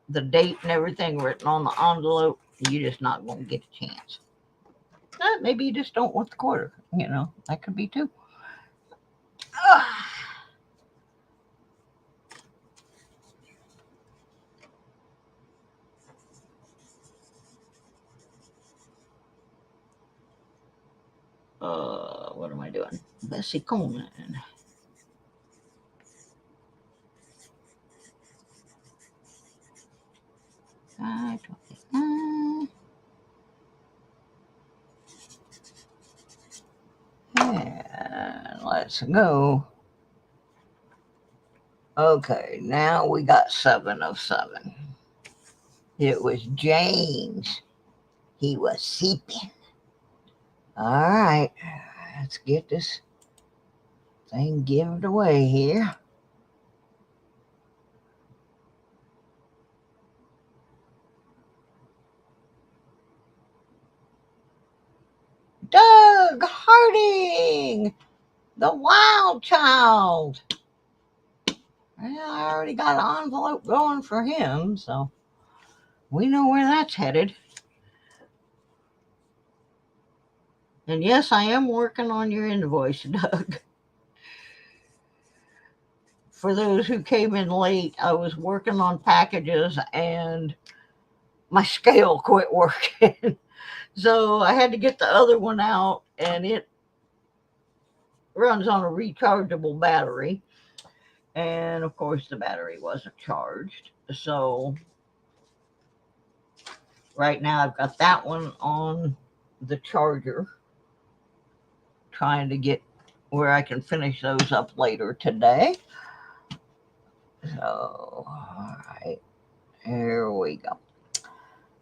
the date and everything written on the envelope, you're just not going to get a chance. Maybe you just don't want the quarter. That could be too. What am I doing? Bessie Coleman. And let's go. Okay, now we got 7 of 7. It was James. He was sleeping. All right, let's get this thing given away here. Doug Harding, the wild child. Well, I already got an envelope going for him, so we know where that's headed. And yes, I am working on your invoice, Doug. For those who came in late, I was working on packages and my scale quit working. So I had to get the other one out, and it runs on a rechargeable battery. And of course, the battery wasn't charged. So right now I've got that one on the charger, trying to get where I can finish those up later today. So, all right, here we go.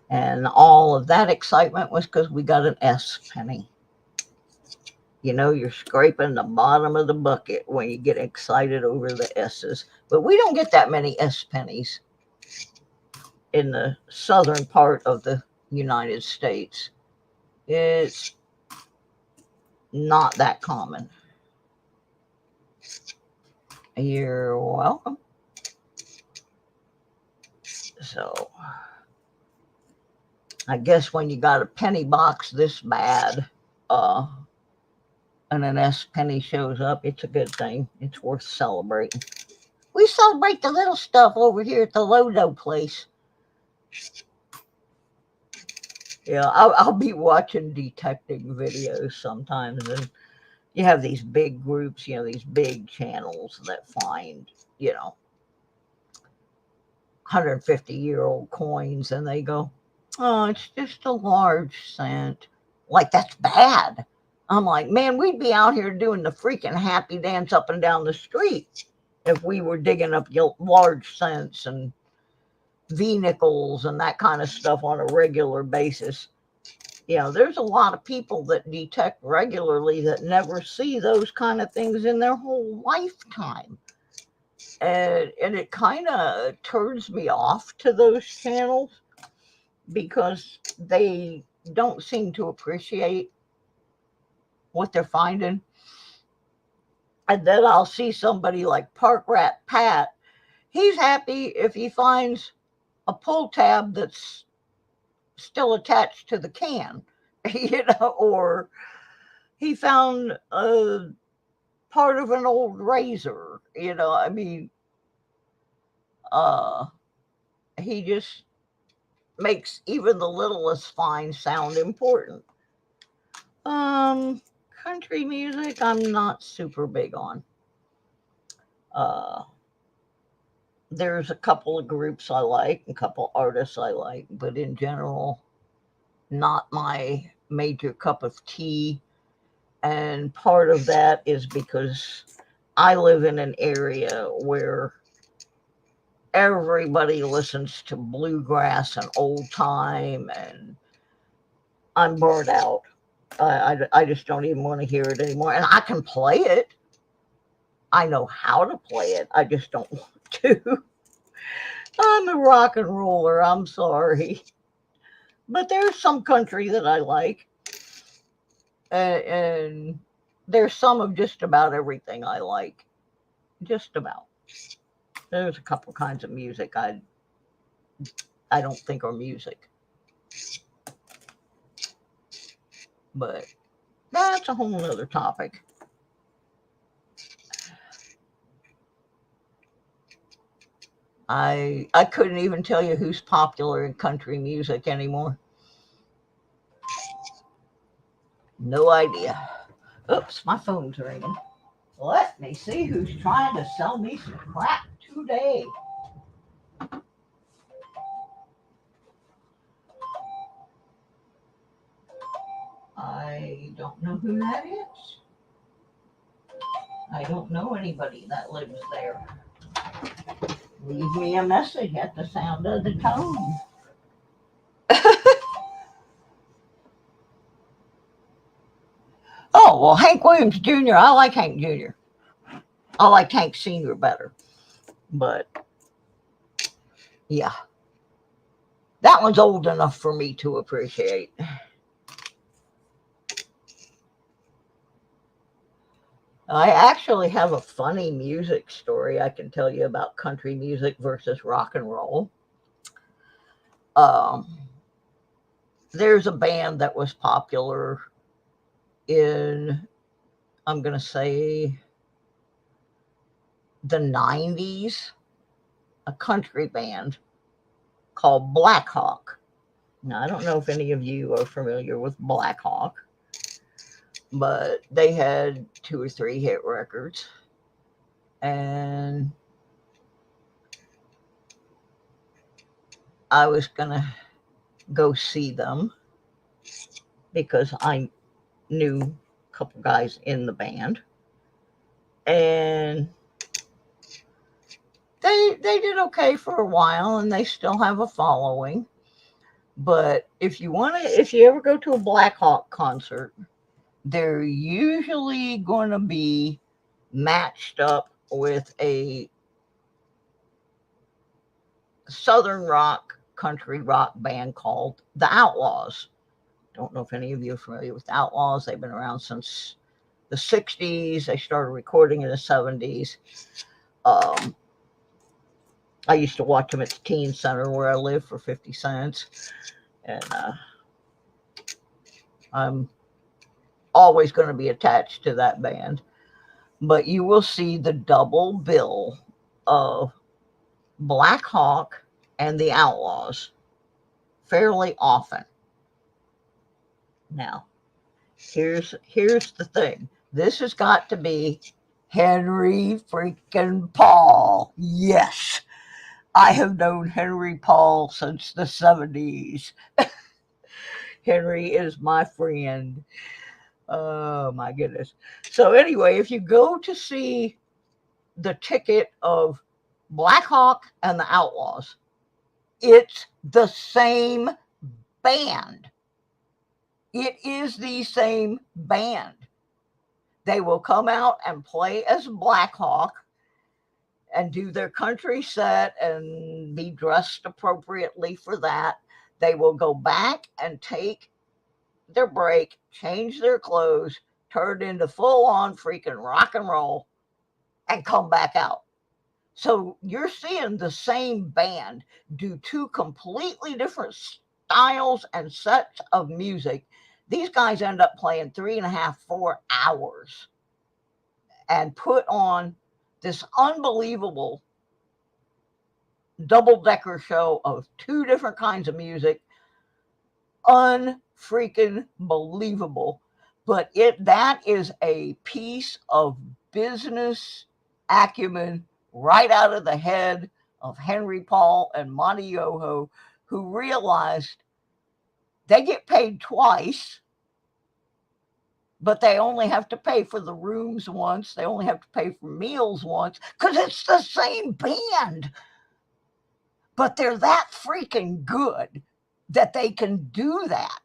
And all of that excitement was because we got an S penny. You know, you're scraping the bottom of the bucket when you get excited over the S's. But we don't get that many S pennies in the southern part of the United States. It's not that common. You're welcome. So I guess when you got a penny box this bad, and an S penny shows up, it's a good thing. It's worth celebrating. We celebrate the little stuff over here at the Lodo place. Yeah, I'll be watching detecting videos sometimes, and you have these big groups, these big channels that find, 150-year-old coins, and they go, oh, it's just a large cent. Like, that's bad. I'm like, man, we'd be out here doing the freaking happy dance up and down the street if we were digging up large cents and V-nickels and that kind of stuff on a regular basis. There's a lot of people that detect regularly that never see those kind of things in their whole lifetime. And it kind of turns me off to those channels because they don't seem to appreciate what they're finding. And then I'll see somebody like Park Rat Pat. He's happy if he finds a pull tab that's still attached to the can, or he found a part of an old razor, he just makes even the littlest find sound important. Country music, I'm not super big on. There's a couple of groups I like, a couple artists I like, but in general, not my major cup of tea. And part of that is because I live in an area where everybody listens to bluegrass and old time, and I'm bored out. I just don't even want to hear it anymore. And I can play it. I know how to play it. I just don't want to. I'm a rock and roller. I'm sorry. But there's some country that I like. And there's some of just about everything I like. Just about. There's a couple kinds of music I don't think are music. But that's a whole other topic. I couldn't even tell you who's popular in country music anymore. No idea. Oops, my phone's ringing. Let me see who's trying to sell me some crap today. I don't know who that is. I don't know anybody that lives there. Leave me a message at the sound of the tone. Oh, well, Hank Williams Jr., I like Hank Jr. I like Hank Sr. better. But, yeah. That one's old enough for me to appreciate. I actually have a funny music story I can tell you about country music versus rock and roll. There's a band that was popular in, I'm going to say, the 90s, a country band called Black Hawk. Now, I don't know if any of you are familiar with Black Hawk, but they had 2 or 3 hit records. And I was going to go see them because I knew a couple guys in the band. And they did okay for a while, and they still have a following. But if you ever go to a Black Hawk concert, they're usually going to be matched up with a southern rock, country rock band called the Outlaws. Don't know if any of you are familiar with the Outlaws. They've been around since the 60s. They started recording in the 70s. I used to watch them at the Teen Center where I live for 50 cents. And I'm always going to be attached to that band. But you will see the double bill of Black Hawk and the Outlaws fairly often. Now, here's the thing. This has got to be Henry freaking Paul. Yes, I have known Henry Paul since the 70s. Henry is my friend. Oh my goodness. So anyway, if you go to see the ticket of Black Hawk and the Outlaws, it's the same band. It is the same band. They will come out and play as Black Hawk and do their country set and be dressed appropriately for that. They will go back and take their break, change their clothes, turn into full-on freaking rock and roll, and come back out. So you're seeing the same band do 2 completely different styles and sets of music. These guys end up playing 3.5, 4 hours and put on this unbelievable double-decker show of 2 different kinds of music. Unfreaking believable. But that is a piece of business acumen right out of the head of Henry Paul and Monty Yoho, who realized they get paid twice, but they only have to pay for the rooms once. They only have to pay for meals once because it's the same band. But they're that freaking good that they can do that.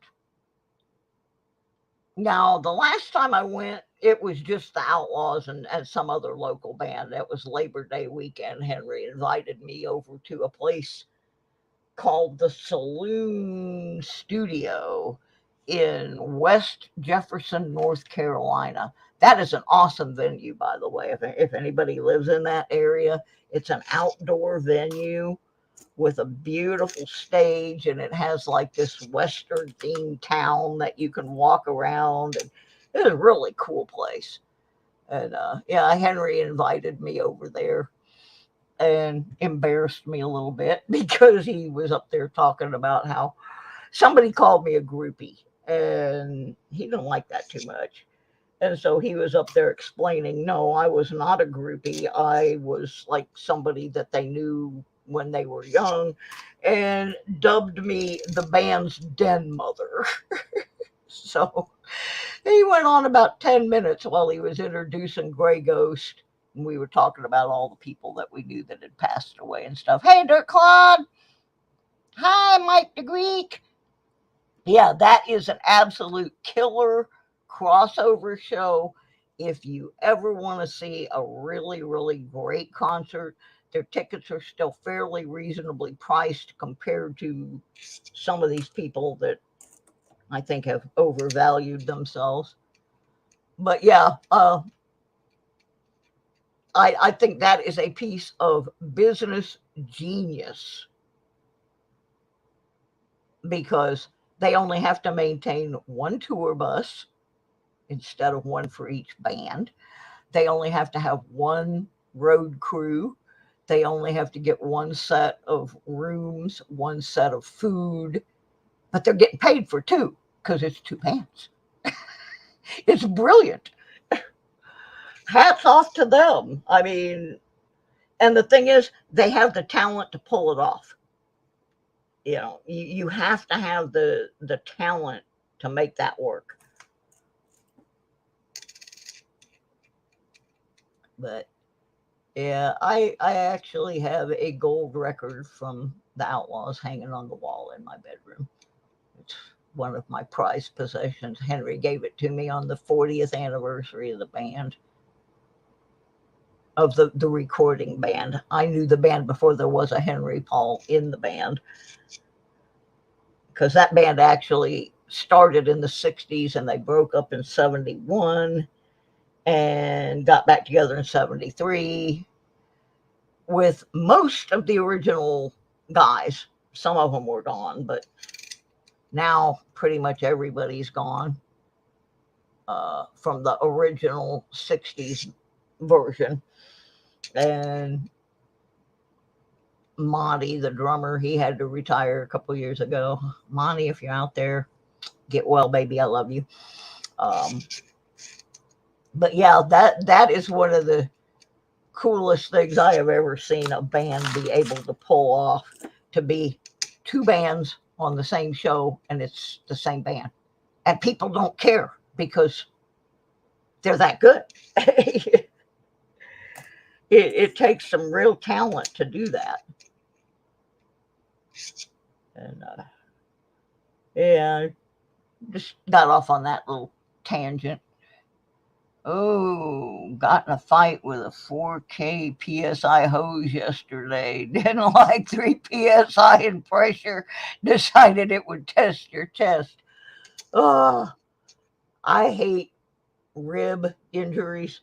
Now, the last time I went, it was just the Outlaws and some other local band. That was Labor Day weekend. Henry invited me over to a place called the Saloon Studio in West Jefferson, North Carolina. That is an awesome venue, by the way. If anybody lives in that area, it's an outdoor venue with a beautiful stage, and it has like this Western themed town that you can walk around, and it's a really cool place. And yeah, Henry invited me over there and embarrassed me a little bit because he was up there talking about how somebody called me a groupie, and he didn't like that too much. And so he was up there explaining, no, I was not a groupie. I was like somebody that they knew when they were young, and dubbed me the band's den mother. So he went on about 10 minutes while he was introducing Grey Ghost, and we were talking about all the people that we knew that had passed away and stuff. Hey, Dirk Claude. Hi, Mike the Greek. Yeah, that is an absolute killer crossover show. If you ever want to see a really, really great concert, their tickets are still fairly reasonably priced compared to some of these people that I think have overvalued themselves. But yeah, I think that is a piece of business genius, because they only have to maintain 1 tour bus instead of one for each band. They only have to have one road crew. They only have to get one set of rooms, one set of food, but they're getting paid for two because it's two bands. It's brilliant. Hats off to them. I mean, and the thing is, they have the talent to pull it off. You know, you have to have the talent to make that work. But yeah, I actually have a gold record from the Outlaws hanging on the wall in my bedroom. It's one of my prized possessions. Henry gave it to me on the 40th anniversary of the band, of the recording band. I knew the band before there was a Henry Paul in the band, because that band actually started in the 60s and they broke up in 71 and got back together in 73 with most of the original guys. Some of them were gone, but now pretty much everybody's gone from the original 60s version. And Monty, the drummer, he had to retire a couple years ago. Monty, if you're out there, get well, baby. I love you. But yeah, that is one of the coolest things I have ever seen a band be able to pull off, to be two bands on the same show and it's the same band. And people don't care because they're that good. It takes some real talent to do that. And yeah, just got off on that little tangent. Oh, got in a fight with a 4K PSI hose yesterday. Didn't like 3 PSI in pressure. Decided it would test your chest. Oh, I hate rib injuries.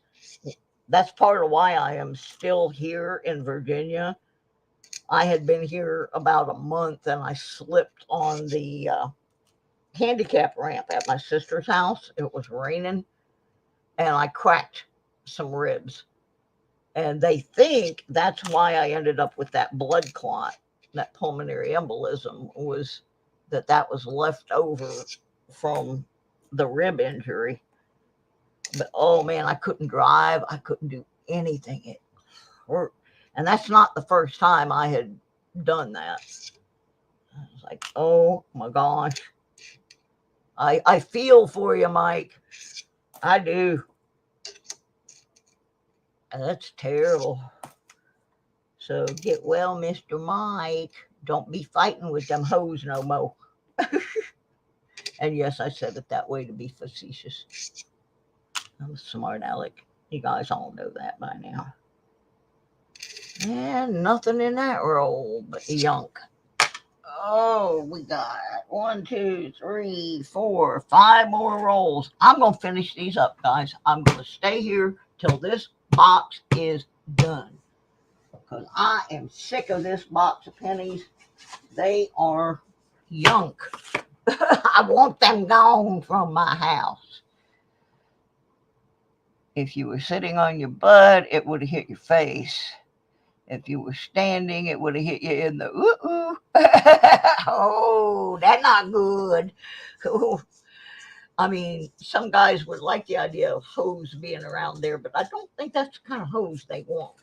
That's part of why I am still here in Virginia. I had been here about a month and I slipped on the handicap ramp at my sister's house. It was raining and I cracked some ribs. And they think that's why I ended up with that blood clot, that pulmonary embolism, was that was left over from the rib injury. But oh man, I couldn't drive. I couldn't do anything. It hurt. And that's not the first time I had done that. I was like, oh my gosh. I feel for you, Mike. I do. And that's terrible. So get well, Mr. Mike. Don't be fighting with them hoes no more. And yes, I said it that way to be facetious. I'm a smart aleck. You guys all know that by now. And nothing in that roll but yuck. Oh, we got 1, 2, 3, 4, 5 more rolls. I'm going to finish these up, guys. I'm going to stay here till this box is done, because I am sick of this box of pennies. They are yunk. I want them gone from my house. If you were sitting on your butt, it would have hit your face. If you were standing, it would have hit you in the ooh. Oh, that's not good. I mean, some guys would like the idea of hose being around there, but I don't think that's the kind of hose they want.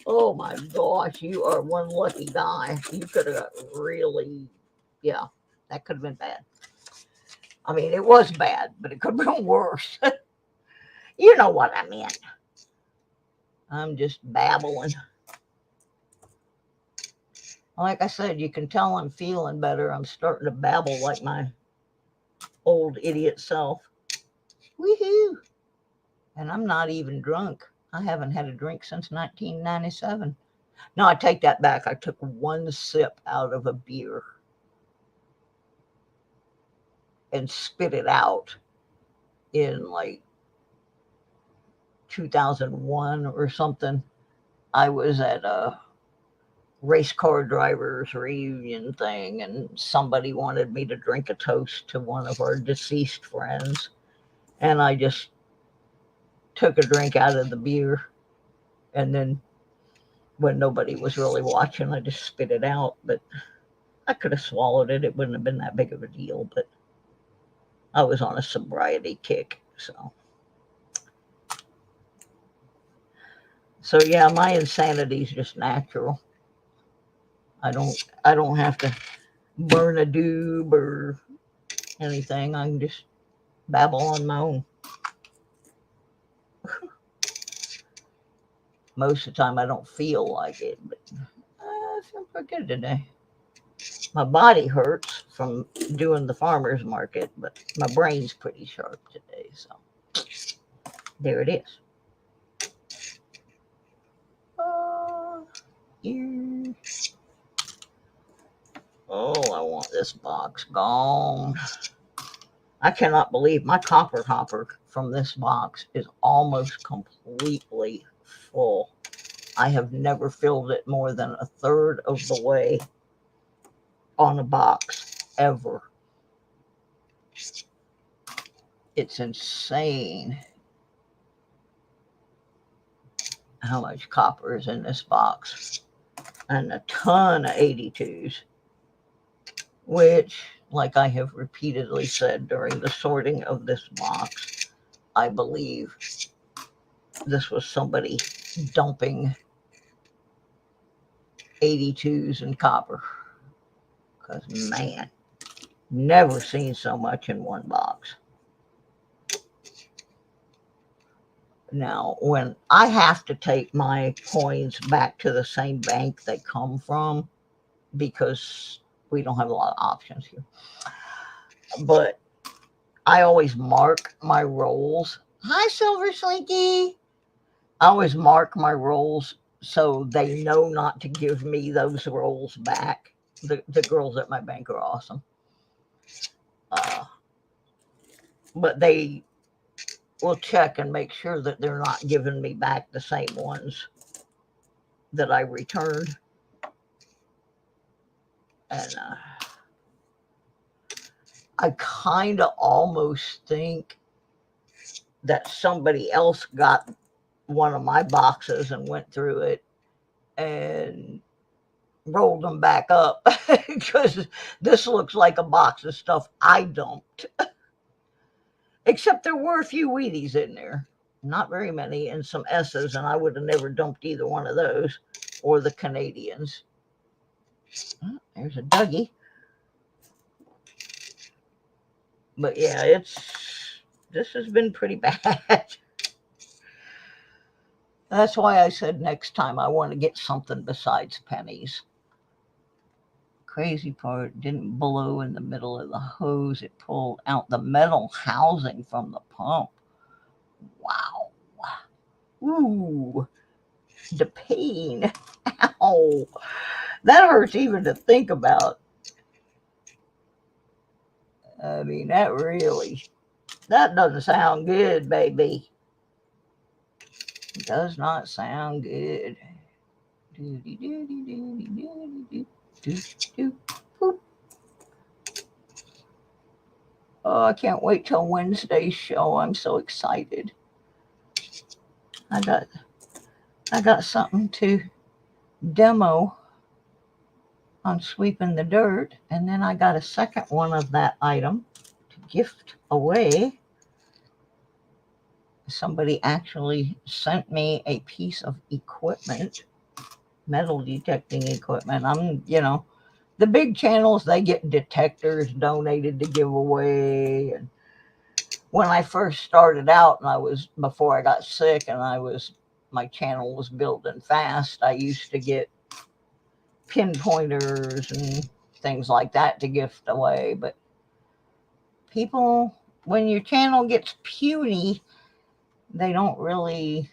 Oh my gosh, you are one lucky guy. You could have really, yeah, that could have been bad. I mean, it was bad, but it could have been worse. You know what I meant. I'm just babbling. Like I said, you can tell I'm feeling better. I'm starting to babble like my old idiot self. Woohoo! And I'm not even drunk. I haven't had a drink since 1997. No, I take that back. I took one sip out of a beer and spit it out in like 2001 or something. I was at race car drivers reunion thing, and somebody wanted me to drink a toast to one of our deceased friends, and I just took a drink out of the beer, and then when nobody was really watching, I just spit it out. But I could have swallowed it. It wouldn't have been that big of a deal, but I was on a sobriety kick. So yeah, my insanity is just natural. I don't have to burn a doob or anything. I can just babble on my own. Most of the time I don't feel like it, but I feel pretty good today. My body hurts from doing the farmer's market, but my brain's pretty sharp today, so there it is. Yeah. Oh, I want this box gone. I cannot believe my copper hopper from this box is almost completely full. I have never filled it more than a third of the way on a box ever. It's insane how much copper is in this box, and a ton of 82s, which, like I have repeatedly said during the sorting of this box, I believe this was somebody dumping 82s in copper, because man, never seen so much in one box. Now, when I have to take my coins back to the same bank they come from, because we don't have a lot of options here, but I always mark my rolls. Hi, Silver Slinky. I always mark my rolls so they know not to give me those rolls back. The girls at my bank are awesome. But they will check and make sure that they're not giving me back the same ones that I returned. And I kind of almost think that somebody else got one of my boxes and went through it and rolled them back up, because this looks like a box of stuff I dumped. Except there were a few Wheaties in there. Not very many, and some S's, and I would have never dumped either one of those, or the Canadians. Oh, there's a Dougie. But yeah, this has been pretty bad. That's why I said next time I want to get something besides Pennies. Crazy part, didn't blow in the middle of the hose. It pulled out the metal housing from the pump. Wow. Ooh, the pain. Ow. That hurts even to think about. I mean, that doesn't sound good, baby. It does not sound good. Oh, I can't wait till Wednesday's show. I'm so excited. I got something to demo on sweeping the dirt, and then I got a second one of that item to gift away. Somebody actually sent me a piece of equipment, metal detecting equipment. The big channels, they get detectors donated to give away. And when I first started out, and before I got sick, and my channel was building fast, I used to get pinpointers and things like that to gift away. But people, when your channel gets puny, they don't really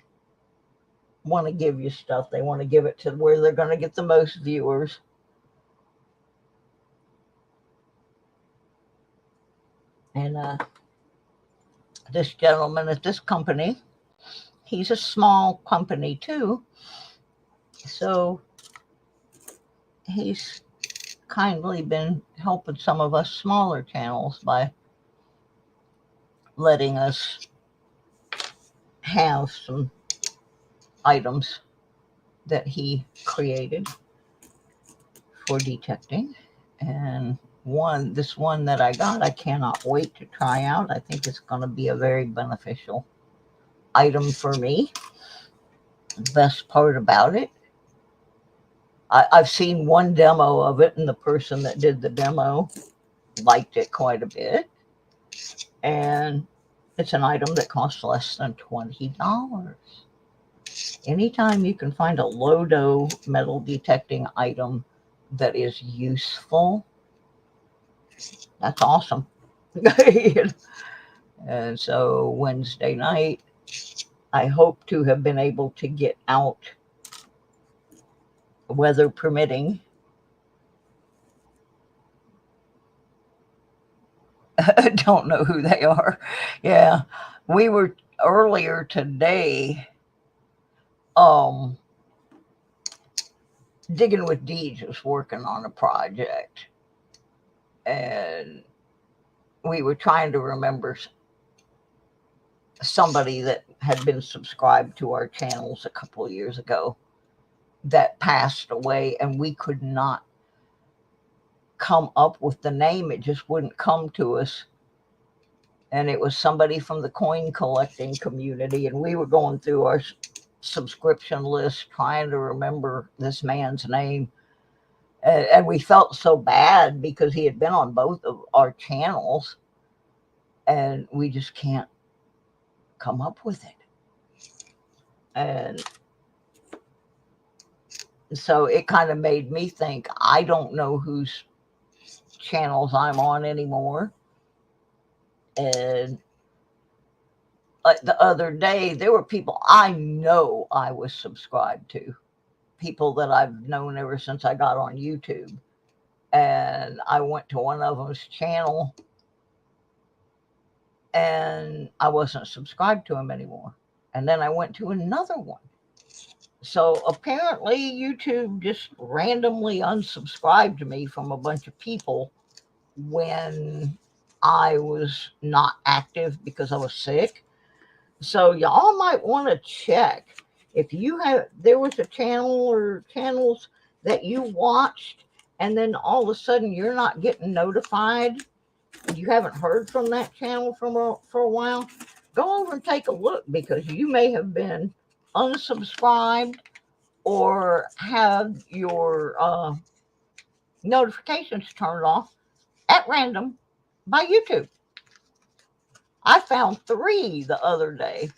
want to give you stuff. They want to give it to where they're going to get the most viewers. And this gentleman at this company, he's a small company too. So he's kindly been helping some of us smaller channels by letting us have some items that he created for detecting. And this one that I got, I cannot wait to try out. I think it's going to be a very beneficial item for me. The best part about it, I've seen one demo of it, and the person that did the demo liked it quite a bit. And it's an item that costs less than $20. Anytime you can find a low-dough metal detecting item that is useful, that's awesome. And so Wednesday night, I hope to have been able to get out, weather permitting. I don't know who they are. Yeah, we were earlier today Digging with Deeds was working on a project, and we were trying to remember somebody that had been subscribed to our channels a couple of years ago that passed away, and we could not come up with the name. It just wouldn't come to us. And it was somebody from the coin collecting community, and we were going through our subscription list trying to remember this man's name. And we felt so bad because he had been on both of our channels, and we just can't come up with it. And so it kind of made me think, I don't know whose channels I'm on anymore. And the other day, there were people I know I was subscribed to, people that I've known ever since I got on YouTube. And I went to one of them's channel, and I wasn't subscribed to him anymore. And then I went to another one. So apparently YouTube just randomly unsubscribed me from a bunch of people when I was not active because I was sick. So y'all might want to check if there was a channel or channels that you watched, and then all of a sudden you're not getting notified, and you haven't heard from that channel for a while. Go over and take a look, because you may have been unsubscribed or have your notifications turned off at random by YouTube. I found 3 the other day.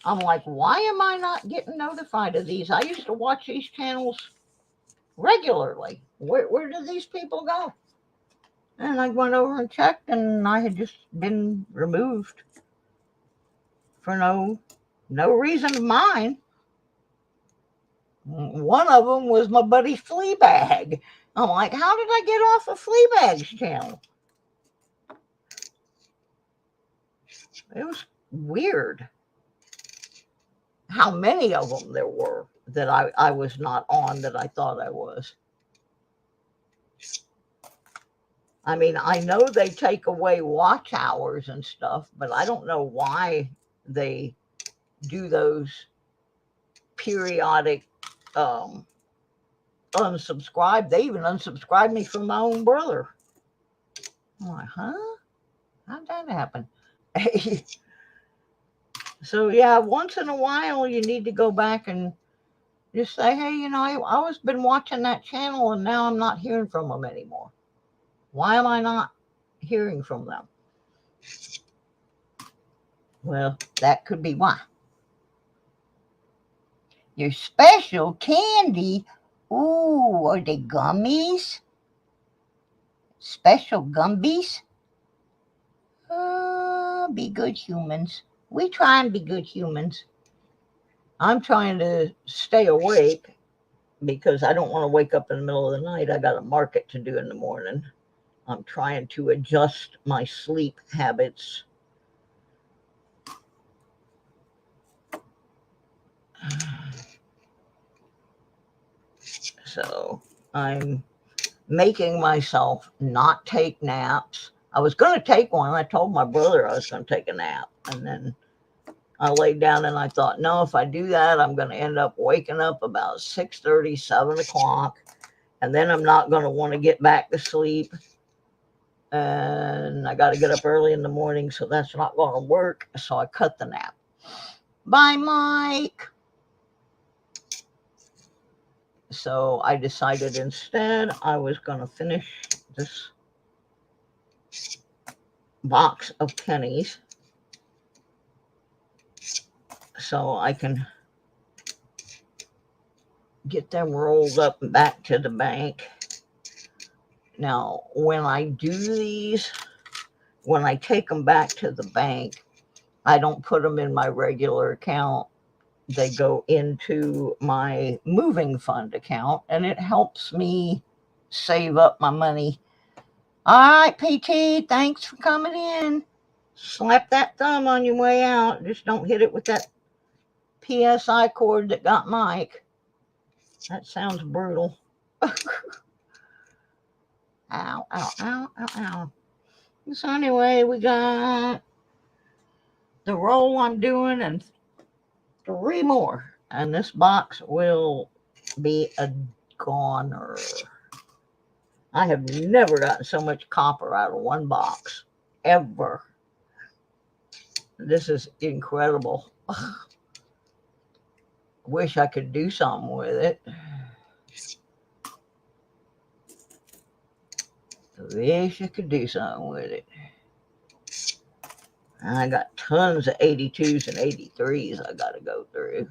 I'm like, why am I not getting notified of these? I used to watch these channels regularly. Where do these people go? And I went over and checked, and I had just been removed for no reason of mine. One of them was my buddy Fleabag. I'm like, how did I get off of Fleabag's channel? It was weird how many of them there were that I was not on that I thought I was. I mean, I know they take away watch hours and stuff, but I don't know why they do those periodic unsubscribe. They even unsubscribed me from my own brother. I'm like, huh? How'd that happen? So yeah, once in a while you need to go back and just say, hey, I always been watching that channel, and now I'm not hearing from them anymore. Why am I not hearing from them? Well, that could be why. Your special candy. Ooh, are they gummies? Special gumbies? Be good humans. We try and be good humans. I'm trying to stay awake because I don't want to wake up in the middle of the night. I got a market to do in the morning. I'm trying to adjust my sleep habits. So I'm making myself not take naps. I was going to take one. I told my brother I was going to take a nap. And then I laid down and I thought, no, if I do that, I'm going to end up waking up about 6:30, 7 o'clock. And then I'm not going to want to get back to sleep. And I got to get up early in the morning, so that's not going to work. So I cut the nap. Bye, Mike. So I decided instead I was going to finish this box of pennies so I can get them rolled up and back to the bank. Now, when I do these, when I take them back to the bank, I don't put them in my regular account. They go into my moving fund account, and it helps me save up my money. All right, PT, thanks for coming in. Slap that thumb on your way out. Just don't hit it with that PSI cord that got Mike. That sounds brutal. Ow, ow, ow, ow, ow. So anyway, we got the roll I'm doing and 3 more. And this box will be a goner. I have never gotten so much copper out of one box. Ever. This is incredible. Wish I could do something with it. Wish I could do something with it. I got tons of 82s and 83s I got to go through.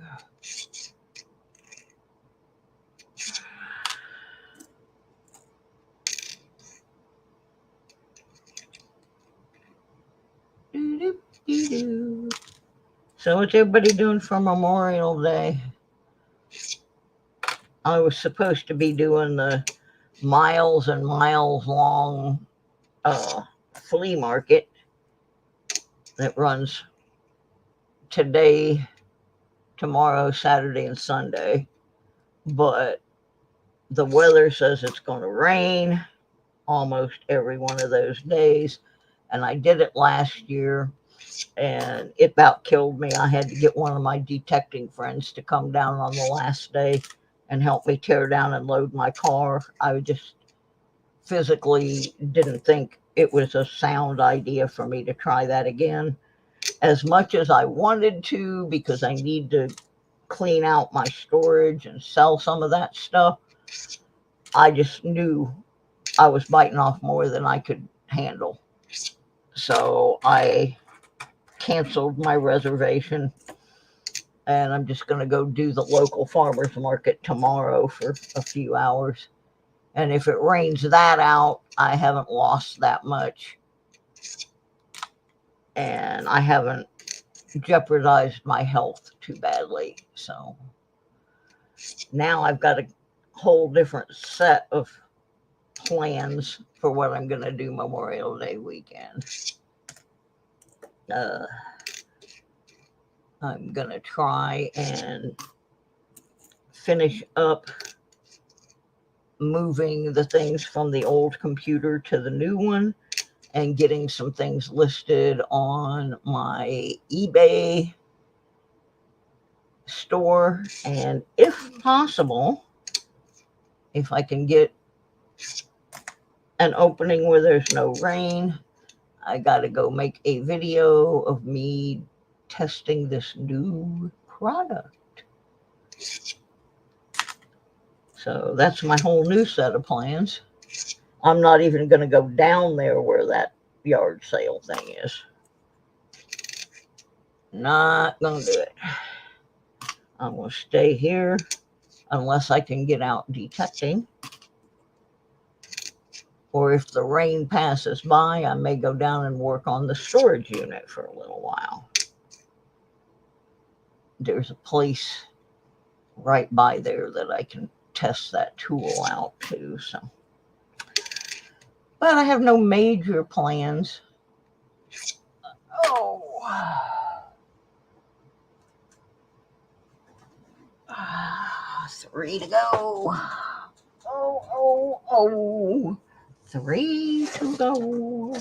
So what's everybody doing for Memorial Day? I was supposed to be doing the miles and miles long flea market that runs today, tomorrow, Saturday, and Sunday. But the weather says it's going to rain almost every one of those days. And I did it last year, and it about killed me. I had to get one of my detecting friends to come down on the last day and help me tear down and load my car. I just physically didn't think it was a sound idea for me to try that again. As much as I wanted to, because I need to clean out my storage and sell some of that stuff, I just knew I was biting off more than I could handle. So I canceled my reservation, and I'm just going to go do the local farmers market tomorrow for a few hours. And if it rains that out, I haven't lost that much. And I haven't jeopardized my health too badly. So now I've got a whole different set of plans for what I'm going to do Memorial Day weekend. I'm going to try and finish up moving the things from the old computer to the new one and getting some things listed on my eBay store. And if possible, if I can get an opening where there's no rain, I got to go make a video of me testing this new product. So that's my whole new set of plans. I'm not even going to go down there where that yard sale thing is. Not going to do it. I'm going to stay here unless I can get out detecting. Or if the rain passes by, I may go down and work on the storage unit for a little while. There's a place right by there that I can test that tool out too. So, but I have no major plans. Oh, 3 to go. Oh, Oh. 3 to go.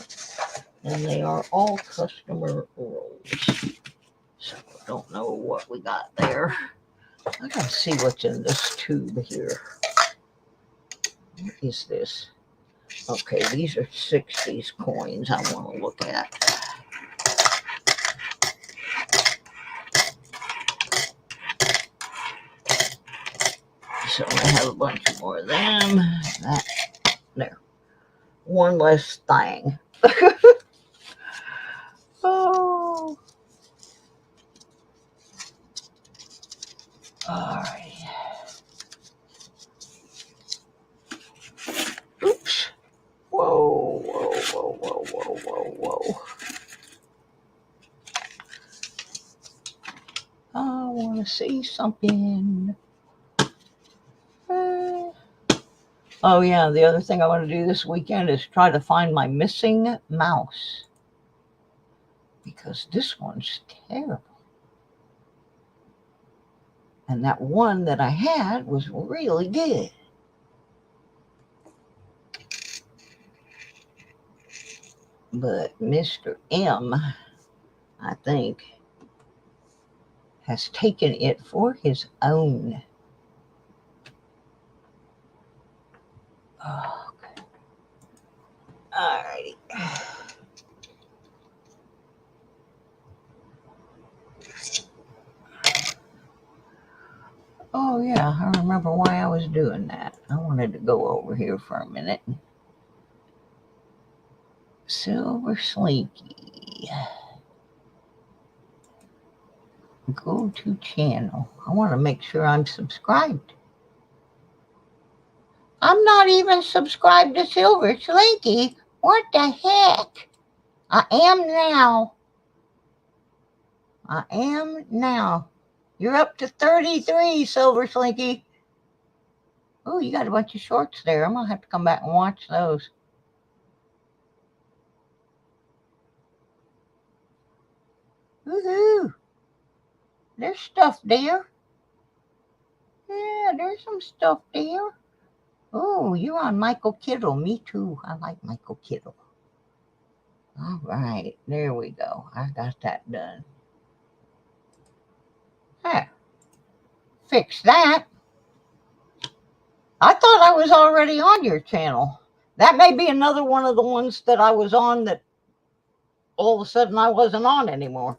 And they are all customer rolls. So I don't know what we got there. I gotta see what's in this tube here. What is this? Okay, these are 60s coins I want to look at. So I have a bunch more of them. There. One less thing. Oh. All right. Oops. Whoa. I want to see something. Oh, yeah, the other thing I want to do this weekend is try to find my missing mouse. Because this one's terrible. And that one that I had was really good. But Mr. M, I think, has taken it for his own. Okay. Alrighty. Oh yeah, I remember why I was doing that. I wanted to go over here for a minute. Silver Slinky. Go to channel. I want to make sure I'm subscribed. I'm not even subscribed to Silver Slinky. What the heck? I am now. You're up to 33, Silver Slinky. Oh, you got a bunch of shorts there. I'm going to have to come back and watch those. Woohoo! There's stuff there. Yeah, there's some stuff there. Oh, you're on Michael Kittle. Me too. I like Michael Kittle. All right, there we go. I got that done. Hey, fix that. I thought I was already on your channel. That may be another one of the ones that I was on that all of a sudden I wasn't on anymore.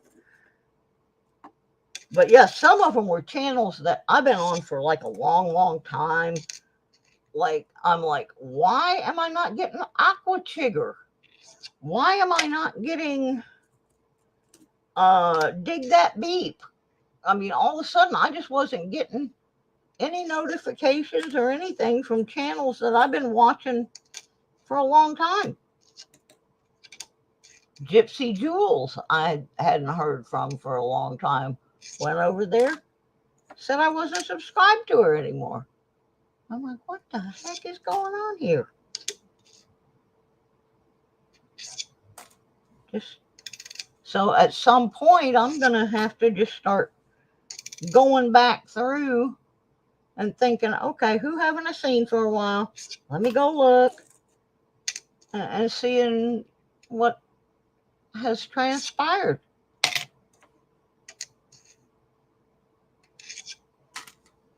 But yeah, some of them were channels that I've been on for like a long time. Like, I'm like, why am I not getting Aqua Chigger? Why am I not getting Dig That Beep? I mean, all of a sudden, I just wasn't getting any notifications or anything from channels that I've been watching for a long time. Gypsy Jules, I hadn't heard from for a long time. Went over there, said I wasn't subscribed to her anymore. I'm like, what the heck is going on here? So at some point, I'm going to have to just start going back through and thinking, okay, who haven't I seen for a while? Let me go look and seeing what has transpired.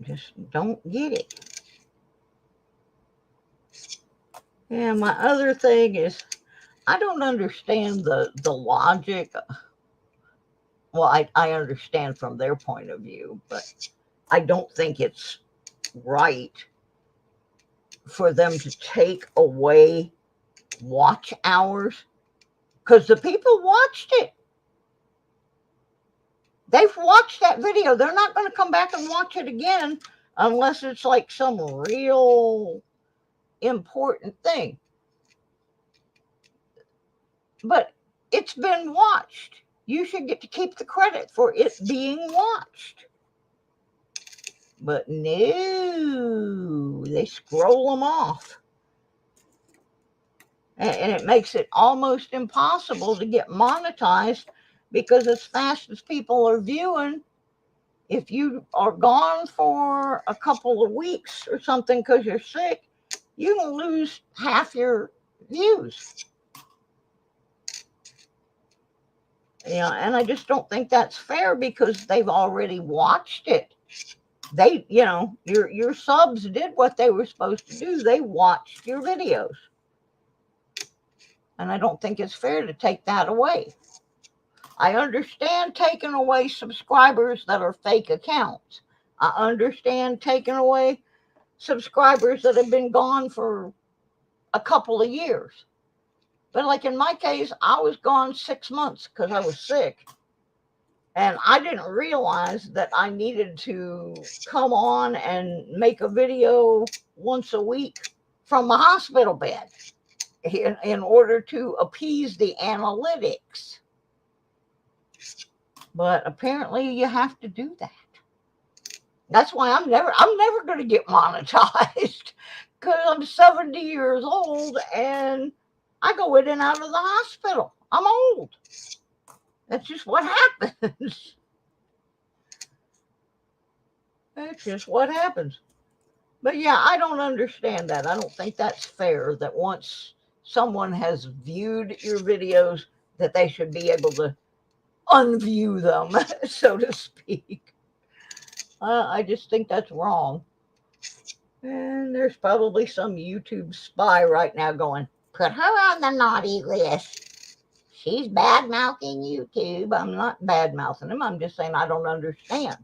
Just don't get it. Yeah, my other thing is, I don't understand the logic. Well, I understand from their point of view, but I don't think it's right for them to take away watch hours, because the people watched it. They've watched that video. They're not going to come back and watch it again unless it's like some real important thing. But it's been watched. You should get to keep the credit for it being watched. But no, they scroll them off. And it makes it almost impossible to get monetized, because as fast as people are viewing, if you are gone for a couple of weeks or something because you're sick, you can lose half your views. And I just don't think that's fair because they've already watched it. They, your subs did what they were supposed to do. They watched your videos. And I don't think it's fair to take that away. I understand taking away subscribers that are fake accounts. I understand taking away subscribers that have been gone for a couple of years. But like in my case, I was gone 6 months because I was sick. And I didn't realize that I needed to come on and make a video once a week from my hospital bed in order to appease the analytics. But apparently you have to do that. That's why I'm never going to get monetized because I'm 70 years old and I go in and out of the hospital. I'm old. That's just what happens. That's just what happens. But yeah, I don't understand that. I don't think that's fair that once someone has viewed your videos that they should be able to unview them, so to speak. I just think that's wrong. And there's probably some YouTube spy right now going, put her on the naughty list. She's bad-mouthing YouTube. I'm not bad-mouthing them. I'm just saying I don't understand.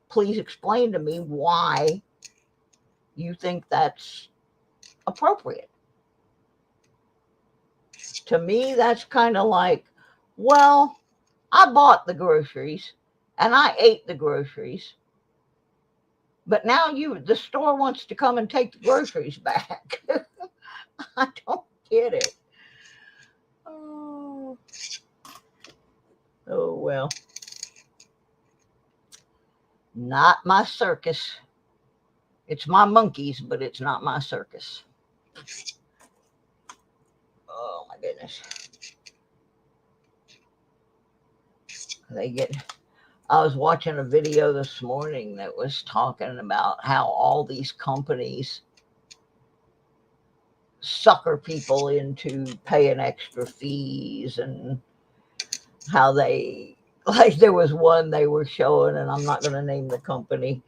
Please explain to me why you think that's appropriate. To me, that's kind of like, well, I bought the groceries and I ate the groceries. But now the store wants to come and take the groceries back. I don't get it. Oh, well. Not my circus. It's my monkeys, but it's not my circus. Oh, my goodness. I was watching a video this morning that was talking about how all these companies sucker people into paying extra fees and how there was one they were showing, and I'm not going to name the company,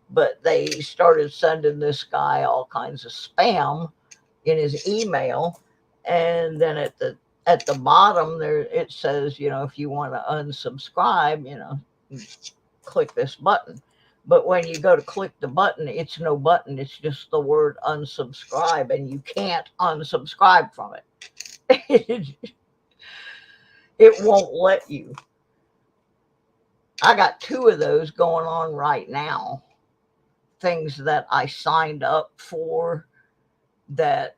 but they started sending this guy all kinds of spam in his email. And then at the bottom there, it says, if you want to unsubscribe, click this button. But when you go to click the button, it's no button. It's just the word unsubscribe, and you can't unsubscribe from it. It won't let you. I got 2 of those going on right now. Things that I signed up for, that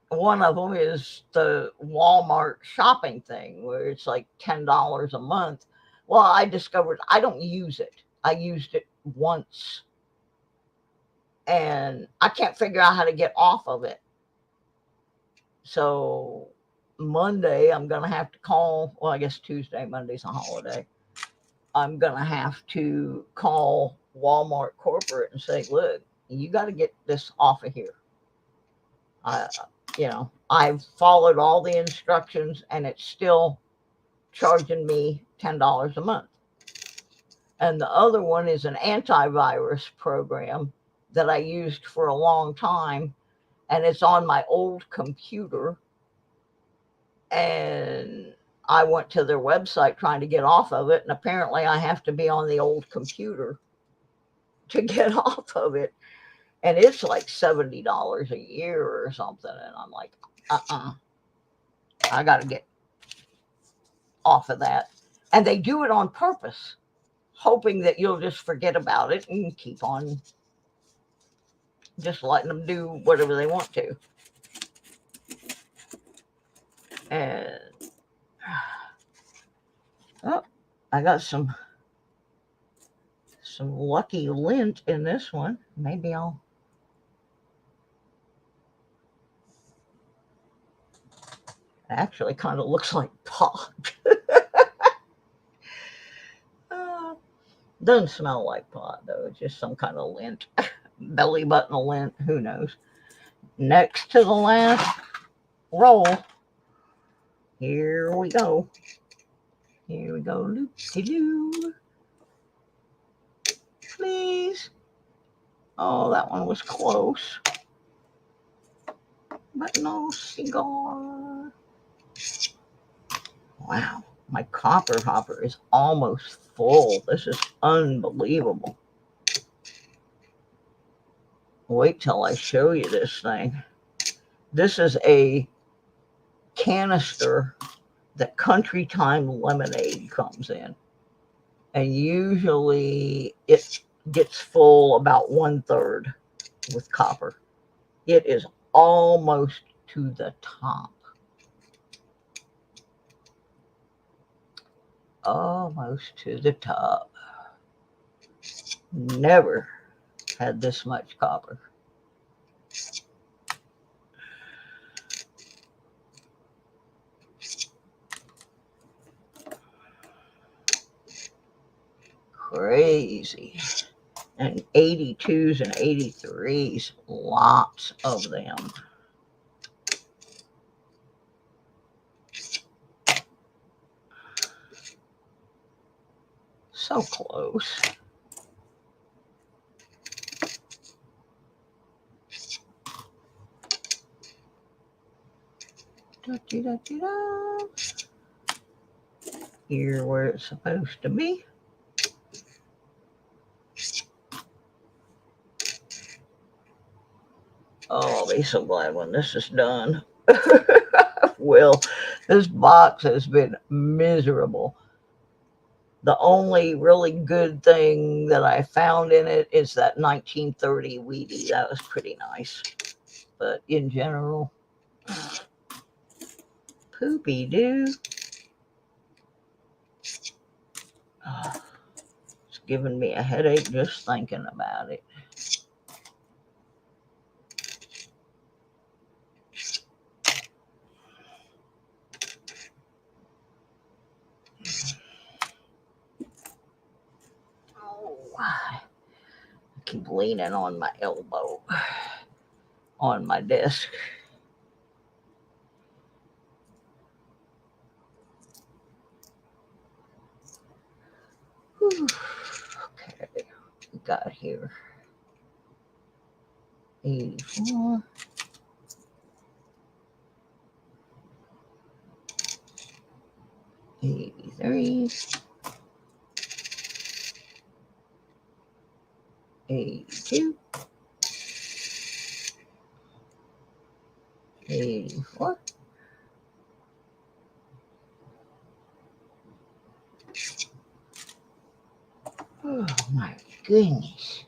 one of them is the Walmart shopping thing where it's like $10 a month. Well, I discovered I don't use it. I used it once and I can't figure out how to get off of it. So Monday, I'm going to have to call, well, I guess Tuesday, Monday's a holiday. I'm going to have to call Walmart corporate and say, look, you got to get this off of here. I've followed all the instructions and it's still charging me $10 a month. And the other one is an antivirus program that I used for a long time, and it's on my old computer. And I went to their website trying to get off of it, and apparently I have to be on the old computer to get off of it. And it's like $70 a year or something. And I'm like, I got to get off of that. And they do it on purpose, hoping that you'll just forget about it and keep on just letting them do whatever they want to. And I got some Lucky lint in this one. Maybe it actually kind of looks like pot. Doesn't smell like pot though. It's just some kind of lint, belly button lint. Who knows? next to the last roll. Here we go. Here we go. Loop-de-loo. Please. Oh, that one was close. But no cigar. Wow. My copper hopper is almost full. This is unbelievable. Wait till I show you this thing. This is a canister that Country Time lemonade comes in. And usually it gets full about 1/3 with copper. It is almost to the top. Almost to the top. Never had this much copper. Crazy. And 82s and 83s, lots of them. So close. Da-da-da-da-da. Here where it's supposed to be. Oh, I'll be so glad when this is done. Well, this box has been miserable. The only really good thing that I found in it is that 1930 Wheatie. That was pretty nice. But in general, poopy doo. It's giving me a headache just thinking about it. I keep leaning on my elbow on my desk. Whew. Okay, we got here 84, 83, 82, 84. Oh my goodness.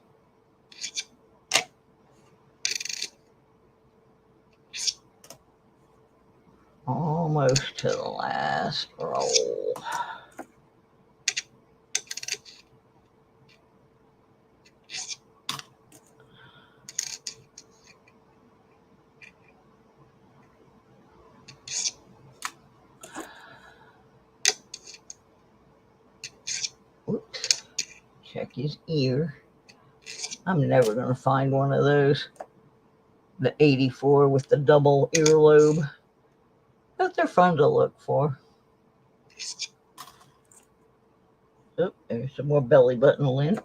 Almost to the last roll. Whoops. Check his ear. I'm never going to find one of those. The 84 with the double earlobe. But they're fun to look for. Oh, there's some more belly button lint.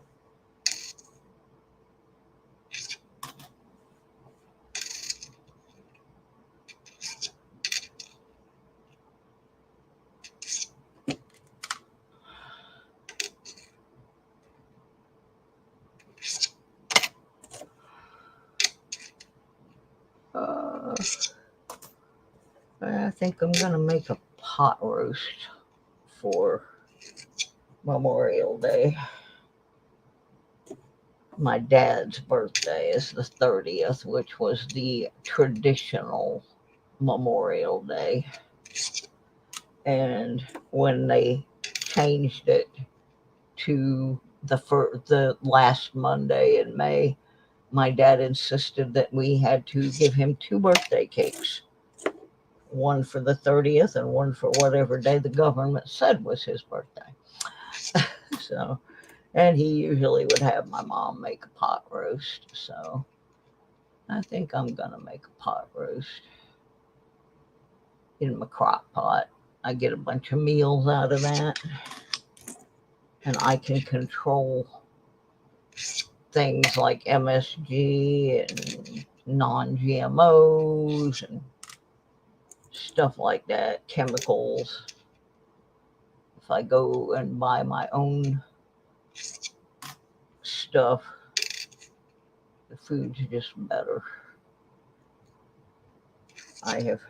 I think I'm going to make a pot roast for Memorial Day. My dad's birthday is the 30th, which was the traditional Memorial Day. And when they changed it to the last Monday in May, my dad insisted that we had to give him 2 birthday cakes. One for the 30th and one for whatever day the government said was his birthday. So, and he usually would have my mom make a pot roast. So I think I'm gonna make a pot roast in my crock pot. I get a bunch of meals out of that, and I can control things like MSG and non-GMOs and stuff like that, chemicals. If I go and buy my own stuff, the food's just better. I have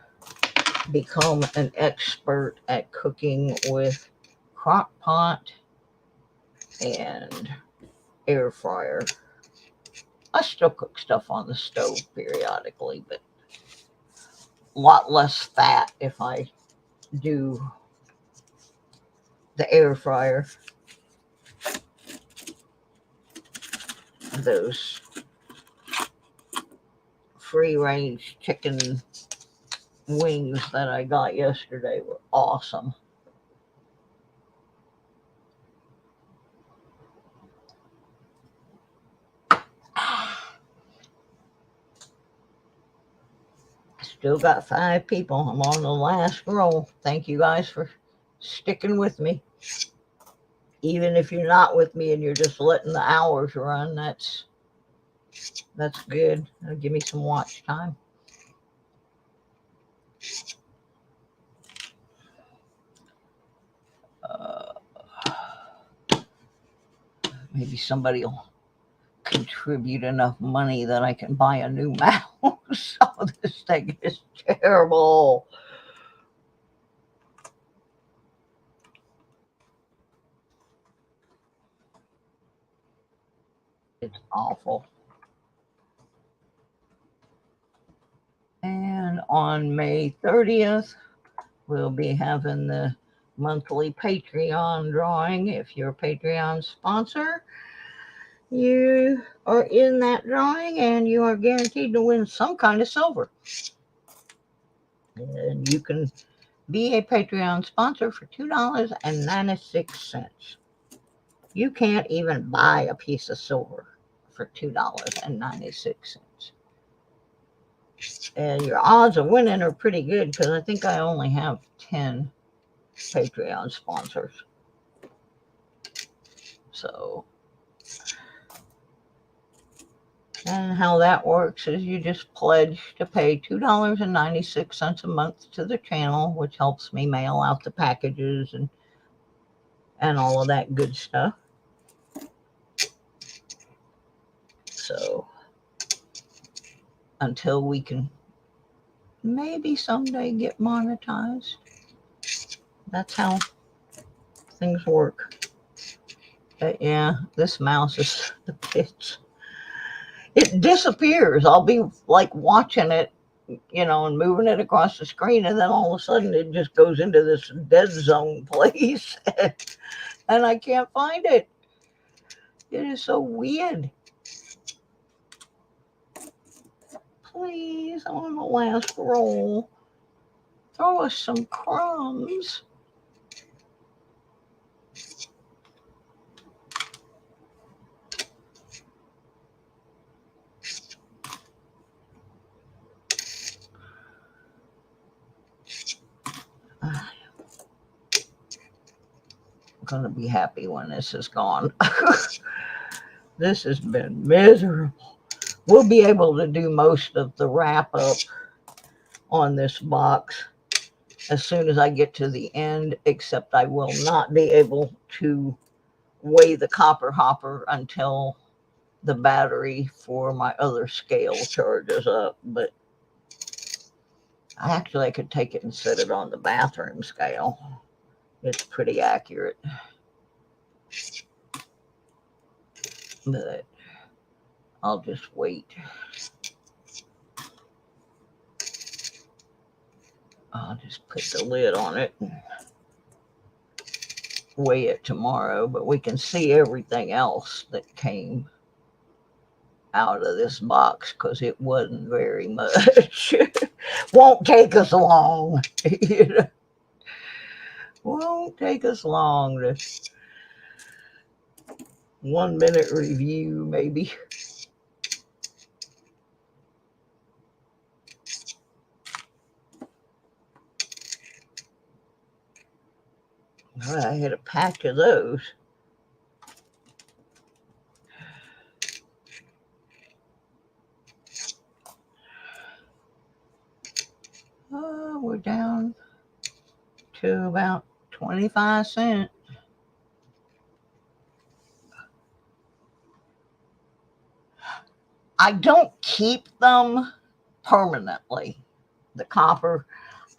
become an expert at cooking with crock pot and air fryer. I still cook stuff on the stove periodically, but a lot less fat if I do the air fryer. Those free range chicken wings that I got yesterday were awesome. Still got 5 people. I'm on the last roll. Thank you guys for sticking with me. Even if you're not with me and you're just letting the hours run, that's good. It'll give me some watch time. Maybe somebody will contribute enough money that I can buy a new mouse. Oh, this thing is terrible. It's awful. And on May 30th, we'll be having the monthly Patreon drawing. If you're a Patreon sponsor, you are in that drawing and you are guaranteed to win some kind of silver. And you can be a Patreon sponsor for $2.96. You can't even buy a piece of silver for $2.96. And your odds of winning are pretty good because I think I only have 10 Patreon sponsors. So, and how that works is you just pledge to pay $2.96 a month to the channel, which helps me mail out the packages and all of that good stuff. So, until we can maybe someday get monetized, that's how things work. But yeah, this mouse is the pitch. It disappears. I'll be like watching it, and moving it across the screen, and then all of a sudden it just goes into this dead zone place, and I can't find it. It is so weird. Please, on the last roll, throw us some crumbs. I'm going to be happy when this is gone. This has been miserable. We'll be able to do most of the wrap up on this box as soon as I get to the end, except I will not be able to weigh the copper hopper until the battery for my other scale charges up. But I could take it and set it on the bathroom scale. It's pretty accurate. But I'll just wait. I'll just put the lid on it and weigh it tomorrow, but we can see everything else that came out of this box because it wasn't very much. Won't take us long. Won't take us long to 1 minute review, maybe. Well, I had a pack of those. Oh, we're down to about 25 cents. I don't keep them permanently, the copper.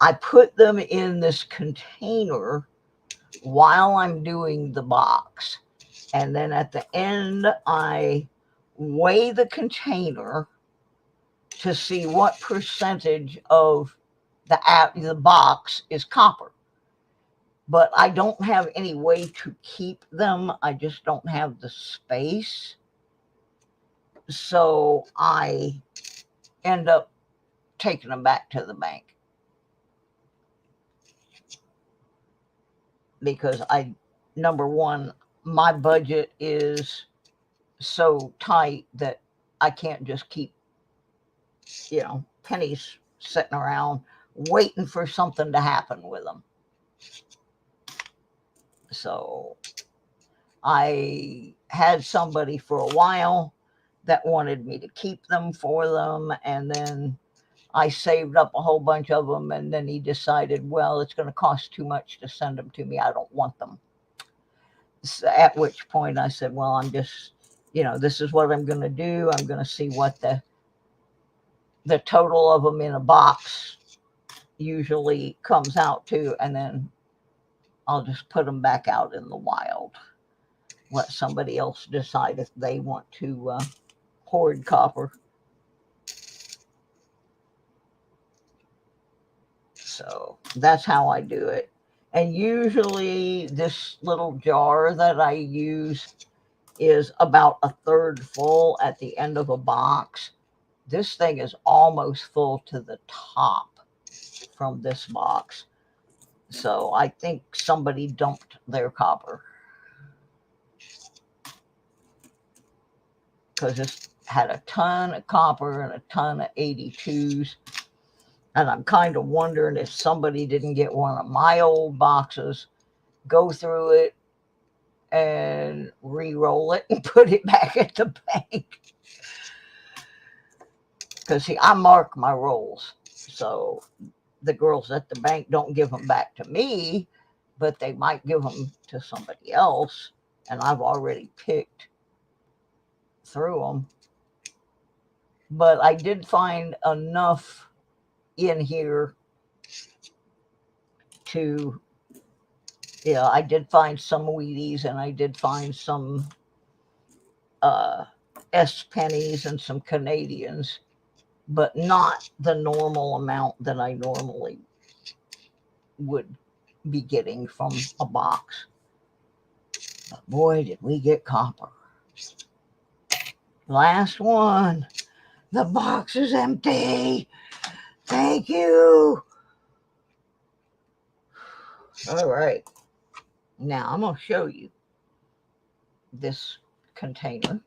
I put them in this container while I'm doing the box. And then at the end, I weigh the container to see what percentage of the box is copper. But I don't have any way to keep them. I just don't have the space. So I end up taking them back to the bank. Because number one, my budget is so tight that I can't just keep, pennies sitting around waiting for something to happen with them. So I had somebody for a while that wanted me to keep them for them, and then I saved up a whole bunch of them, and then he decided, well, it's going to cost too much to send them to me. I don't want them. So at which point I said, well, I'm just, this is what I'm going to do. I'm going to see what the total of them in a box usually comes out to, and then I'll just put them back out in the wild. Let somebody else decide if they want to hoard copper. So that's how I do it. And usually this little jar that I use is about a third full at the end of a box. This thing is almost full to the top from this box. So I think somebody dumped their copper. Because this had a ton of copper and a ton of 82s. And I'm kind of wondering if somebody didn't get one of my old boxes, go through it, and re-roll it and put it back at the bank. Because, see, I mark my rolls. So the girls at the bank don't give them back to me, but they might give them to somebody else. And I've already picked through them. But I did find enough in here to, I did find some Wheaties, and I did find some pennies and some Canadians, but not the normal amount that I normally would be getting from a box. But boy, did we get copper. Last one. The box is empty. Thank you. All right. Now I'm going to show you this container.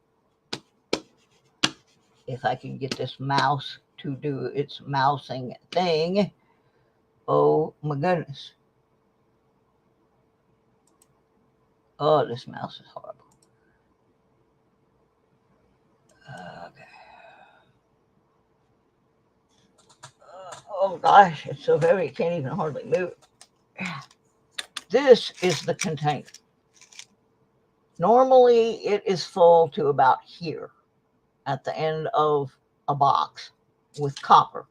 If I can get this mouse to do its mousing thing. Oh my goodness. Oh, this mouse is horrible. Okay. Oh gosh, it's so heavy, I can't even hardly move it. This is the container. Normally it is full to about here at the end of a box with copper.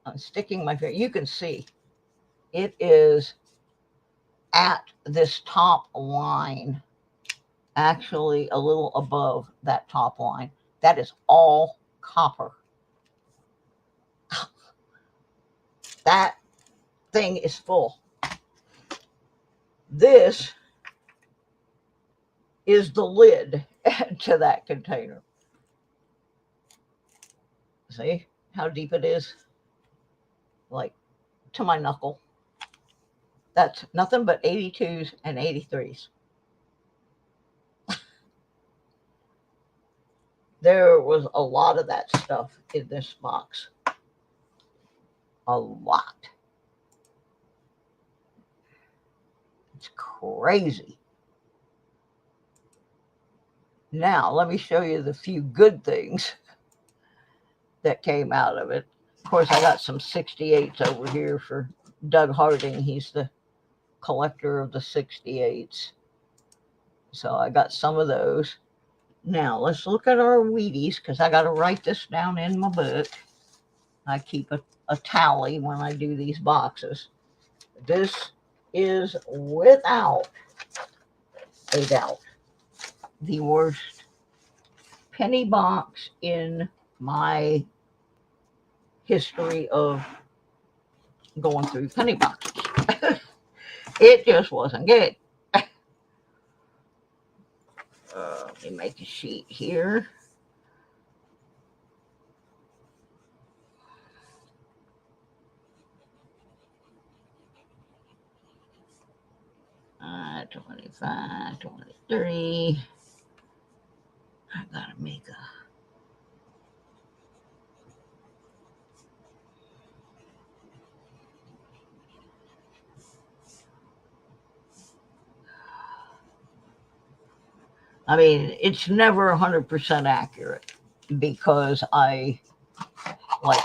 I'm sticking my finger. You can see it is at this top line, actually a little above that top line. That is all copper. That thing is full. This is the lid to that container. See how deep it is? Like to my knuckle. That's nothing but 82s and 83s. There was a lot of that stuff in this box. A lot. It's crazy. Now, let me show you the few good things that came out of it. Of course, I got some 68s over here for Doug Harding. He's the collector of the 68s. So I got some of those. Now, let's look at our Wheaties, because I got to write this down in my book. I keep a tally when I do these boxes. This is without a doubt the worst penny box in my history of going through penny boxes. It just wasn't good. Let me make a sheet here. Uh, 25, 23. I gotta make a. I mean, it's never 100% accurate because I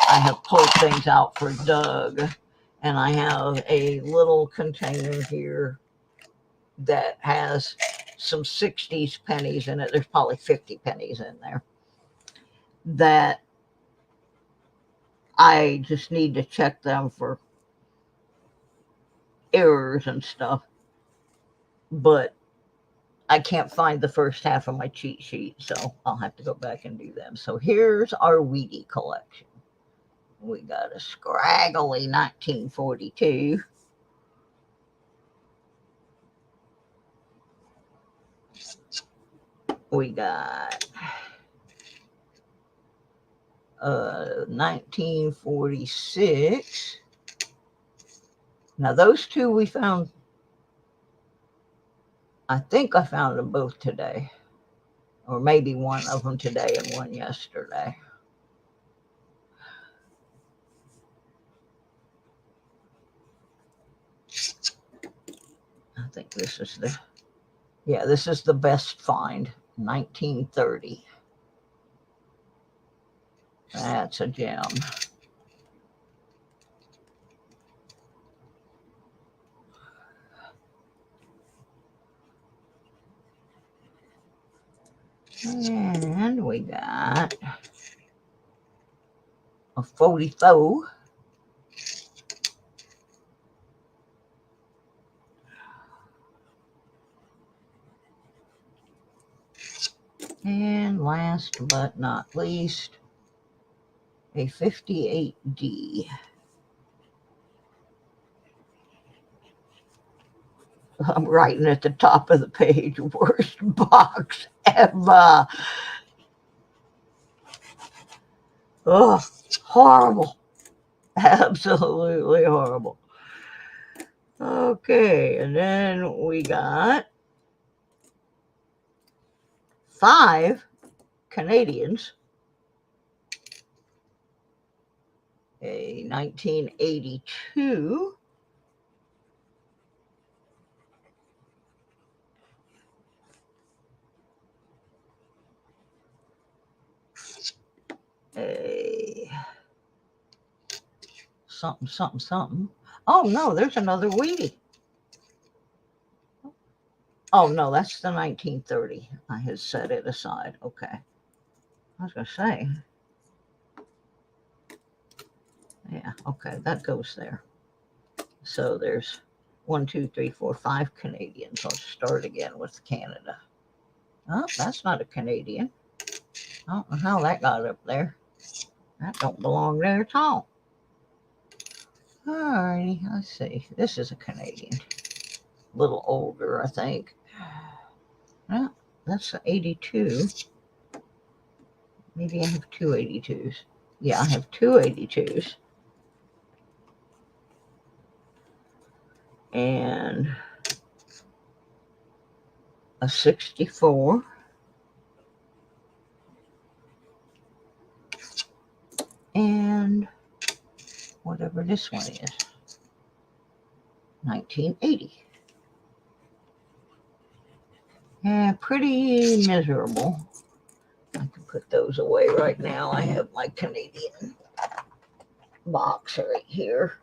have pulled things out for Doug, and I have a little container here that has some 60s pennies in it. There's probably 50 pennies in there that I just need to check them for errors and stuff. But I can't find the first half of my cheat sheet, so I'll have to go back and do them. So here's our Wheatie collection. We got a scraggly 1942. We got 1946. Now those two we found, I think I found them both today, or maybe one of them today and one yesterday. I think this is this is the best find, 1930. That's a gem. And we got a 44. And last but not least, a 58D. I'm writing at the top of the page, worst box ever. Oh, horrible. Absolutely horrible. Okay, and then we got 5 Canadians. A 1982. A something, something, something. Oh, no, there's another Wheatie. Oh, no, that's the 1930. I had set it aside. Okay. I was going to say. Yeah, okay, that goes there. So there's 1, 2, 3, 4, 5 Canadians. I'll start again with Canada. Oh, that's not a Canadian. I don't know how that got up there. That don't belong there at all. Alrighty, let's see. This is a Canadian. A little older, I think. Well, that's an 82. Maybe I have 2 82s. Yeah, I have 2 82s. And a 64. And whatever this one is. 1980. Yeah, pretty miserable. I can put those away right now. I have my Canadian box right here.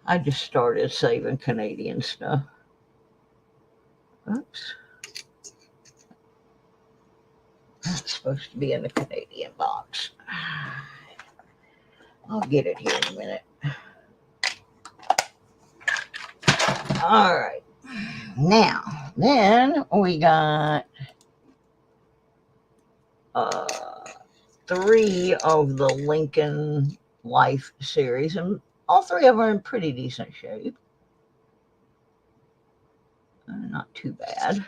I just started saving Canadian stuff. Oops. That's supposed to be in the Canadian box. I'll get it here in a minute. All right. Now, then we got 3 of the Lincoln Life series, and all 3 of them are in pretty decent shape. Not too bad.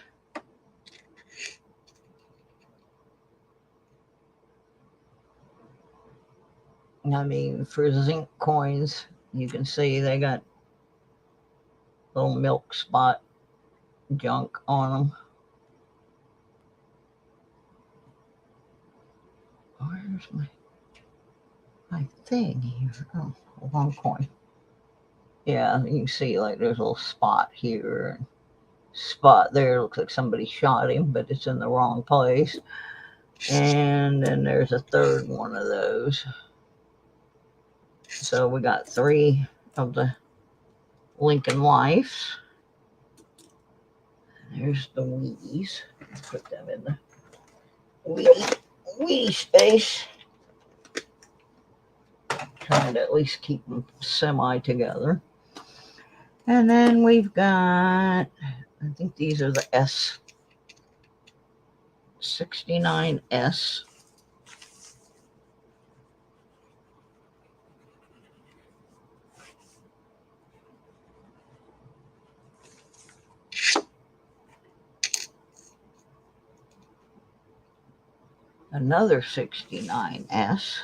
I mean, for zinc coins, you can see they got little milk spot junk on them. Where's my thing here? Oh, wrong coin. Yeah, you can see like there's a little spot here, spot there. Looks like somebody shot him, but it's in the wrong place. And then there's a third one of those. So we got 3 of the Lincoln Lives. There's the Wheaties. Put them in the Wheatie space. Trying to at least keep them semi together. And then we've got, I think these are the S69S. Another 69S.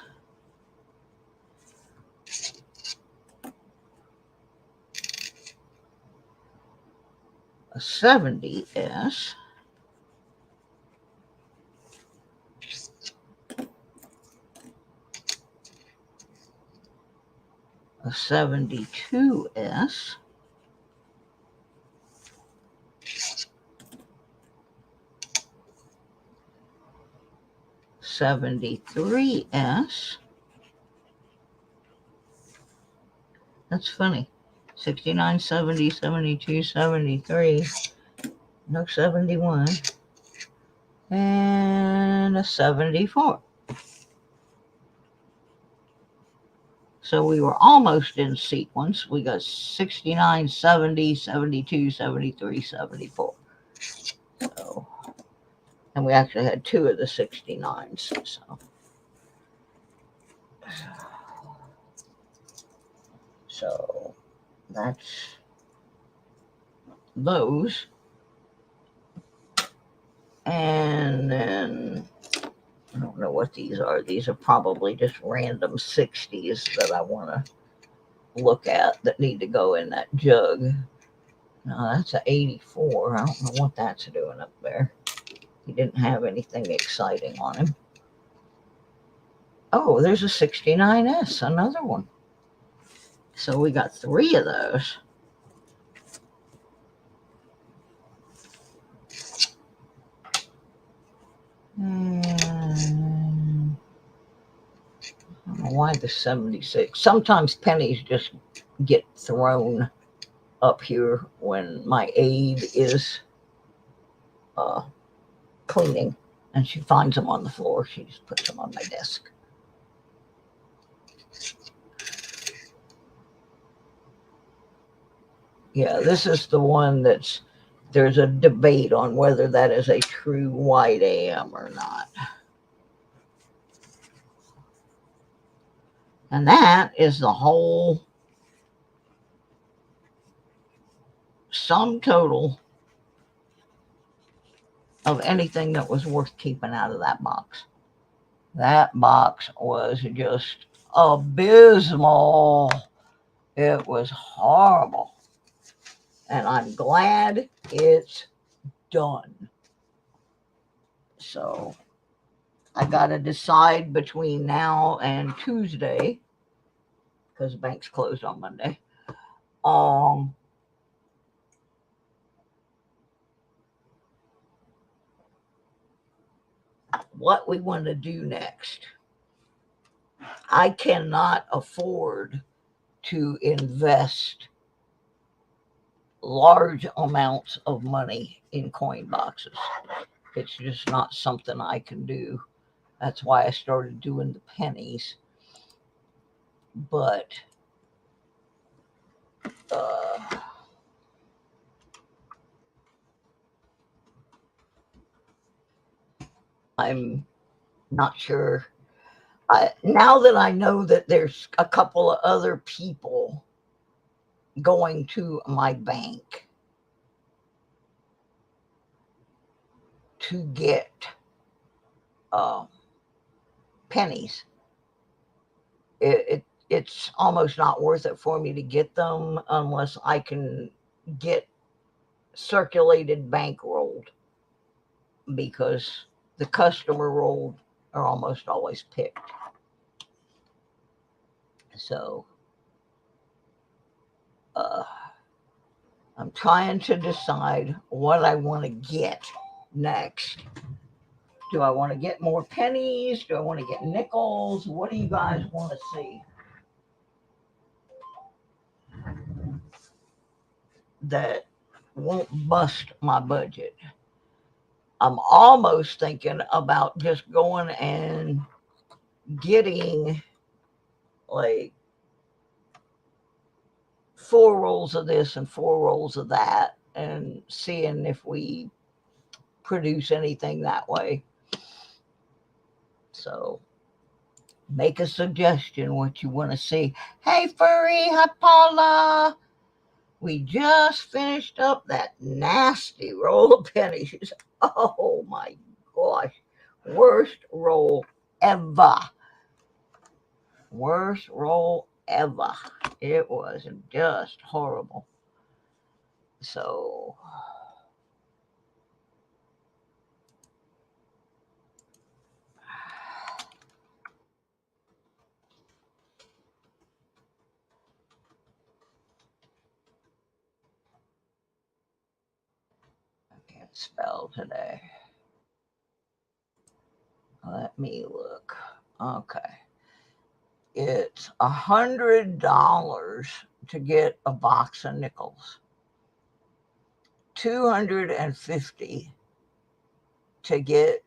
A 70S. A 72S. '73S. That's funny. 69, 70, 72, 73. No 71. And a 74. So we were almost in sequence. We got 69, 70, 72, 73, 74. So, and we actually had 2 of the 69s. So that's those. And then I don't know what these are. These are probably just random 60s that I want to look at that need to go in that jug. No, that's an 84. I don't know what that's doing up there. He didn't have anything exciting on him. Oh, there's a 69S, another one. So we got 3 of those. And I don't know why the 76. Sometimes pennies just get thrown up here when my aide is cleaning, and she finds them on the floor. She just puts them on my desk. Yeah, this is the one there's a debate on whether that is a true white AM or not. And that is the whole sum total of anything that was worth keeping out of that box. That box was just abysmal. It was horrible. And I'm glad it's done. So I got to decide between now and Tuesday, because the bank's closed on Monday, what we want to do next. I cannot afford to invest large amounts of money in coin boxes. It's just not something I can do. That's why I started doing the pennies. But I'm not sure. Now that I know that there's a couple of other people going to my bank to get pennies, it's almost not worth it for me to get them unless I can get circulated bankrolled, because the customer rolled are almost always picked. So I'm trying to decide what I want to get next. Do I want to get more pennies? Do I want to get nickels? What do you guys want to see that won't bust my budget? I'm almost thinking about just going and getting like 4 rolls of this and 4 rolls of that and seeing if we produce anything that way. So make a suggestion what you want to see. Hey, Furry, hi, Paula. We just finished up that nasty roll of pennies. Oh my gosh. Worst roll ever. Worst roll ever. It was just horrible. So I can't spell today. Let me look. Okay. It's $100 to get a box of nickels. $250 to get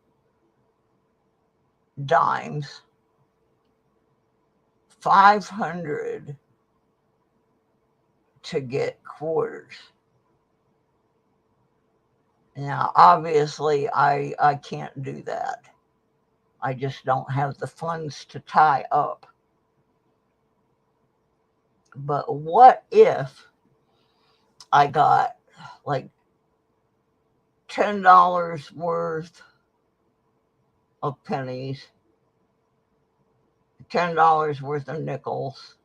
dimes. $500 to get quarters. Now, obviously, I can't do that. I just don't have the funds to tie up. But what if I got like $10 worth of pennies, $10 worth of nickels,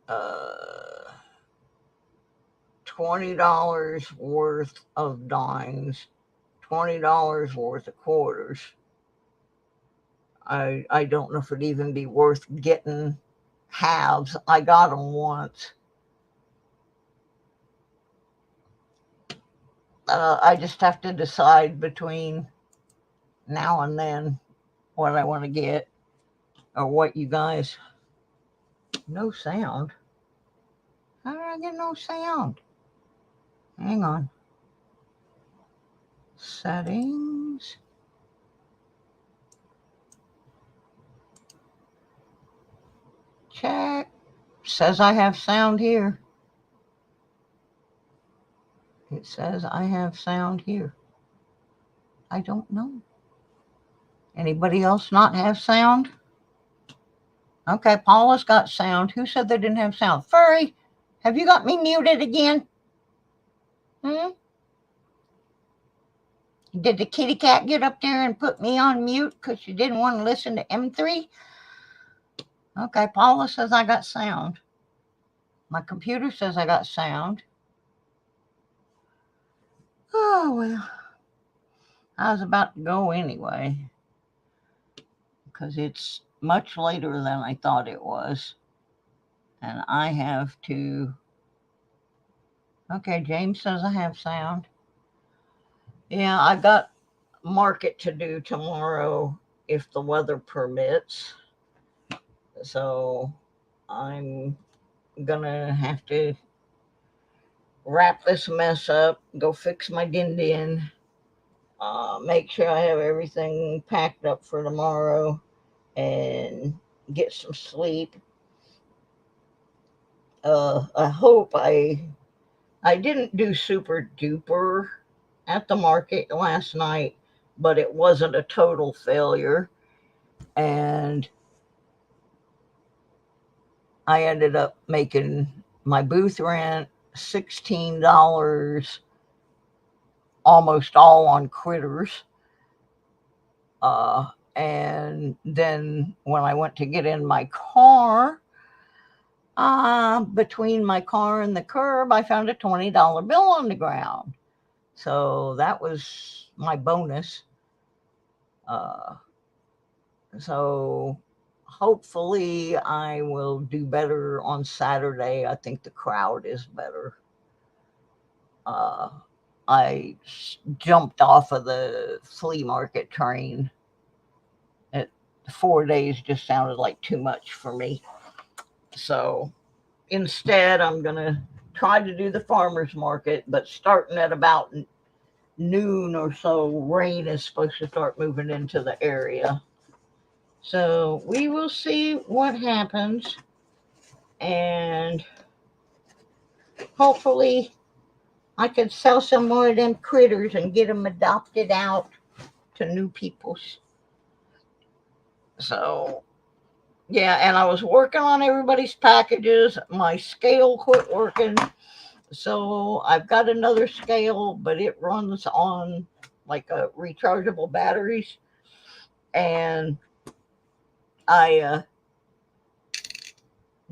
$20 worth of dimes, $20 worth of quarters. I don't know if it'd even be worth getting halves. I got them once. I just have to decide between now and then what I want to get or what you guys. No sound. How did I get no sound? Hang on. Settings. Check. Says I have sound here. It says I have sound here. I don't know. Anybody else not have sound? Okay, Paula's got sound. Who said they didn't have sound? Furry, have you got me muted again? Did the kitty cat get up there and put me on mute because she didn't want to listen to M3? Okay, Paula says I got sound. My computer says I got sound. Oh, well. I was about to go anyway because it's much later than I thought it was. And I have to... Okay, James says I have sound. Yeah, I got market to do tomorrow if the weather permits. So I'm gonna have to wrap this mess up, go fix my din, make sure I have everything packed up for tomorrow, and get some sleep. I hope I didn't do super duper at the market last night, but it wasn't a total failure. And I ended up making my booth rent $16, almost all on critters. And then when I went to get in my car, between my car and the curb, I found a $20 bill on the ground. So that was my bonus. So hopefully I will do better on Saturday. I think the crowd is better. I jumped off of the flea market train. 4 days just sounded like too much for me. So instead, I'm going to try to do the farmer's market, but starting at about noon or so, rain is supposed to start moving into the area. So we will see what happens, and hopefully I can sell some more of them critters and get them adopted out to new peoples. So yeah, and I was working on everybody's packages. My scale quit working, so I've got another scale, but it runs on like a rechargeable batteries, and I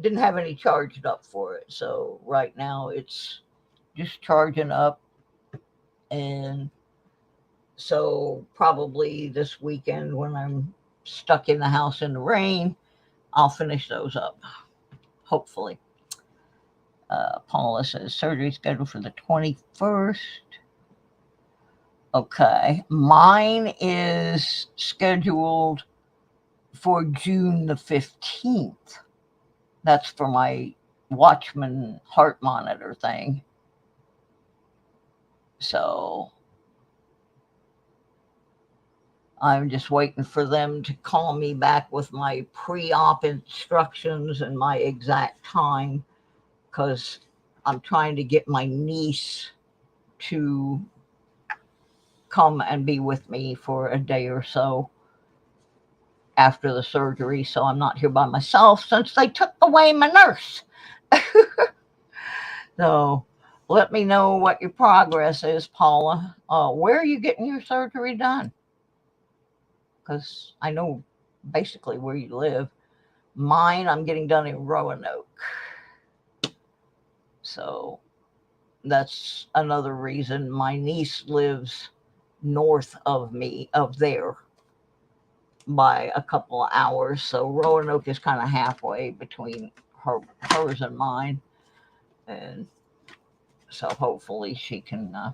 didn't have any charged up for it. So right now it's just charging up, and so probably this weekend when I'm stuck in the house in the rain, I'll finish those up, hopefully. Paula says surgery scheduled for the 21st. Okay, mine is scheduled for June the 15th. That's for my Watchman heart monitor thing. So I'm just waiting for them to call me back with my pre-op instructions and my exact time, because I'm trying to get my niece to come and be with me for a day or so after the surgery, so I'm not here by myself since they took away my nurse. So let me know what your progress is, Paula. Where are you getting your surgery done? Because I know basically where you live. Mine, I'm getting done in Roanoke. So that's another reason. My niece lives north of me, of there, by a couple of hours. So Roanoke is kind of halfway between hers and mine. And so hopefully she can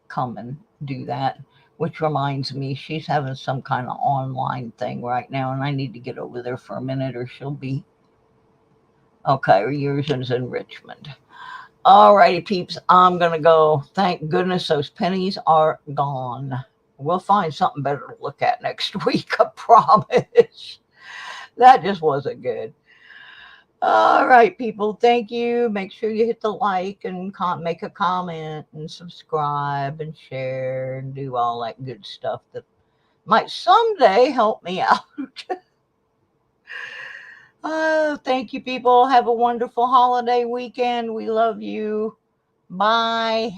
come and do that. Which reminds me, she's having some kind of online thing right now, and I need to get over there for a minute or she'll be... Okay, yours is in Richmond. All righty, peeps, I'm going to go. Thank goodness those pennies are gone. We'll find something better to look at next week, I promise. That just wasn't good. All right, people, thank you. Make sure you hit the like and make a comment and subscribe and share and do all that good stuff that might someday help me out. Thank you, people. Have a wonderful holiday weekend. We love you. Bye.